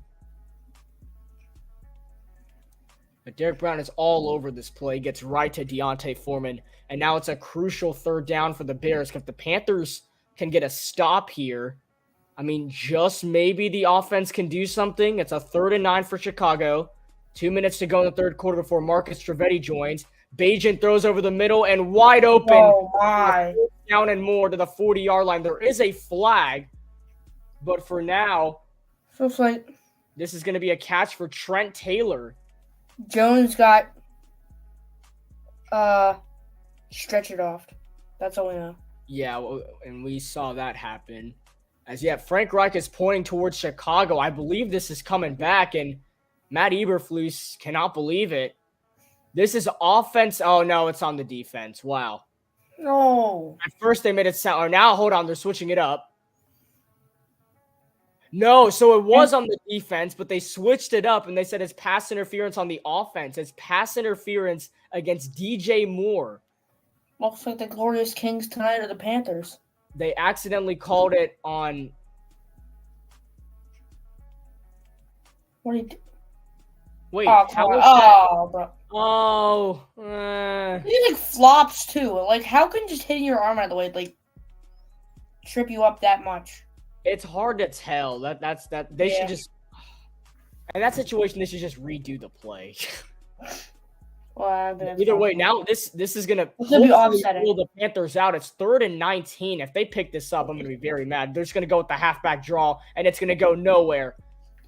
But Derek Brown is all over this play, gets right to Deontay Foreman, and now it's a crucial 3rd down for the Bears. If the Panthers can get a stop here, I mean, just maybe the offense can do something. It's a 3rd and 9 for Chicago. 2 minutes to go in the 3rd quarter before Marcus Trivedi joins. Bajan throws over the middle and wide open. Oh, my. Down and more to the 40-yard line. There is a flag, but for now, Feels like this is going to be a catch for Trent Taylor. Jones got stretchered off. That's all we know. Yeah, and we saw that happen. As yet, Frank Reich is pointing towards Chicago. I believe this is coming back, and Matt Eberflus cannot believe it. This is offense. Oh, no, it's on the defense. Wow. No. At first, they made it sound. Or now, hold on, they're switching it up. No, so it was on the defense, but they switched it up, and they said it's pass interference on the offense. It's pass interference against DJ Moore. Looks like the Glorious Kings tonight are the Panthers. They accidentally called it on. What do you do? Wait, Oh, how was bro. that? Oh, He like flops too. Like, how can just hitting your arm out of the way like trip you up that much? it's hard to tell. That's they should just. In that situation, they should just redo the play. Well, Either way, now this is gonna be hopefully offsetting. pull the Panthers out. It's 3rd and 19. If they pick this up, I'm gonna be very mad. They're just gonna go with the halfback draw, and it's gonna go nowhere.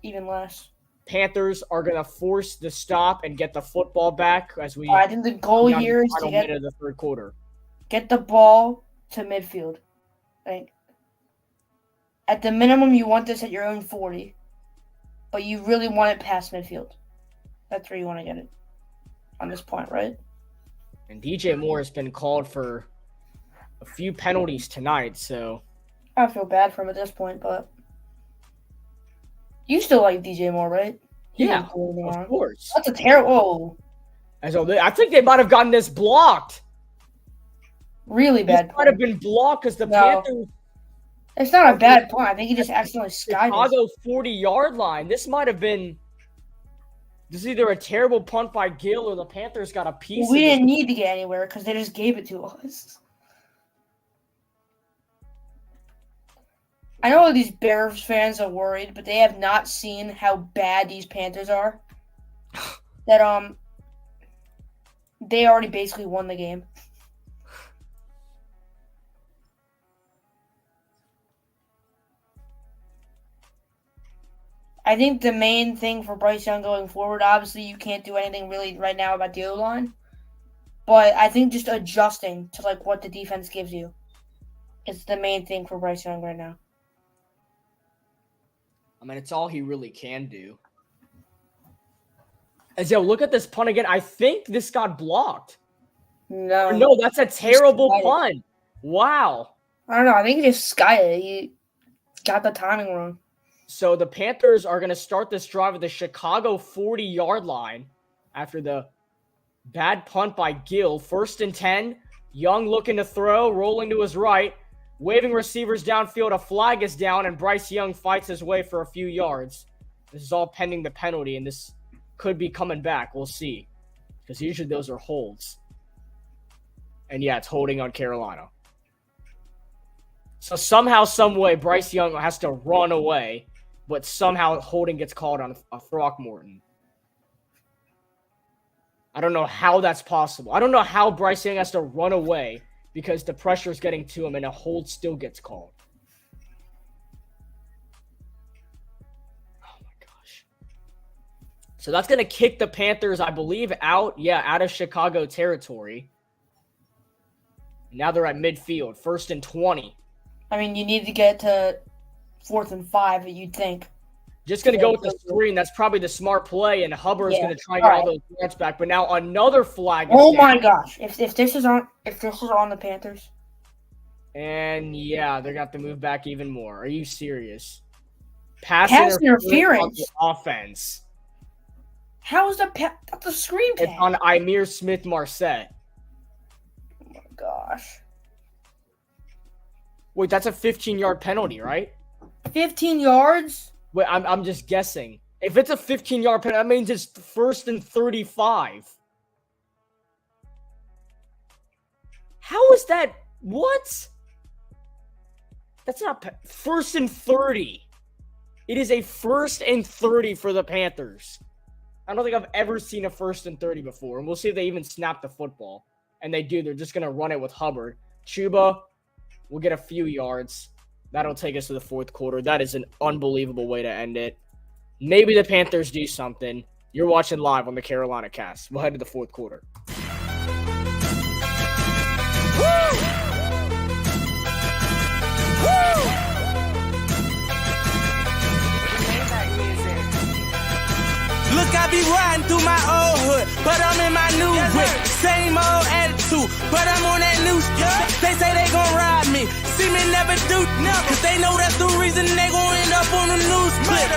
even less. Panthers are gonna force the stop and get the football back as we. I think the goal beyond here the is to final minute of the 3rd quarter. get the ball to midfield. Like, at the minimum, you want this at your own 40, but you really want it past midfield. That's where you want to get it on this point, right? And DJ Moore has been called for a few penalties tonight, so I feel bad for him at this point, but you still like DJ Moore, right? He yeah, didn't do anything of wrong. course. That's a terrible, And so I think they might have gotten this blocked. really This bad might have point. been blocked because the No. Panthers It's not a bad point. I think he just accidentally skied it. Chicago 40-yard line. This might have been. This is either a terrible punt by Gill or the Panthers got a piece. We of didn't it. need to get anywhere because they just gave it to us. I know these Bears fans are worried, but they have not seen how bad these Panthers are. That they already basically won the game. I think the main thing for Bryce Young going forward, obviously you can't do anything really right now about the O-line. But I think just adjusting to like what the defense gives you is the main thing for Bryce Young right now. I mean, it's all he really can do. As look at this punt again. I think this got blocked. No. No, that's a terrible skied it. punt. Wow. I don't know. I think he just skied it. He got the timing wrong. So the Panthers are going to start this drive at the Chicago 40-yard line after the bad punt by Gill. 1st and 10. Young looking to throw, rolling to his right. Waving receivers downfield. A flag is down, and Bryce Young fights his way for a few yards. This is all pending the penalty, and this could be coming back. We'll see. Because usually those are holds. And yeah, it's holding on Carolina. So somehow, some way, Bryce Young has to run away, but somehow holding gets called on a Throckmorton. I don't know how that's possible. I don't know how Bryce Young has to run away because the pressure is getting to him and a hold still gets called. Oh my gosh. So that's going to kick the Panthers, I believe, out of Chicago territory. Now they're at midfield, 1st and 20. I mean, you need to get to 4th and 5, you'd think. Just going to go with the screen. That's probably the smart play, and Hubbard is going to try and get all those yards back. But now another flag. Oh my gosh! If this is on the Panthers, and yeah, they're got to move back even more. Are you serious? Pass interference on the offense. How is that's a screen tag? It's on Ihmir Smith-Marset. Oh my gosh! Wait, that's a 15-yard penalty, right? 15 yards? Wait, I'm just guessing. If it's a 15-yard penalty, that means it's 1st and 35. How is that? What? That's not 1st and 30. It is a 1st and 30 for the Panthers. I don't think I've ever seen a 1st and 30 before. And we'll see if they even snap the football. And they do. They're just going to run it with Hubbard. Chuba will get a few yards. That'll take us to the 4th quarter. That is an unbelievable way to end it. Maybe the Panthers do something. You're watching live on the Carolina Cast. We'll head to the 4th quarter. Look, I be riding through my old hood, but I'm in my new whip. Same old attitude, but I'm on that new stuff. They say they gon' ride me, see me never do, cause they know that's the reason they gon' end up on the news clip.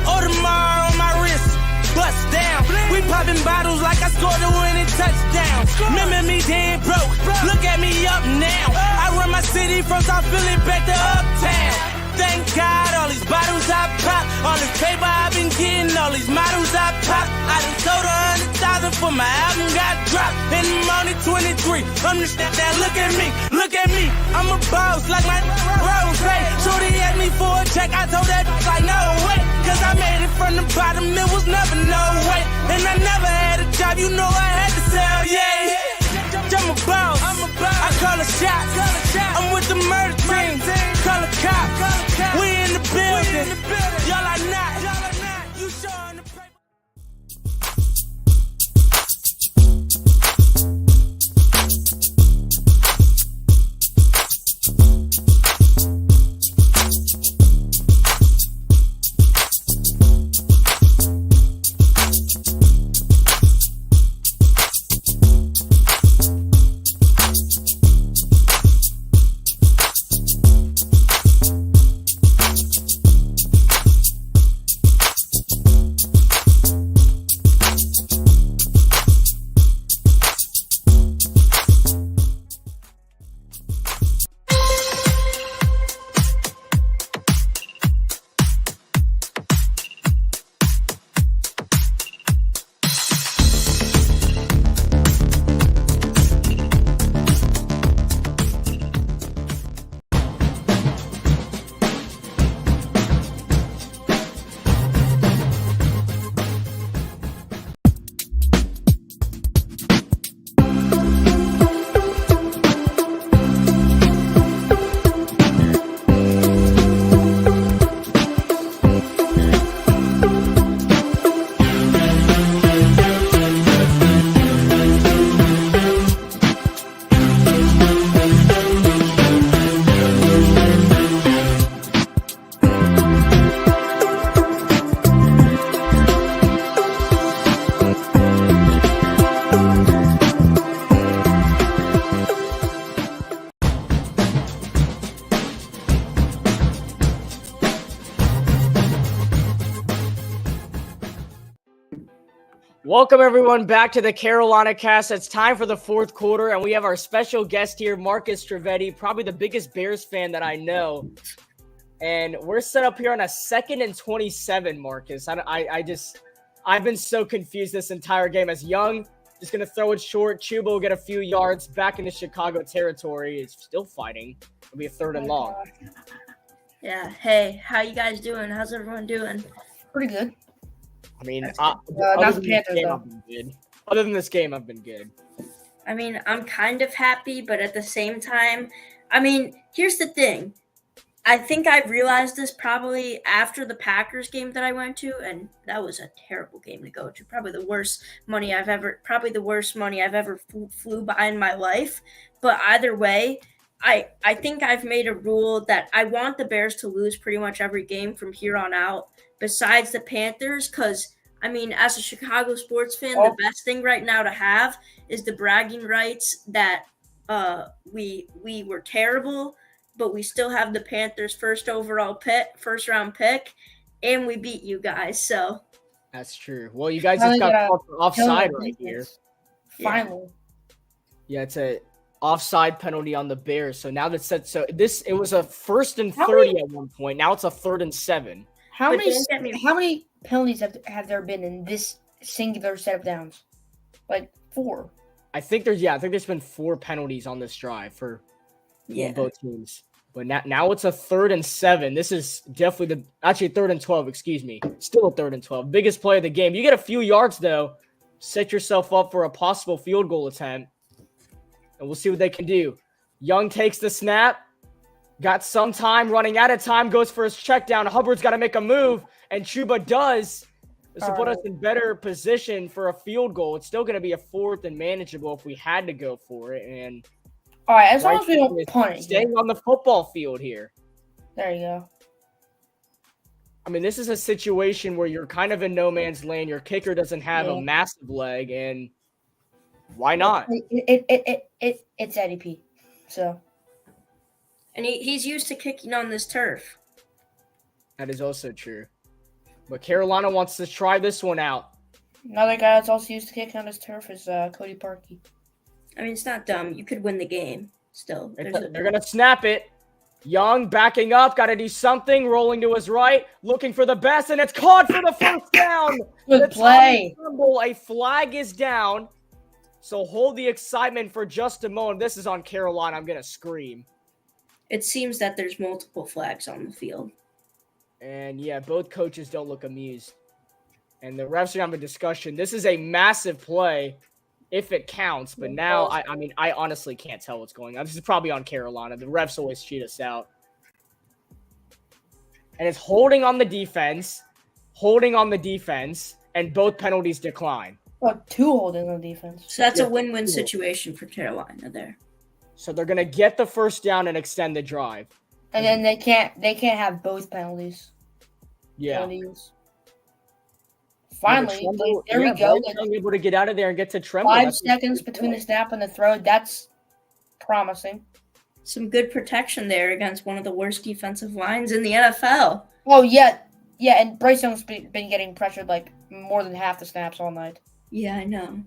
Audemars on my wrist, bust down. We popping bottles like I scored a winning touchdown. Remember me dead broke, look at me up now. I run my city from South Philly back to Uptown. Thank God, all these bottles I pop, all this paper I've been getting, all these models I pop. I done sold 100,000 for my album got dropped, and I'm only 23. I'm the shit that look at me, I'm a boss like my Rose. Shorty asked me for a check, I told that like no way, cause I made it from the bottom, it was never no way. And I never had a job, you know I had to sell, yeah. I'm a boss, I call a shot, I'm with the murder team, call a cop, we in the building, y'all are not, you showing the paper. Welcome, everyone, back to the Carolina Cast. It's time for the 4th quarter, and we have our special guest here, Marcus Trivedi, probably the biggest Bears fan that I know. And we're set up here on a 2nd and 27, Marcus. I've been so confused this entire game. As Young, just going to throw it short. Chuba will get a few yards back into Chicago territory. Is still fighting. It'll be a third and long. Yeah. Hey, how you guys doing? How's everyone doing? Pretty good. I mean, not other the than this Panthers, game, though. I've been good. Other than this game, I've been good. I mean, I'm kind of happy, but at the same time, I mean, here's the thing. I think I realized this probably after the Packers game that I went to, and that was a terrible game to go to. Probably the worst money I've ever flew by in my life. But either way, I think I've made a rule that I want the Bears to lose pretty much every game from here on out, besides the Panthers, because I mean, as a Chicago sports fan, the best thing right now to have is the bragging rights that we were terrible, but we still have the Panthers' first round pick, and we beat you guys. So That's true. Well, you guys just got caught for offside right here. Finally. Yeah, it's a offside penalty on the Bears. So now that's set. So it was a 1st and 30 at one point. Now it's a 3rd and 7. How But many penalties have there been in this singular set of downs? Like 4. I think there's been 4 penalties on this drive for both teams. But now it's a 3rd and 7. This is definitely 3rd and 12, excuse me. Still a 3rd and 12. Biggest play of the game. You get a few yards though. Set yourself up for a possible field goal attempt. And we'll see what they can do. Young takes the snap. Got some time, running out of time, goes for his check down. Hubbard's got to make a move, and Chuba does. This will put us in better position for a field goal. It's still going to be a 4th and manageable if we had to go for it. And all right, as long as we don't punt it. Staying on the football field here. There you go. I mean, this is a situation where you're kind of in no man's land. Your kicker doesn't have a massive leg, and why not? It's Eddie P. So. And he's used to kicking on this turf. That is also true. But Carolina wants to try this one out. Another guy that's also used to kicking on his turf is Cody Parkey. I mean, it's not dumb. You could win the game still. They're going to snap it. Young backing up, got to do something, rolling to his right, looking for the best, and it's caught for the first down. Good play. A flag is down. So hold the excitement for just a moment. This is on Carolina. I'm going to scream. It seems that there's multiple flags on the field. And yeah, both coaches don't look amused. And the refs are having a discussion. This is a massive play if it counts. But now, I honestly can't tell what's going on. This is probably on Carolina. The refs always cheat us out. And it's holding on the defense, and both penalties decline. Oh, 2 holding on defense. So that's a win-win situation for Carolina there. So they're going to get the first down and extend the drive. And then they can't have both penalties. Yeah. Penalties. Finally, there we go. Being able to get out of there and get to Tremble. 5 seconds between the snap and the throw. That's promising. Some good protection there against one of the worst defensive lines in the NFL. Oh, yeah. Yeah, and Bryce Young's been getting pressured like more than half the snaps all night. Yeah, I know.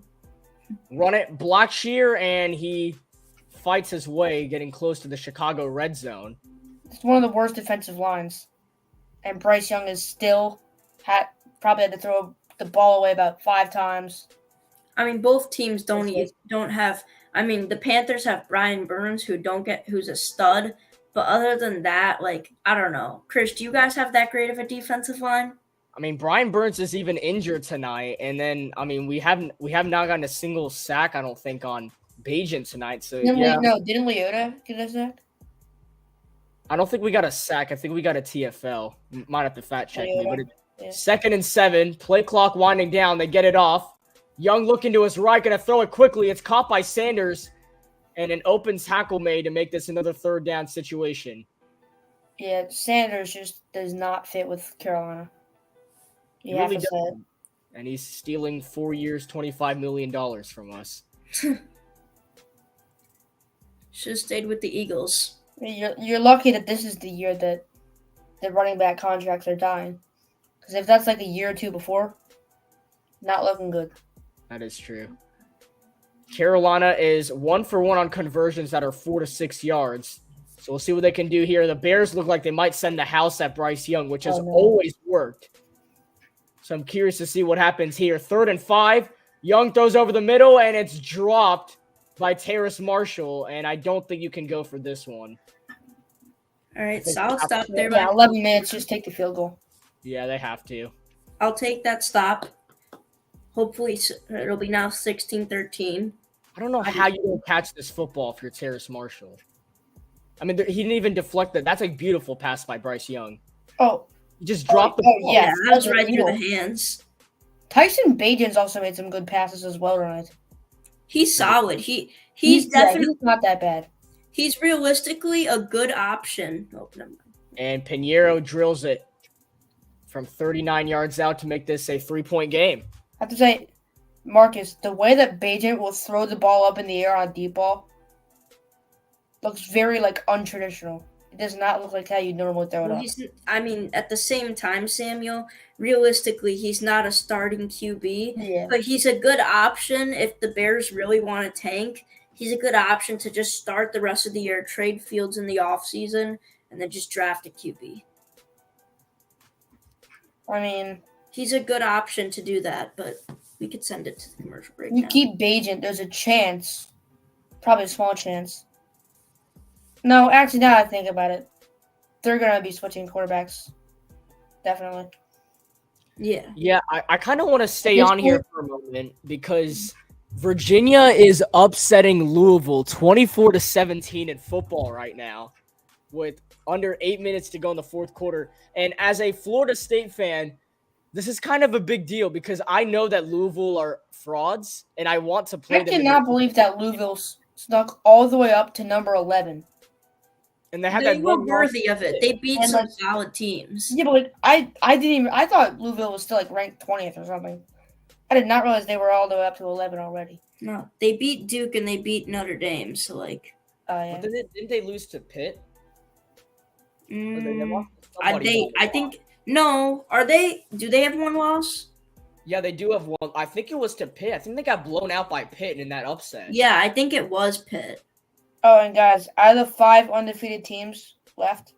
Run it, block shear, and he fights his way, getting close to the Chicago red zone. It's one of the worst defensive lines. And Bryce Young is still probably had to throw the ball away about 5 times. I mean, both teams don't have. I mean, the Panthers have Brian Burns, who's a stud. But other than that, like, I don't know. Chris, do you guys have that great of a defensive line? I mean, Brian Burns is even injured tonight, and then we have not gotten a single sack, I don't think, on Bajan tonight. So didn't Leota get a sack? I don't think we got a sack. I think we got a TFL. Might have to fact check me. But 2nd and 7, play clock winding down. They get it off. Young looking to his right, going to throw it quickly. It's caught by Sanders, and an open tackle made to make this another 3rd down situation. Yeah, Sanders just does not fit with Carolina. He really doesn't. And he's stealing 4 years, $25 million from us. Should have stayed with the Eagles. You're lucky that this is the year that the running back contracts are dying. Because if that's like a year or 2 before, not looking good. That is true. Carolina is 1 for 1 on conversions that are 4 to 6 yards. So we'll see what they can do here. The Bears look like they might send the house at Bryce Young, which has always worked. So I'm curious to see what happens here. 3rd and 5. Young throws over the middle, and it's dropped by Terrace Marshall, and I don't think you can go for this one. All right, think solid they have stop there. Yeah, by 11 minutes. Just take the field goal. Yeah, they have to. I'll take that stop. Hopefully, it'll be now 16-13. I don't know how you don't catch this football if you're Terrace Marshall. I mean, he didn't even deflect that. That's a beautiful pass by Bryce Young. Oh, He just dropped the ball. Yeah, that was that's right through the illegal. hands. Tyson Bagent's also made some good passes as well tonight. He's solid. He's Yeah, definitely he's not that bad. he's realistically a good option. Oh, never mind. And Pinheiro drills it from 39 yards out to make this a 3-point game. I have to say, Marcus, the way that Bagent will throw the ball up in the air on a deep ball looks very untraditional. It does not look like how you normally throw it Well, up. at the same time, Samuel, realistically, he's not a starting QB, Yeah. but he's a good option if the Bears really want to tank. He's a good option to just start the rest of the year, trade Fields in the offseason, and then just draft a QB. I mean, He's a good option to do that, but we could send it to the commercial break you now. keep Bagent, there's a chance, probably a small chance. No, actually, now that I think about it, they're going to be switching quarterbacks. Definitely. Yeah. Yeah, I kind of want to stay This on here for a moment because Virginia is upsetting Louisville 24-17 in football right now with under 8 minutes to go in the fourth quarter. And as a Florida State fan, this is kind of a big deal because I know that Louisville are frauds and I want to play I them. in cannot the- believe that Louisville snuck all the way up to number 11. And they had They that were one worthy of it. They beat And, some solid teams. Yeah, but I didn't even. I thought Louisville was still ranked 20th or something. I did not realize they were all the way up to 11 already. No, they beat Duke and they beat Notre Dame. So Yeah. But didn't they lose to Pitt? Or they mm, lost to somebody I think no. Are they? Do they have one loss? Yeah, they do have one. I think it was to Pitt. I think they got blown out by Pitt in that upset. Yeah, I think it was Pitt. Oh, and guys, out of the 5 undefeated teams left,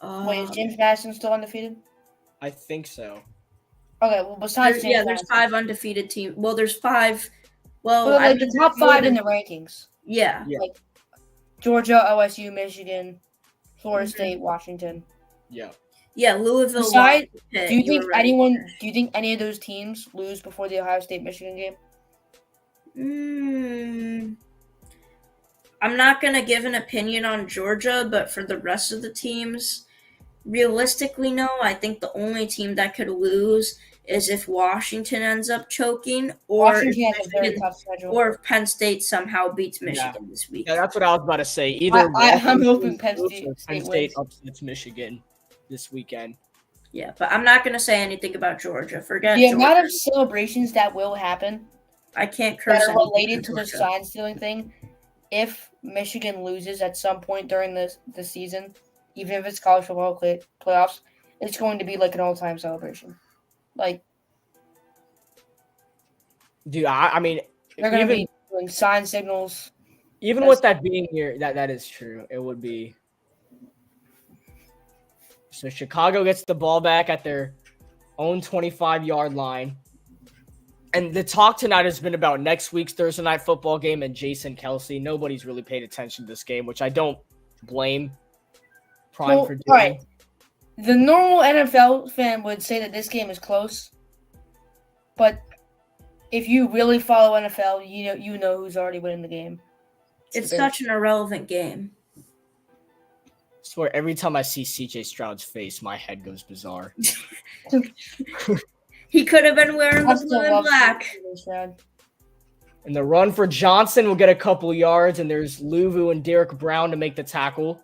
wait, is James Madison still undefeated? I think so. Okay, well, besides James there's Madison. 5 undefeated teams. Well, there's 5. Well, Well, I the mean, top more 5 in than- the rankings: Yeah. Yeah. Georgia, OSU, Michigan, Florida Mhm. State, Washington. Yeah. Yeah, Louisville. Besides, lost to Pitt, Do you were think right. Do you think any of those teams lose before the Ohio State Michigan game? I'm not gonna give an opinion on Georgia, but for the rest of the teams, realistically, no. I think the only team that could lose is if Washington ends up choking, or Washington if has a very Michigan, tough schedule. or if Penn State somehow beats Michigan this week. Yeah, that's what I was about to say. Either I'm Washington hoping Penn loses State or Penn wins. State upsets Michigan this weekend. Yeah, but I'm not gonna say anything about Georgia. Forget The Georgia. amount of celebrations that will happen I can't curse. that are anything related for to the Georgia. sign stealing thing, if Michigan loses at some point during the season, even if it's college football playoffs, it's going to be like an all-time celebration. Like, Dude, I mean, they're going to even, be doing sign signals. even with that being here, that is true. It would be. So Chicago gets the ball back at their own 25-yard line. And the talk tonight has been about next week's Thursday night football game and Jason Kelsey. Nobody's really paid attention to this game, which I don't blame Prime Well, for doing. all right. The normal NFL fan would say that this game is close, but if you really follow NFL, you know who's already winning the game. It's the Bears. such an irrelevant game. I swear, every time I see CJ Stroud's face, my head goes bizarre. He could have been wearing I the still blue and love black. CJ Stroud. And the run for Johnson will get a couple yards, and there's Luvu and Derek Brown to make the tackle.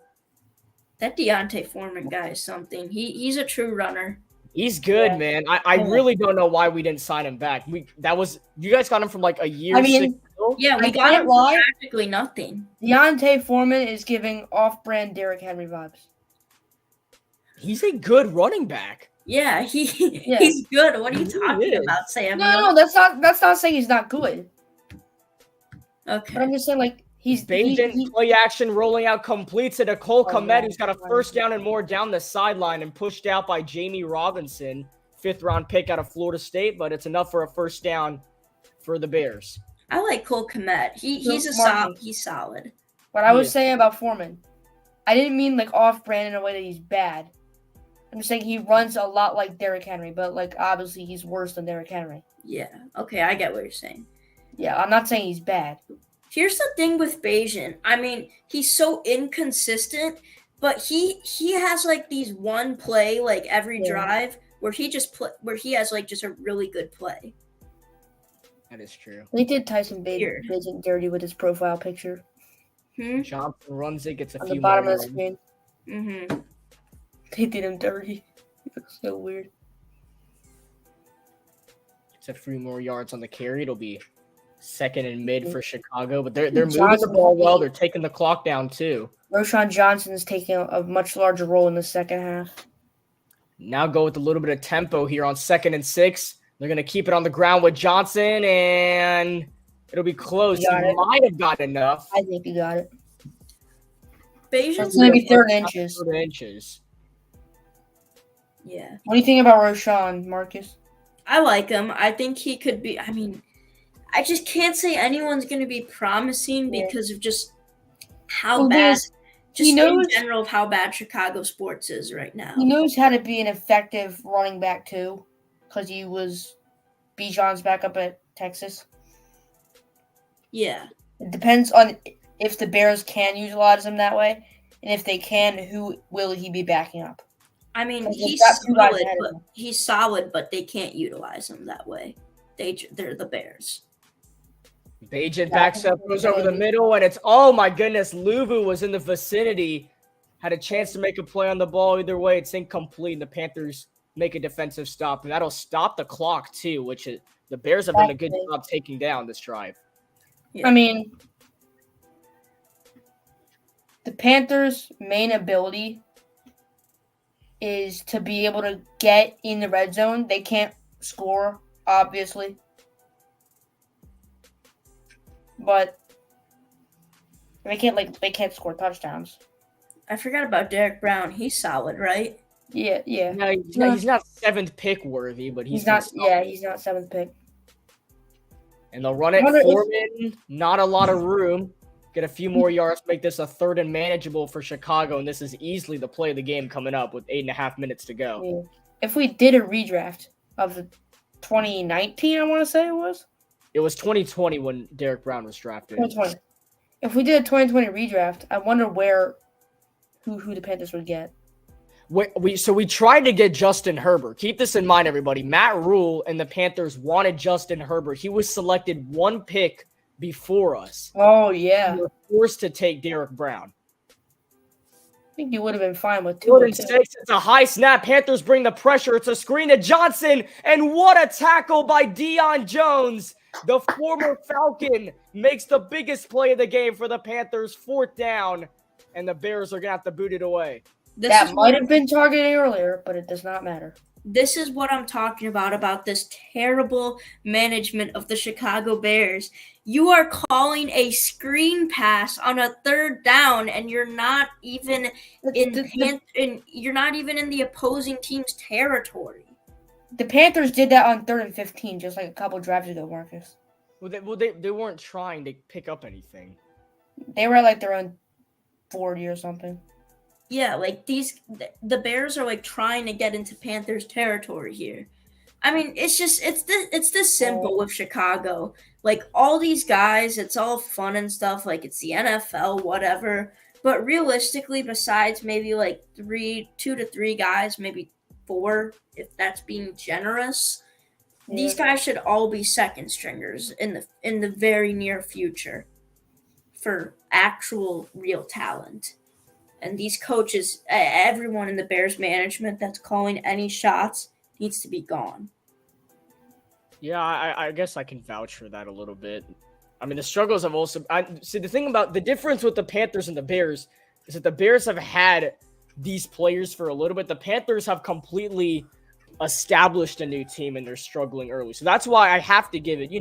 That Deontay Foreman guy is something. He's a true runner. He's good, Yeah. man. I really don't know why we didn't sign him back. You guys got him from like a year. I mean, 6 mil? Yeah, we I got can't him lie. for practically nothing. Deontay Foreman is giving off-brand Derrick Henry vibes. He's a good running back. Yeah, he's good. What are you He talking is. about, Sam? No, that's not saying he's not good. But Okay. I'm just saying he's Bajan play action, rolling out, completes it to Cole Oh, Kmet, man. who's got a first down and more down the sideline and pushed out by Jamie Robinson, 5th-round pick out of Florida State, but it's enough for a first down for the Bears. I like Cole Kmet. He's Marcus. he's solid. What I was Yes. saying about Foreman, I didn't mean like off-brand in a way that he's bad. I'm just saying he runs a lot like Derrick Henry, but like obviously he's worse than Derrick Henry. Yeah. Okay, I get what you're saying. Yeah, I'm not saying he's bad. Here's the thing with Bayesian. I mean, he's so inconsistent, but he has like these one play like every drive where he has like just a really good play. That is true. They did Tyson Bagent dirty with his profile picture Johnson runs it, gets a on few the bottom more of the screen. Mm-hmm. They did him dirty. He looks so weird. Gets a few more yards on the carry. It'll be second and mid for Chicago, but they're moving Johnson, the ball well. They're taking the clock down too. Roschon Johnson is taking a much larger role in the second half. Now go with a little bit of tempo here on 2nd and 6. They're going to keep it on the ground with Johnson, and it'll be close. He might have got enough. I think he got it. Bayesian's It's maybe 3rd inches. 3rd inches. Yeah. What do you think about Roschon, Marcus? I like him. I think he could be. I mean, I just can't say anyone's going to be promising because of just how bad. Just in general of how bad Chicago sports is right now. He knows how to be an effective running back too, because he was Bijan's backup at Texas. Yeah. It depends on if the Bears can utilize him that way, and if they can, who will he be backing up? I mean, he's solid, but they can't utilize him that way. They're the Bears. Bagent backs up, goes over the middle, and it's, oh my goodness, Luvu was in the vicinity, had a chance to make a play on the ball. Either way, it's incomplete, and the Panthers make a defensive stop, and that'll stop the clock too, which the Bears have done a good job taking down this drive. Yeah. I mean, the Panthers' main ability is to be able to get in the red zone. They can't score, obviously. But they can't score touchdowns. I forgot about Derrick Brown. He's solid, right? Yeah. No, he's not 7th pick worthy, but he's not. Yeah, he's not 7th pick. And they'll run it Foreman. Not a lot of room. Get a few more yards. Make this a 3rd and manageable for Chicago, and this is easily the play of the game coming up with 8.5 minutes to go. Yeah. If we did a redraft of the 2019, I want to say it was. It was 2020 when Derrick Brown was drafted. 2020. If we did a 2020 redraft, I wonder who the Panthers would get. We tried to get Justin Herbert. Keep this in mind, everybody. Matt Rule and the Panthers wanted Justin Herbert. He was selected 1 pick before us. Oh, yeah. We were forced to take Derrick Brown. I think you would have been fine with 2 4th and 6. It's a high snap. Panthers bring the pressure. It's a screen to Johnson. And what a tackle by Deion Jones. The former Falcon makes the biggest play of the game for the Panthers. 4th down. And the Bears are going to have to boot it away. That might have been targeted earlier, but it does not matter. This is what I'm talking about this terrible management of the Chicago Bears. You are calling a screen pass on a 3rd down, and you're not even you're not even in the opposing team's territory. The Panthers did that on 3rd and 15, just like a couple drives ago, Marcus. They weren't trying to pick up anything. They were at like their own 40 or something. Yeah, like the Bears are like trying to get into Panthers territory here. I mean, it's this simple with Chicago. Like all these guys, it's all fun and stuff. Like it's the NFL, whatever. But realistically, besides maybe like 2 to 3 guys, maybe 4, if that's being generous, these guys should all be second stringers in the very near future for actual real talent. And these coaches, everyone in the Bears management that's calling any shots needs to be gone. Yeah, I guess I can vouch for that a little bit. I mean, the struggles have also... See, the thing about the difference with the Panthers and the Bears is that the Bears have had these players for a little bit. The Panthers have completely established a new team, and they're struggling early. So that's why I have to give it,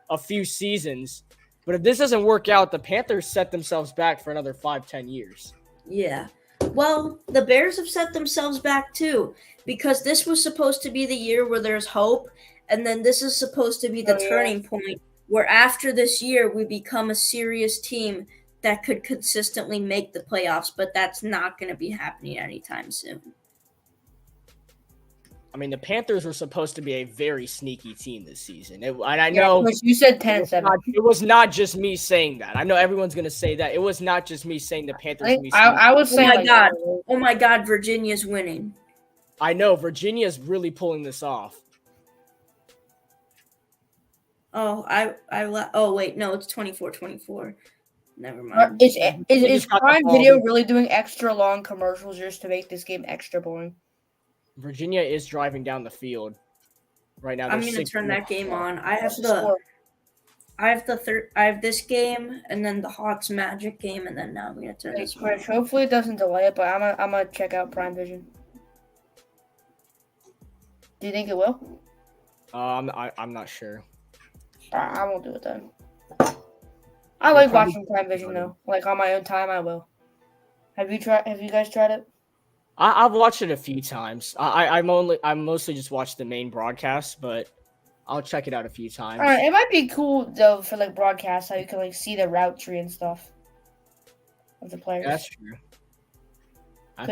a few seasons. But if this doesn't work out, the Panthers set themselves back for another 5-10 years. Yeah. Well, the Bears have set themselves back too, because this was supposed to be the year where there's hope, and then this is supposed to be the turning point where after this year we become a serious team that could consistently make the playoffs, but that's not going to be happening anytime soon. I mean, the Panthers were supposed to be a very sneaky team this season. And I know you said 10-7. It was not just me saying that. I know everyone's going to say that. It was not just me saying the Panthers. I was saying, oh my God, Virginia's winning. I know Virginia's really pulling this off. Oh, oh wait, no, it's 24-24. Never mind. Is Prime Video really doing extra long commercials just to make this game extra boring? Virginia is driving down the field right now. I'm going to turn that game on. I have this game and then the Hawks Magic game, and then now I'm going to turn this one on. Hopefully it doesn't delay it, but I'm gonna check out Prime Vision. Do you think it will? I'm not sure. I won't do it then. I like watching Prime Vision though. Like on my own time, I will. Have you guys tried it? I've watched it a few times. I mostly just watch the main broadcast, but I'll check it out a few times. All right, it might be cool though for like broadcasts, how you can like see the route tree and stuff of the players. That's true. I've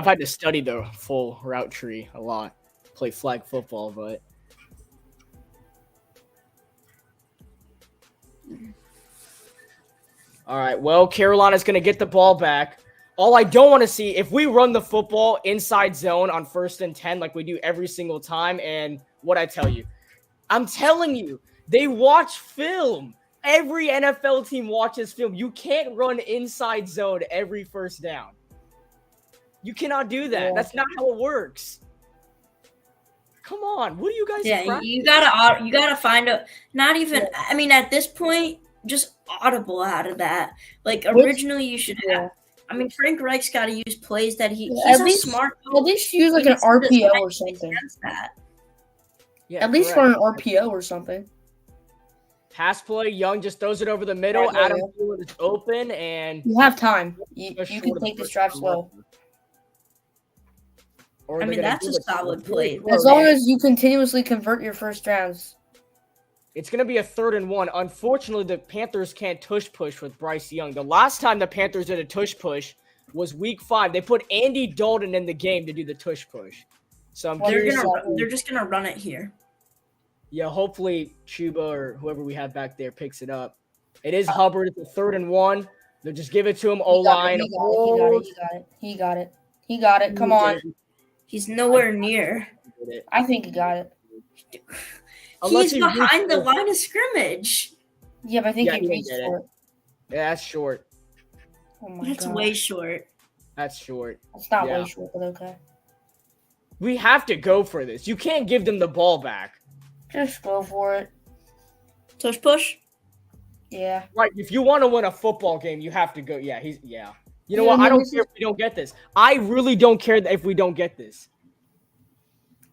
had to study the full route tree a lot. Play flag football, but all right. Well, Carolina's going to get the ball back. All I don't want to see, if we run the football inside zone on 1st and 10 like we do every single time, and what I tell you, I'm telling you, they watch film. Every NFL team watches film. You can't run inside zone every first down. You cannot do that. Yeah. That's not how it works. Come on. What are you guys practicing? You gotta find a, not even, I mean, at this point, just audible out of that. Like, originally you should have, I mean, Frank Reich's got to use plays that he's smart. At least use like an RPO or something. Yeah, at least for an RPO or something. Pass play, Young just throws it over the middle. Yeah. Adam Thielen is open, and you have time. You can take this drive slow. I mean, that's a solid play. As long as you continuously convert your first downs. It's going to be a 3rd and 1. Unfortunately, the Panthers can't tush push with Bryce Young. The last time the Panthers did a tush push was week 5. They put Andy Dalton in the game to do the tush push. So they're just going to run it here. Yeah, hopefully Chuba or whoever we have back there picks it up. It is Hubbard. It's a 3rd and 1. They'll just give it to him. O-line. He got it. Come on. He's nowhere near. I think he got it. He's behind the line of scrimmage. Yeah, but I think he reached for it. Yeah, that's short. Oh my That's God. way short. That's short. It's not way short, but okay. We have to go for this. You can't give them the ball back. Just go for it. Tush push? Yeah. Right. If you want to win a football game, you have to go. Yeah. You know what? I don't care if we don't get this. I really don't care if we don't get this.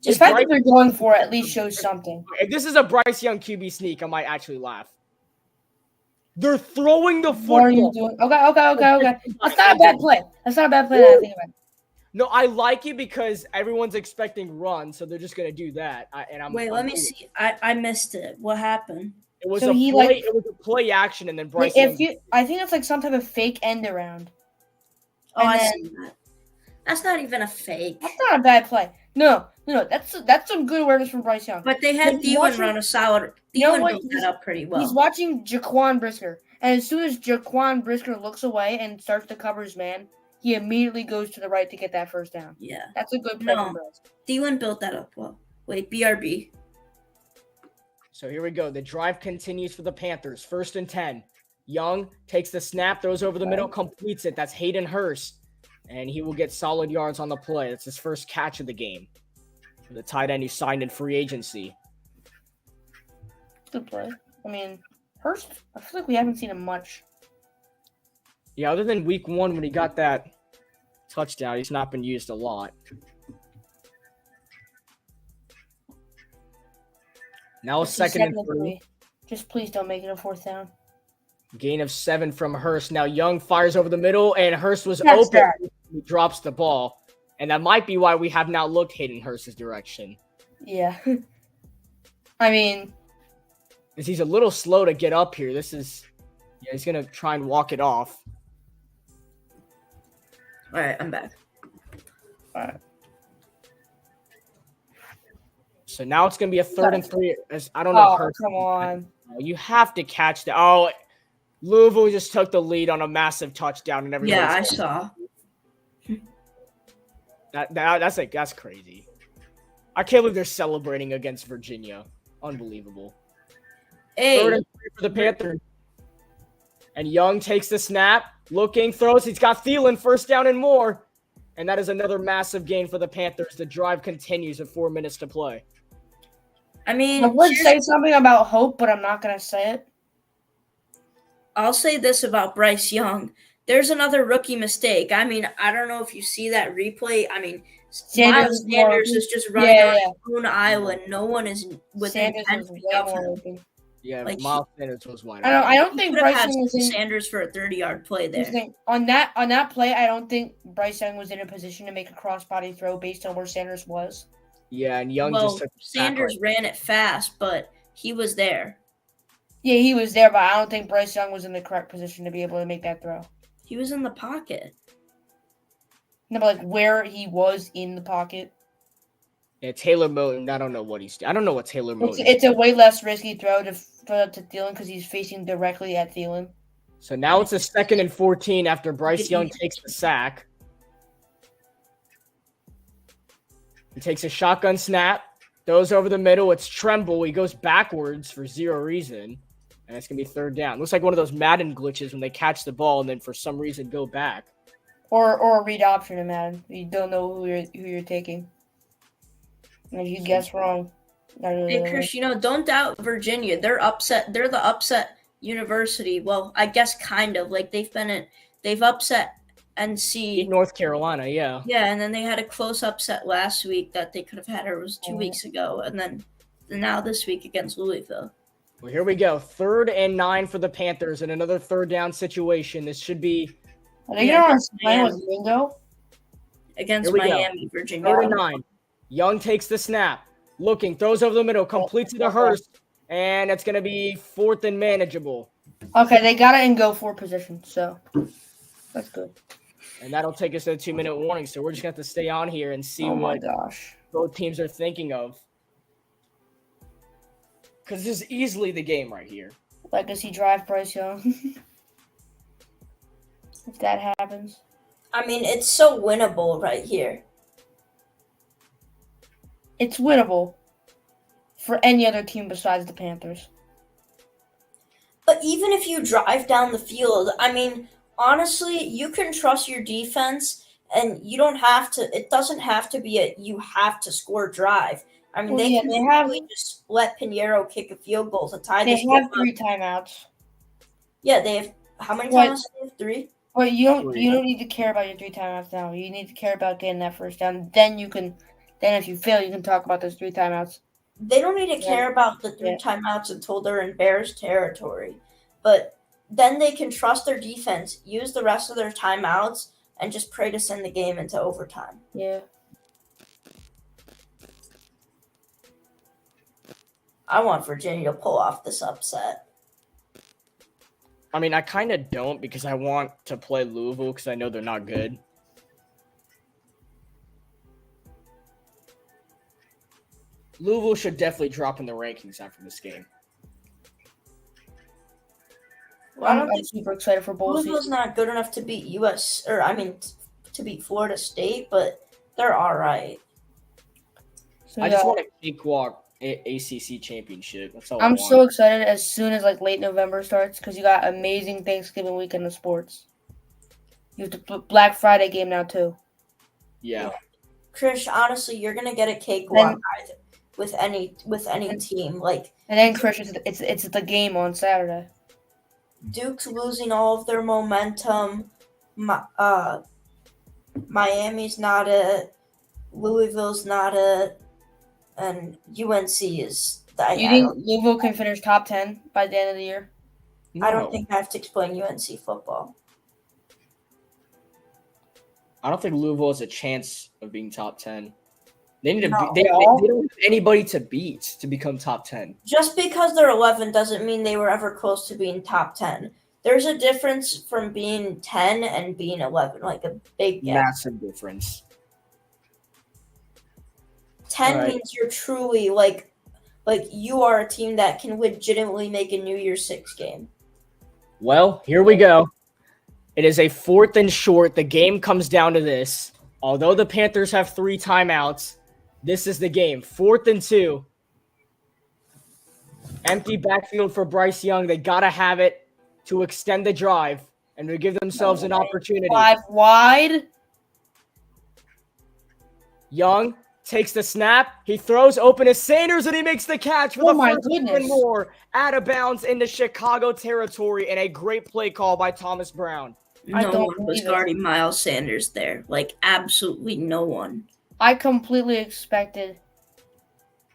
The fact that they're going for it at least shows something. If this is a Bryce Young QB sneak, I might actually laugh. They're throwing the football. What are you doing? Okay. That's not a bad play. That's not a bad play. I think about it. No, I like it because everyone's expecting run, so they're just gonna do that. Let me see. I missed it. What happened? It was it was a play action, and then Bryce. I think it's like some type of fake end around. Oh, I see that. That's not even a fake. That's not a bad play. No. That's some good awareness from Bryce Young. But they had Thielen run a solid. Thielen built that up pretty well. He's watching Jaquan Brisker, and as soon as Jaquan Brisker looks away and starts to cover his man, he immediately goes to the right to get that first down. Yeah, that's a good play from Bryce. Thielen built that up well. Wait, BRB. So here we go. The drive continues for the Panthers. 1st and 10. Young takes the snap, throws over the middle, completes it. That's Hayden Hurst. And he will get solid yards on the play. That's his first catch of the game. The tight end who signed in free agency. Good play. I mean, Hurst, I feel like we haven't seen him much. Yeah, other than week 1 when he got that touchdown, he's not been used a lot. Now a 2nd and 3. Just please don't make it a 4th down. Gain of 7 from Hurst. Now Young fires over the middle, and Hurst was open. He drops the ball. And that might be why we have not looked Hayden Hurst's direction. Yeah. I mean, because he's a little slow to get up here. This is Yeah, he's going to try and walk it off. All right, I'm back. All right. So now it's going to be a 3rd and 3. I don't know. Oh, come on. You have to catch that. Oh, Louisville just took the lead on a massive touchdown, and everybody. Yeah, I saw. That's crazy. I can't believe they're celebrating against Virginia. Unbelievable. Hey, 3rd and 3 for the Panthers. And Young takes the snap, looking, throws. He's got Thielen, 1st down and more. And that is another massive gain for the Panthers. The drive continues with 4 minutes to play. I mean, I would say something about hope, but I'm not going to say it. I'll say this about Bryce Young. There's another rookie mistake. I mean, I don't know if you see that replay. I mean, Miles Sanders is just running on his own island. No one is within 10 feet of him. Yeah, Like, Miles Sanders was wide open. I don't think Bryce Young was in Sanders for a 30-yard play there. On that play. I don't think Bryce Young was in a position to make a crossbody throw based on where Sanders was. Yeah, and Young just took Sanders ran it fast, but he was there. Yeah, he was there, but I don't think Bryce Young was in the correct position to be able to make that throw. He was in the pocket. No, but like where he was in the pocket. Yeah, Taylor Moton. I don't know what Taylor Moton. It's a way less risky throw to Thielen because he's facing directly at Thielen. So now it's a 2nd and 14 after Bryce Young takes the sack. He takes a shotgun snap, throws over the middle. It's Tremble. He goes backwards for 0 reason, and it's going to be 3rd down. Looks like one of those Madden glitches when they catch the ball and then for some reason go back. Or a read option in Madden. You don't know who you're taking. And if you guess wrong. Hey, Chris, don't doubt Virginia. They're upset. They're the upset university. Well, I guess kind of. Like, they've upset NC. North Carolina, yeah. Yeah, and then they had a close upset last week that they could have had, or it was 2 weeks ago, and then now this week against Louisville. Well, here we go. 3rd and 9 for the Panthers in another 3rd down situation. This should be against Miami, Virginia. 3rd and 9. Young takes the snap, looking, throws over the middle, completes it to Hurst, and it's going to be 4th and manageable. Okay, they got it in go for position, so that's good. And that'll take us to a 2-minute warning, so we're just going to have to stay on here and see what both teams are thinking of. Because this is easily the game right here. Legacy drive, Bryce Young. If that happens. I mean, it's so winnable right here. It's winnable for any other team besides the Panthers. But even if you drive down the field, I mean, honestly, you can trust your defense, and you don't have to. It doesn't have to be you have to score drive. I mean, they can just let Pinheiro kick a field goal to tie this game up. They have 3 timeouts. Yeah, they have. How many timeouts do they have? 3? Well, you don't need to care about your 3 timeouts now. You need to care about getting that 1st down. Then if you fail, you can talk about those 3 timeouts. They don't need to care about the 3 timeouts until they're in Bears territory. But then they can trust their defense, use the rest of their timeouts, and just pray to send the game into overtime. Yeah. I want Virginia to pull off this upset. I mean, I kind of don't because I want to play Louisville because I know they're not good. Louisville should definitely drop in the rankings after this game. Well, I'm super excited for bowl season. Louisville's not good enough to beat to beat Florida State, but they're all right. So, I just want a cakewalk ACC championship. That's all I'm so excited as soon as late November starts because you got amazing Thanksgiving weekend of sports. You have the Black Friday game now too. Yeah. Krish, honestly, you're gonna get a cakewalk with any team. And then Krish, it's the game on Saturday. Duke's losing all of their momentum. Miami's not it. Louisville's not it. And UNC is. You think Louisville can finish top 10 by the end of the year? I don't think I have to explain UNC football. I don't think Louisville has a chance of being top 10. They need to. They don't have anybody to beat to become top 10. Just because they're 11 doesn't mean they were ever close to being top 10. There's a difference from being 10 and being 11, like a big gap. Massive difference. 10 Right. means you're truly like you are a team that can legitimately make a New Year's Six game. Well, here we go. It is a 4th and short. The game comes down to this. Although the Panthers have 3 timeouts, this is the game. 4th and 2. Empty backfield for Bryce Young. They got to have it to extend the drive and to give themselves an opportunity. 5 wide. Young takes the snap. He throws open to Sanders, and he makes the catch for the first time and more. Out of bounds into Chicago territory, and a great play call by Thomas Brown. No one was guarding Miles Sanders there. Like, absolutely no one. I completely expected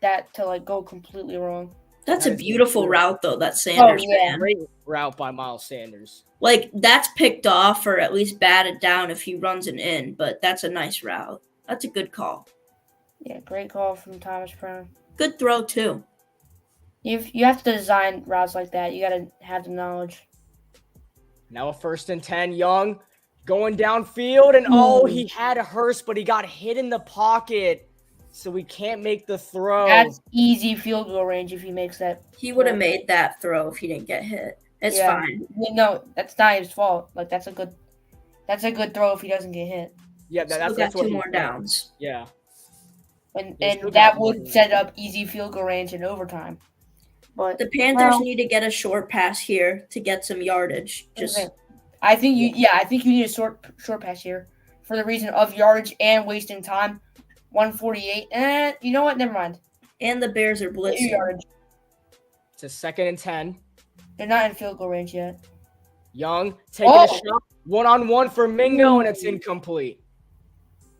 that to go completely wrong. That's a beautiful route, though, that Sanders ran. Great route by Miles Sanders. Like, that's picked off or at least batted down if he runs it in, but that's a nice route. That's a good call. Yeah, great call from Thomas Brown. Good throw, too. You have to design routes like that. You got to have the knowledge. Now a 1st and 10. Young going downfield, and he had a Hurst, but he got hit in the pocket, so we can't make the throw. That's easy field goal range if he makes that. He would have made that throw if he didn't get hit. It's fine. No, that's not his fault. That's a good throw if he doesn't get hit. Yeah, that's what 2 more downs. Yeah. And that would set up easy field goal range in overtime. But the Panthers need to get a short pass here to get some yardage. I think you need a short pass here for the reason of yardage and wasting time. 148. You know what? Never mind. And the Bears are blitzing. It's a 2nd and 10. They're not in field goal range yet. Young taking a shot, 1-on-1 for Mingo, and it's incomplete.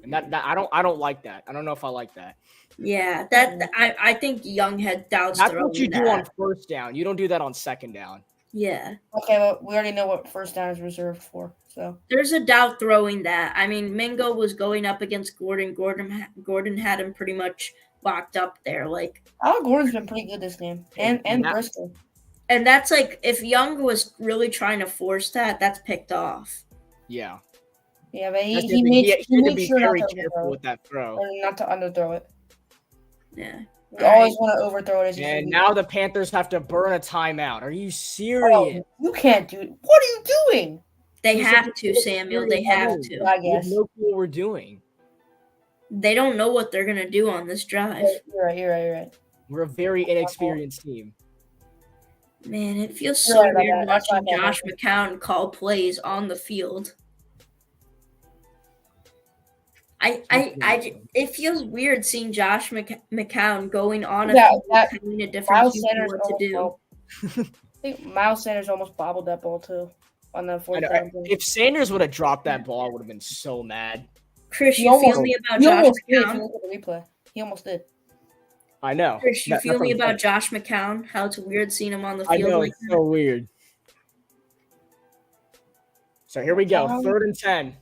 And that I don't like that. I don't know if I like that. Yeah, I think Young had doubts. That's what you do on 1st down. You don't do that on 2nd down. Yeah. Okay, well, we already know what 1st down is reserved for. So there's a doubt throwing that. I mean, Mingo was going up against Gordon. Gordon had him pretty much locked up there. Like, Gordon's been pretty good this game, and Bristol. And that's if Young was really trying to force that, that's picked off. Yeah. Yeah, but he made be sure very not to careful with that throw. Or not to underthrow it. Yeah. We always want to overthrow it. And now the Panthers have to burn a timeout. Are you serious? You can't do it. What are you doing? They have to, Samuel. They have to. I guess. We have no clue what we're doing. They don't know what they're going to do on this drive. You're right. We're a very inexperienced team. Man, it feels so weird watching Josh McCown call plays on the field. It feels weird seeing Josh McCown going on a field telling a different team what to do. I think Miles Sanders almost bobbled that ball too on the 4th down. If Sanders would have dropped that ball, I would have been so mad. Chris, you feel me about Josh McCown? Look at the replay. He almost did. I know. Chris, you feel me about Josh McCown? How it's weird seeing him on the field. I know, it's so weird. So here we go. 3rd and 10.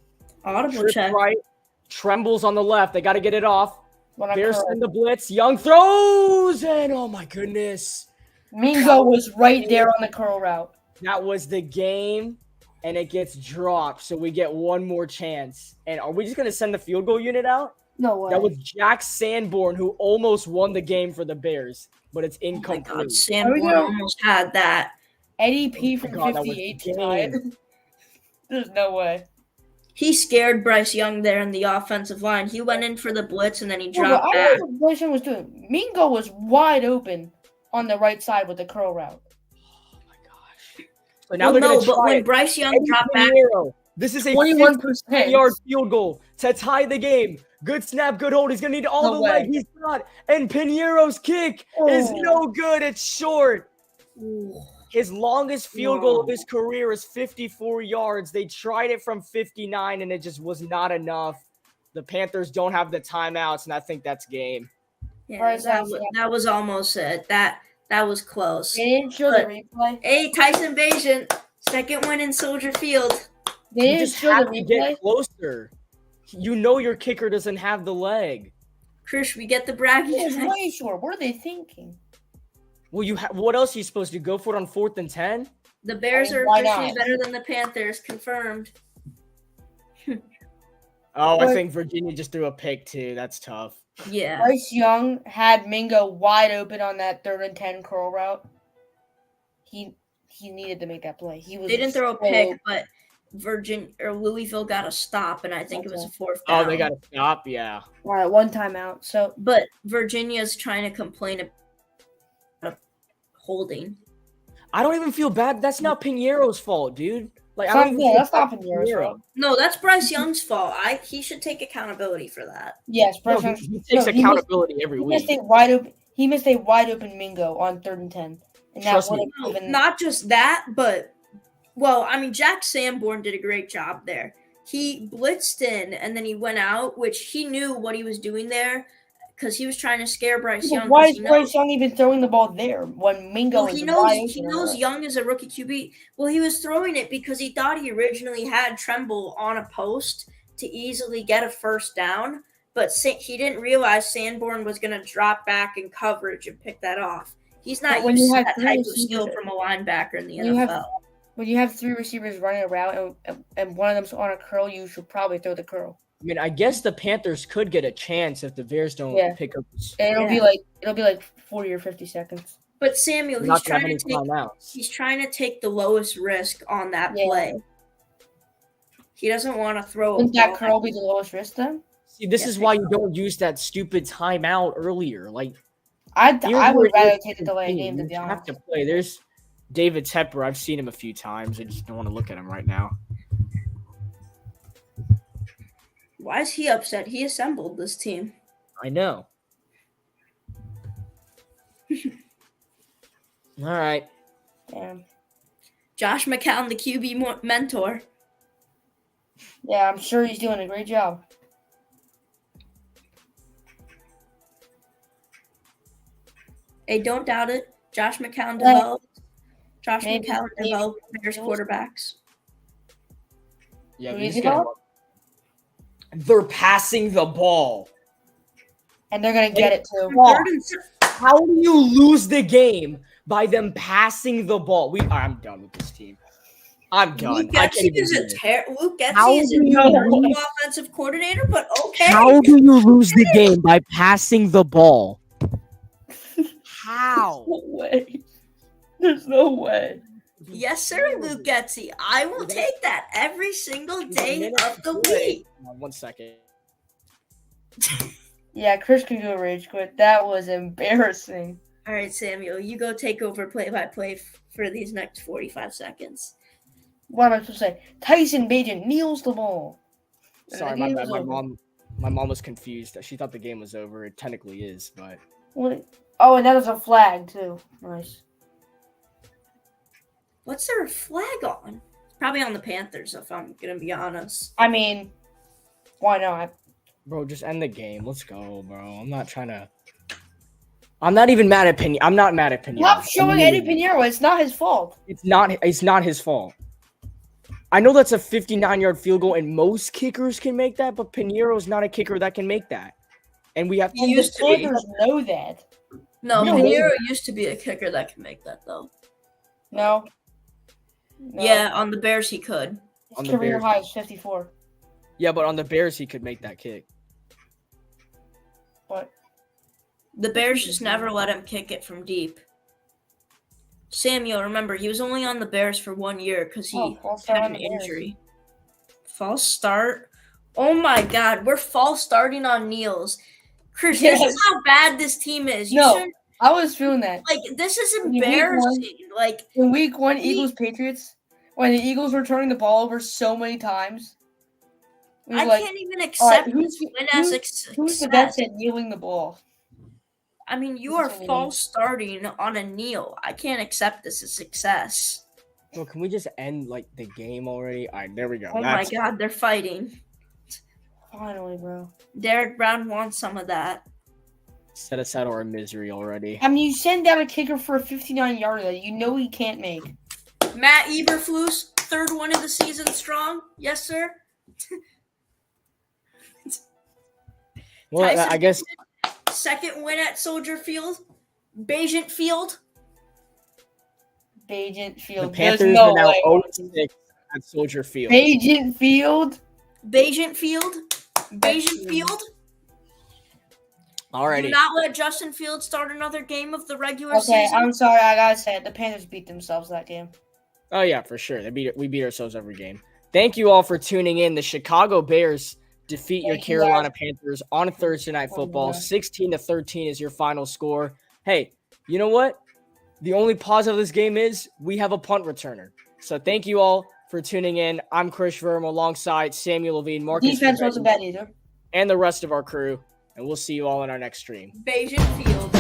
Audible check. Right. Trembles on the left. They got to get it off. Bears send the blitz. Young throws, and oh my goodness. Mingo was right there on the curl route. That was the game, and it gets dropped, so we get one more chance. And are we just going to send the field goal unit out? No way. That was Jack Sanborn, who almost won the game for the Bears, but it's incomplete. Oh my God, Sanborn almost had that. Eddie P from 58 to tie it. There's no way. He scared Bryce Young there in the offensive line. He went in for the blitz, and then he dropped back. I don't know what Bryce Young was doing. Mingo was wide open on the right side with the curl route. Oh, my gosh. So now they're going to try when Bryce Young dropped back. This is a 21% yard field goal to tie the game. Good snap, good hold. He's going to need all the leg he's got. And Piniero's kick is no good. It's short. Ooh. His longest field goal of his career is 54 yards. They tried it from 59, and it just was not enough. The Panthers don't have the timeouts, and I think that's game. Yeah, that was almost it. That was close. They didn't show the replay. Hey, Tyson Bagent, second win in Soldier Field. They didn't just show have the to replay. get closer. You know your kicker doesn't have the leg. Krish, we get the bragging. He was way short. What are they thinking? Well, what else are you supposed to do? Go for it on 4th and 10? The Bears are why officially not? better than the Panthers, confirmed. Oh, I But- think Virginia just threw a pick too. That's tough. Yeah. Bryce Young had Mingo wide open on that 3rd and 10 curl route. He needed to make that play. He was They didn't throw a so pick, open. but Louisville got a stop, and I think it was a Okay. 4th down. Oh, they got to stop. Yeah. All right, 1 timeout. So But Virginia's trying to complain about holding. I don't even feel bad. That's not Piñeiro's fault, dude. Like I Stop- don't even yeah, feel that's not bad for Piñeiro's fault. No, that's Bryce Young's fault. He should take accountability for that. yes, No, Bryce Young. he takes no, accountability every He week. missed a wide open. He missed a wide open Mingo on 3rd and 10, and that Trust would me. have given. Not just that, but Jack Sanborn did a great job there. He blitzed in and then he went out, which he knew what he was doing there because he was trying to scare Bryce Young. Why 'cause is Bryce Young even throwing the ball there when Mingo Well, is he wide knows open? Young is a rookie QB. Well, he was throwing it because he thought he originally had Tremble on a post to easily get a 1st down, but he didn't realize Sanborn was going to drop back in coverage and pick that off. He's not But when used you to have that 3 type of receivers- skill from a linebacker in the When you have- NFL. When you have 3 receivers running a route and one of them's on a curl, you should probably throw the curl. I mean, I guess the Panthers could get a chance if the Bears don't Yeah. pick up. And it'll be like 40 or 50 seconds. But Samuel, We're he's not gonna have trying any to take timeouts. he's trying to take the lowest risk on that Yeah. play. He doesn't want to throw a Wouldn't that ball. curl be the lowest risk then? See, this Yes, is I why you don't use that stupid timeout earlier. Like I here's would where rather it's take the delay game to you be have honest. to play. There's David Tepper. I've seen him a few times. I just don't want to look at him right now. Why is he upset? He assembled this team. I know. All right. Damn. Josh McCown, the QB mentor. Yeah, I'm sure he's doing a great job. Hey, don't doubt it. Josh McCown Yeah. developed. Josh Maybe- McCown maybe- developed Bears quarterbacks. Yeah, Who but is he's he gonna. called? They're passing the ball. And they're gonna get it too. Third and How do you lose the game by them passing the ball? I'm done with this team. I'm done. Luke I can't Getsy even is do a this. Luke How Getsy is do a you terrible lose- offensive coordinator, but okay. How do you lose the game by passing the ball? How? No way. There's no way. Yes, sir, Luke Getsy. I will take that every single day of the week. 1 second. Yeah, Chris can do a rage quit. That was embarrassing. All right, Samuel, you go take over play-by-play for these next 45 seconds. What am I supposed to say? Tyson Bagent kneels the ball. Sorry, The my game bad. is My over. mom was confused. She thought the game was over. It technically is, but What? Oh, and that was a flag too. Nice. What's there a flag on? Probably on the Panthers, if I'm going to be honest. I mean, why not? bro, just end the game. Let's go, bro. I'm not trying to. I'm not even mad at Pinheiro. I'm not mad at Pinheiro. Stop showing Eddie Pinheiro. It's not his fault. It's not his fault. I know that's a 59-yard field goal, and most kickers can make that, but Pinheiro's not a kicker that can make that. And we have He used to the be. Panthers know that. No, No, Pinheiro used to be a kicker that could make that, though. No. No. Yeah, on the Bears he could. on His the career Bears. high is 54. Yeah, but on the Bears he could make that kick. But The Bears just never let him kick it from deep. Samuel, remember, he was only on the Bears for 1 year because he false start had on an the Bears. injury. False start? Oh my God, we're false starting on Niels. Chris, this Yes. is how bad this team is. You No. shouldn't, I was feeling that. like, this is In week one- embarrassing. Like, In week one, Eagles Patriots, when the Eagles were turning the ball over so many times, it was I like, can't even all right, accept this win as a who's the success. best at kneeling the ball? I mean, you This are is what we false starting on a kneel. I can't accept this as success. Bro, can we just end like the game already? All right, there we go. Oh my God, they're fighting. Finally, bro. Derek Brown wants some of that. Set us out of our misery already. I mean, you send down a kicker for a 59-yarder that you know he can't make. Matt Eberflus, third one of the season strong. Yes, sir. Well, Tyson I guess Second win at Soldier Field. Bagent Field. Bajent The Field. Panthers There's no are now way. 0-6 at Soldier Field. Bajent Field. Bajent Field. Bajent Field. Do Alrighty. not let Justin Fields start another game of the regular Okay, season. I'm sorry. I gotta say it. The Panthers beat themselves that game. Oh, yeah, for sure. We beat ourselves every game. Thank you all for tuning in. The Chicago Bears defeat your Thank you, Carolina guys. Panthers on Thursday Night Football. Yeah. 16-13 is your final score. Hey, you know what? The only positive of this game is we have a punt returner. So thank you all for tuning in. I'm Chris Verm alongside Samuel Levine, Marcus Defense Trivedi, wasn't bad either. and the rest of our crew. And we'll see you all in our next stream. Bajent Field.